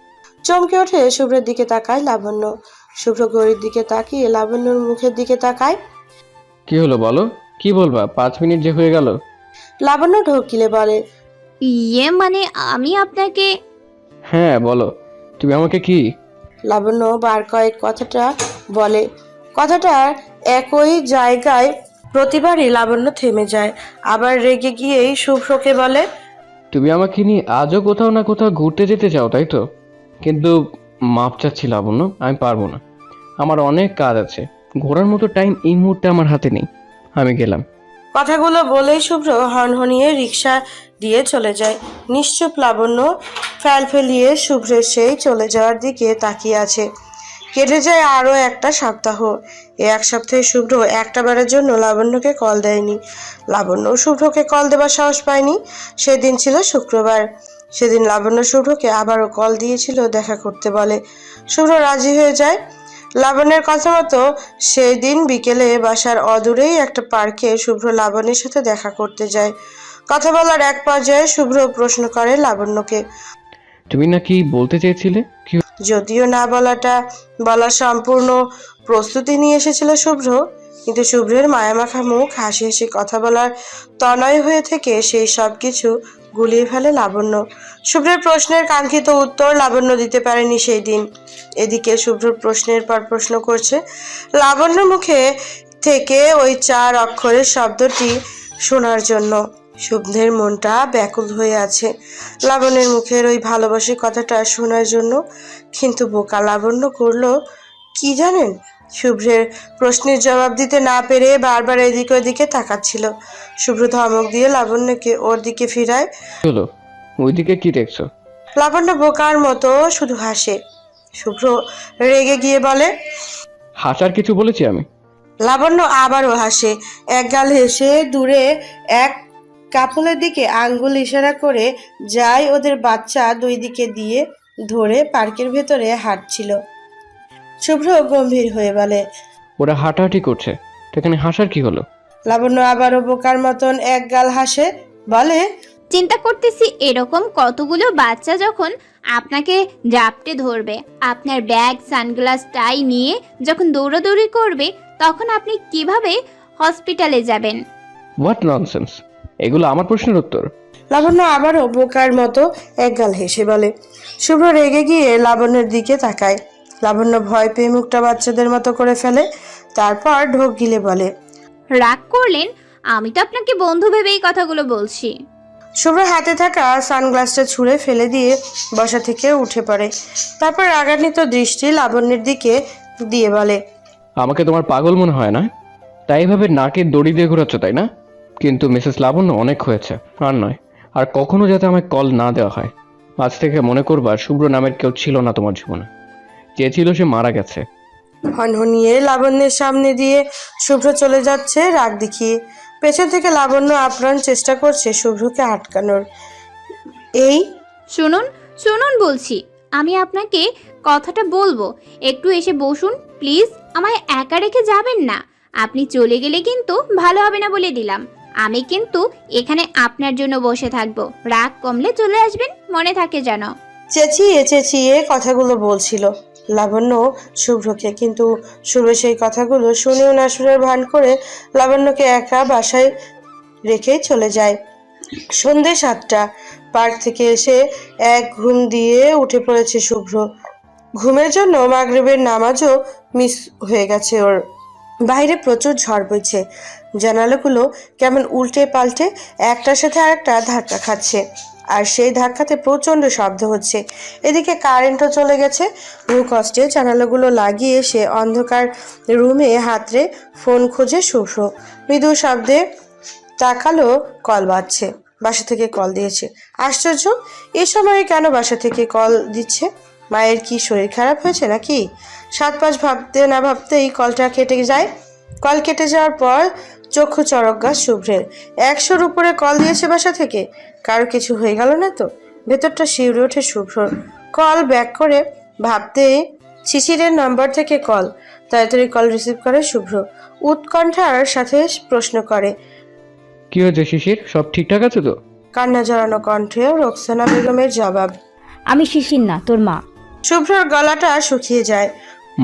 চমকে ওঠে শুভ্রের দিকে তাকায় লাবণ্য। শুভ্র ঘড়ির দিকে তাকিয়ে লাবণ্যর মুখের দিকে তাকায়। কি হলো বলো, কি বলবা? 5 মিনিট যে হয়ে গেল। লাবণ্য ঢোকিলে বলে, ইয়ে মানে আমি আপনাকে। হ্যাঁ বলো, তুমি আমাকে কি? লাবণ্য বার কয়েক কথাটা বলে। কথাটার একই জায়গায় প্রতিবারই লাবণ্য থেমে যায়, আবার রেগে গিয়েই শুভ্রকে বলে, তুমি আমাকে নিয়ে আজও কোথাও না কোথাও ঘুরতে যেতে চাও তাই তো? কিন্তু মাপ চাচ্ছি লাবণ্য, আমি পারবো না। আমার অনেক কাজ আছে, ঘোরার মতো টাইম এই মুহূর্তে আমার হাতে নেই। আমি গেলাম। কথাগুলো বলেই শুভ্র হনহনিয়ে রিক্সা দিয়ে চলে যায়। নিশ্চুপ লাবণ্য ফেল ফেলিয়ে শুভ্রের সেই চলে যাওয়ার দিকে তাকিয়ে আছে। কেটে যায় আরও একটা সপ্তাহ। এই এক সপ্তাহে শুভ্র একটা বারের জন্য লাবণ্যকে কল দেয়নি। লাবণ্য শুভ্রকে কল দেবার সাহস পায়নি। সেদিন ছিল শুক্রবার। সেদিন লাবণ্য শুভ্রকে আবারও কল দিয়েছিল দেখা করতে বলে। শুভ্র রাজি হয়ে যায়। লাবণ্যের কথা মতো সেই দিন বিকেলে বাসার অদূরেই একটা পার্কে শুভ্র লাবণ্যের সাথে দেখা করতে যায়। কথা বলার এক পর্যায়ে শুভ্র প্রশ্ন করে লাবণ্যকে। তুমি নাকি বলতে চেয়েছিলে কি? যদিও না বলার সম্পূর্ণ প্রস্তুতি নিয়ে এসেছিল শুভ্র, কিন্তু শুভ্রের মায়ামাখা মুখ, হাসি হাসি কথা বলার তনয় হয়ে থেকে সেই সব কিছু গুলিয়ে ফেলে লাবণ্য। শুভ্রের প্রশ্নের কাঙ্ক্ষিত উত্তর লাবণ্য দিতে পারেনি সেই দিন। এদিকে শুভ্র প্রশ্নের পর প্রশ্ন করছে। লাবণ্য মুখে থেকে ওই 4 অক্ষরের শব্দটি শোনার জন্য শুভ্রের মনটা ব্যাকুল হয়ে আছে লাবণ্যের মুখের ওই ভালোবাসি কথাটা শোনার জন্য। কিন্তু বোকা লাবণ্য করলো কি জানেন? শুভ্রের প্রশ্নের জবাব দিতে না পেরে বারবার এদিকে ওদিকে তাকাচ্ছিল। শুভ্র ধমক দিয়ে লাবণ্যকে ওর দিকে ফিরায়। হলো, ওইদিকে কি দেখছো? লাবণ্য বোকার মতো শুধু হাসে। শুভ্র রেগে গিয়ে বলে, হাসার কিছু বলেছি আমি? লাবণ্য আবারও হাসে। একগাল হেসে দূরে এক কাপলের দিকে আঙ্গুল ইশারা করে যায় ওদের বাচ্চা 2 দিকে দিয়ে ধরে পার্কের ভেতরে হাঁটছিল। শুভ্র গম্ভীর হয়ে বলে, ওরা হাঁটাহাঁটি করছে, তো এখানে হাসার কি হলো? লাবণ্য আবারও বোকার মতন একগাল হাসে, বলে, চিন্তা করতেছি এরকম কতগুলো বাচ্চা যখন আপনাকে জাপটে ধরবে, আপনার ব্যাগ সানগ্লাস টাই নিয়ে যখন দৌড়াদৌড়ি করবে, তখন আপনি কিভাবে হসপিটালে যাবেন? What nonsense! এগুলো আমার প্রশ্নের উত্তর? লাবণ্য আবারও বোকার মতো একগাল হেসে বলে। শুভ্র রেগে গিয়ে লাবণ্যের দিকে তাকায়। লাবণ্য ভয় পেয়ে মুখটা বাচ্চাদের মতো করে ফেলে, তারপর ঢোক গিলে বলে, রাগ করলেন? আমি তো আপনাকে বন্ধু ভেবে এই কথাগুলো বলছি। শুভ্র হাতে থাকা সানগ্লাসটা ছুঁড়ে ফেলে দিয়ে বসা থেকে উঠে পড়ে। তারপর রাগান্বিত দৃষ্টি লাবণ্যের দিকে দিয়ে বলে, আমাকে তোমার পাগল মনে হয় না? তাই এভাবে নাকে দড়ি দিয়ে ঘোরাচ্ছ তাই না? কিন্তু মিসেস লাবণ্য, অনেক হয়েছে, আর নয়। আর কখনো যাতে আমায় কল না দেওয়া হয়। আজ থেকে মনে করবা শুভ্র নামের কেউ ছিল না তোমার জীবনে। যে ছিল সে মারা গেছে। হনহনিয়ে লাবণ্যের সামনে দিয়ে শুভ্র চলে যাচ্ছে রাগ দেখিয়ে। পেছন থেকে লাবণ্য আপ্রাণ চেষ্টা করছে শুভ্রকে আটকানোর। এই শুনুন শুনুন বলছি, আমি আপনাকে কথাটা বলবো, একটু এসে বসুন প্লিজ। আমায় একা রেখে যাবেন না। আপনি চলে গেলে কিন্তু ভালো হবে না বলে দিলাম। আমি কিন্তু এখানে আপনার জন্য বসে থাকবো। রাগ কমলে চলে আসবেন, মনে থাকে যেন। চেঁচিয়ে চেঁচিয়ে কথাগুলো বলছিল লাবণ্য শুভ্রকে, কিন্তু শুভ্র সেই কথাগুলো শুনেও না শোনার ভান করে লাবণ্যকে একা বাসায় রেখে চলে যায়। সন্ধে 7টা। পার্ক থেকে এসে এক ঘুম দিয়ে উঠে পড়েছে শুভ্র। ঘুমের জন্য মাগরিবের নামাজও মিস হয়ে গেছে ওর। বাইরে প্রচুর ঝড় বইছে। জানালাগুলো কেমন উল্টে পাল্টে একটার সাথে আরেকটা ধাক্কা খাচ্ছে, আর সেই ধাক্কাতে প্রচণ্ড শব্দ হচ্ছে। এদিকে কারেন্টও চলে গেছে। বহু কষ্টে জানালাগুলো লাগিয়ে সে অন্ধকার রুমে হাতড়ে ফোন খোঁজে শুভ্র। মৃদু শব্দে তাকালো, কল বাজছে। বাসা থেকে কল দিয়েছে। আশ্চর্য, এই সময়ে কেন বাসা থেকে কল দিচ্ছে? মায়ের কি শরীর খারাপ হয়েছে নাকি? 7-5 ভাবতে না ভাবতেই কলটা কেটে যায়। কল কেটে যাওয়ার পর চক্ষু চড়ক গাছ শুভ্রের। 100-র উপরে কল দিয়েছে বাসা থেকে, কারো কিছু হয়ে গেল না তো? ভেতরটা শিউরে ওঠে শুভ্রর। কল ব্যাক করে ভাবতে শিশিরের নম্বর থেকে কল। তাড়াতাড়ি কল রিসিভ করে শুভ্র, উৎকণ্ঠার সাথে প্রশ্ন করে। কি হয়েছে শিশির, সব ঠিকঠাক আছে তো? কান্না জড়ানো কণ্ঠে রোকসানা বেগমের জবাব। আমি শিশির না, তোর মা। শুভ্রর গলাটা শুকিয়ে যায়।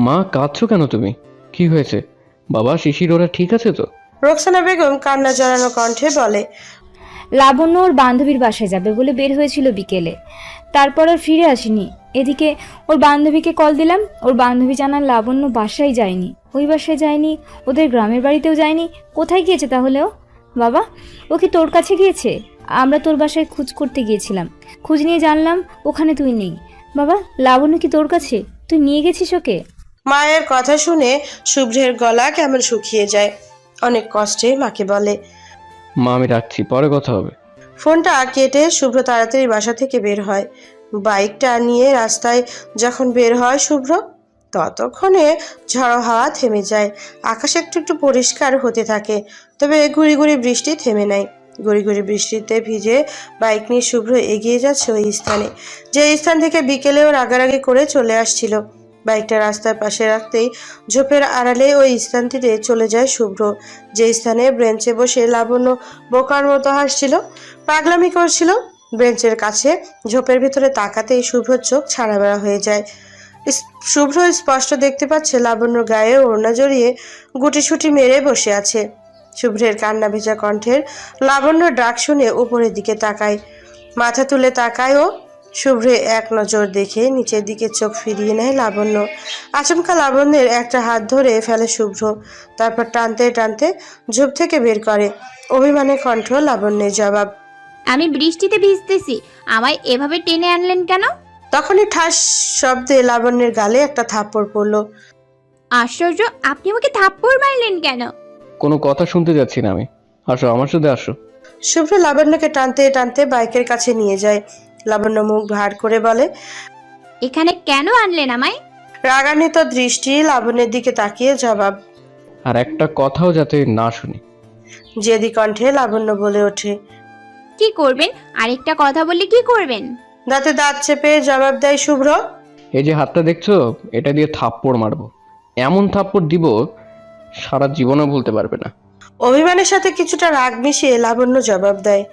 মা, কাঁদছো কেন তুমি? কি হয়েছে? বাবা, শিশির ওরা ঠিক আছে তো? রোকসানা বেগম কান্না জড়ানো কণ্ঠে বলে। লাবণ্য ওর বান্ধবীর বাসায় যাবে বলে বের হয়েছিল বিকেলে, তারপর আর ফিরে আসেনি। এদিকে ওর বান্ধবীকে কল দিলাম, ওর বান্ধবী জানান লাবণ্য বাসায় যায়নি, ওই বাসায় যায়নি, ওদের গ্রামের বাড়িতেও যায়নি। কোথায় গিয়েছে তাহলে ও? বাবা, ও কি তোর কাছে গিয়েছে? আমরা তোর বাসায় খোঁজ করতে গিয়েছিলাম, খোঁজ নিয়ে জানলাম ওখানে তুই নেই। বাবা, লাবণ্য কি তোর কাছে? তুই নিয়ে গেছিস ওকে? মায়ের কথা শুনে শুভ্রের গলা কেমন শুকিয়ে যায়। অনেক কষ্টে মাকে বলে। মা, আমি রাখছি, পরে কথা হবে। ফোনটা কেটে শুভ্র তাড়াতাড়ি বাসা থেকে বের হয়। বাইকটা নিয়ে রাস্তায় যখন বের হয় শুভ্র, ততক্ষণে ঝড়ো হাওয়া থেমে যায়। আকাশ একটু একটু পরিষ্কার হতে থাকে, তবে গুড়ি গুড়ি বৃষ্টি থেমে নাই। গুড়ি গুড়ি বৃষ্টিতে ভিজে বাইক নিয়ে শুভ্র এগিয়ে যাচ্ছে ওই স্থানে, যে স্থান থেকে বিকেলেও রাগারাগি করে চলে আসছিল। বাইকটা রাস্তার পাশে রাখতেই ঝোপের আড়ালে ওই স্থানটিতে চলে যায় শুভ্র, যে স্থানে বেঞ্চে বসে লাবণ্য বোকার মতো হাসছিল, পাগলামি করছিল। বেঞ্চের কাছে ঝোপের ভিতরে তাকাতেই শুভ্র চোখ ছাড়াবেড়া হয়ে যায়। শুভ্র স্পষ্ট দেখতে পাচ্ছে লাবণ্যর গায়ে ওড়না জড়িয়ে গুটিসুটি মেরে বসে আছে। শুভ্রের কান্না ভেজা কণ্ঠের লাবণ্য ডাক শুনে উপরের দিকে তাকায়, মাথা তুলে তাকায় ও। শুভ্রে এক নজর দেখে নিচের দিকে চোখ ফিরিয়ে নেয় লাবণ্য। আচমকা লাবণ্যের একটা হাত ধরে ফেলে শুভ্র, তারপর টানতে টানতে ঝোপ থেকে বের করে। অভিমানের কণ্ঠ লাবণ্যের জবাব। আমি বৃষ্টিতে ভিজতেছি, আমায় এভাবে টেনে আনলেন কেন? তখনই ঠাস শব্দে লাবণ্যের গালে একটা থাপ্পড় পড়ল। আশ্চর্য, আপনি আমাকে থাপ্পড় মারলেন কেন? কোনো কথা শুনতে যাচ্ছি না আমি। আসো, আমার সাথে আসো। শুভ্র লাবণ্যকে টানতে টানতে বাইকের কাছে নিয়ে যায়। লাবণ্য মুখ ভার করে বলে, এখানে কেন আনলেন আমায়? রাগান্বিত দৃষ্টি লাবণ্যের দিকে তাকিয়ে জবাব। আর একটা কথাও যাতে না শুনি। জেদি কণ্ঠে লাবণ্য বলে ওঠে। কি করবেন? আরেকটা কথা বললে কি করবেন? দাঁতে দাঁত চেপে জবাব দেয় শুভ্র। এই যে হাতটা দেখছো, এটা দিয়ে থাপ্পড় মারবো, এমন থাপ্পড় দিব সারা জীবনও ভুলতে পারবে না। অভিমানের সাথে কিছুটা রাগ মিশিয়ে লাবণ্য জবাব দেয়।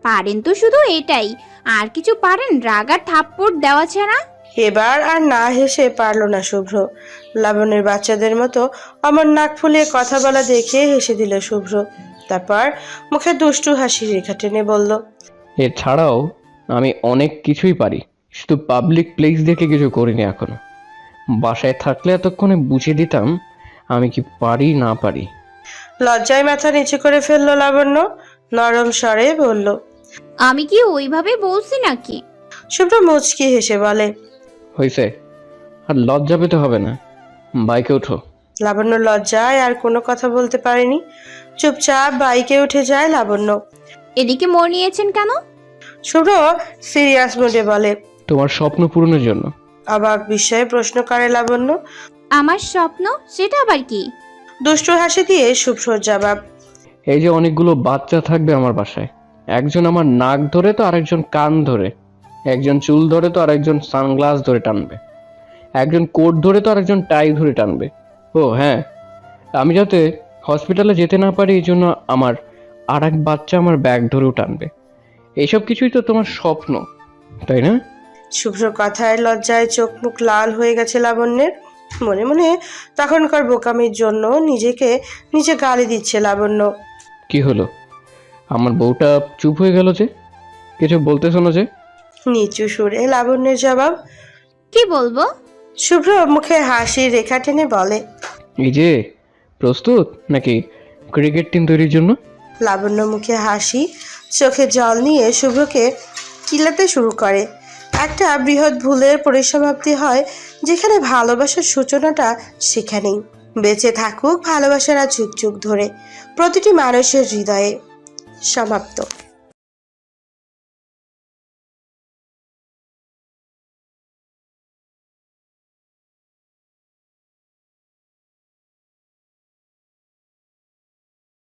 পারেন তো শুধু এটাই, আর কিছু পারেন রাগ আর থাপ্পড় দেওয়া ছাড়া? এবার আর না হেসে পারল না শুভ্র। লাবণ্যের বাচ্চাদের মতো আমার নাক ফুলিয়ে কথা বলা দেখে হেসে দিল শুভ্র। তারপর মুখে দুষ্টু হাসির রেখা টেনে বলল, এছাড়াও আমি অনেক কিছুই পারি, শুধু পাবলিক প্লেস দেখে কিছু করিনি এখনো। বাসায় থাকলে এতক্ষণে বুঝিয়ে দিতাম আমি কি পারি না পারি। লজ্জায় মাথা নিচু করে ফেললো লাবণ্য, নরম স্বরে বলল। আমি কি ওইভাবে বলছি নাকি? শুভ্র মুচকি হেসে বলে, হয়েছে, আর লজ্জা পেতে হবে না, বাইকে ওঠো। লাবণ্য লজ্জায় আর কোনো কথা বলতে পারেনি। চুপচাপ বাইকে উঠে যায় লাবণ্য। এদিকে মোড় নিয়েছেন কেন? শুভ্র সিরিয়াস মুডে বলে। তোমার স্বপ্ন পূরণের জন্য। অবাক বিস্ময়ে প্রশ্ন করে লাবণ্য। আমার স্বপ্ন? সেটা আবার কি? দুষ্টু হাসি দিয়ে শুভ্রর জবাব। এই যে অনেকগুলো বাচ্চা থাকবে আমার বাসায়, একজন আমার নাক ধরে তো আরেকজন কান ধরে, একজন চুল ধরে তো আরেকজন সানগ্লাস ধরে টানবে, একজন কোট ধরে তো আরেকজন টাই ধরে টানবে। ও হ্যাঁ, আমি যাতে হসপিটালে যেতে না পারি এই জন্য আমার আর এক বাচ্চা আমার ব্যাগ ধরেও টানবে। এইসব কিছুই তো তোমার স্বপ্ন, তাই না? শুভ্র কথায় লজ্জায় চোখ মুখ লাল হয়ে গেছে লাবণ্যের। মনে মনে তখনকার বোকামির জন্য নিজেকে নিজে গালি দিচ্ছে লাবণ্য। কি হলো, আমার বউটা চুপ হয়ে গেল যে? কিছু বলতেছো না যে? নিচু সুরে লাবণ্যের জবাব। কি বলবো? শুভ্র মুখে হাসির রেখা টেনে বলে। এই যে প্রস্তুত নাকি ক্রিকেট টিম তৈরির জন্য? লাবণ্য মুখে হাসি, চোখে জল নিয়ে শুভ্রকে কিলাতে শুরু করে। একটা বৃহৎ ভুলের পরিসমাপ্তি হয় যেখানে ভালোবাসার সূচনাটা সেখানেই। বেঁচে থাকুক ভালোবাসার যুগ যুগ ধরে প্রতিটি মানুষের হৃদয়ে। সমাপ্ত।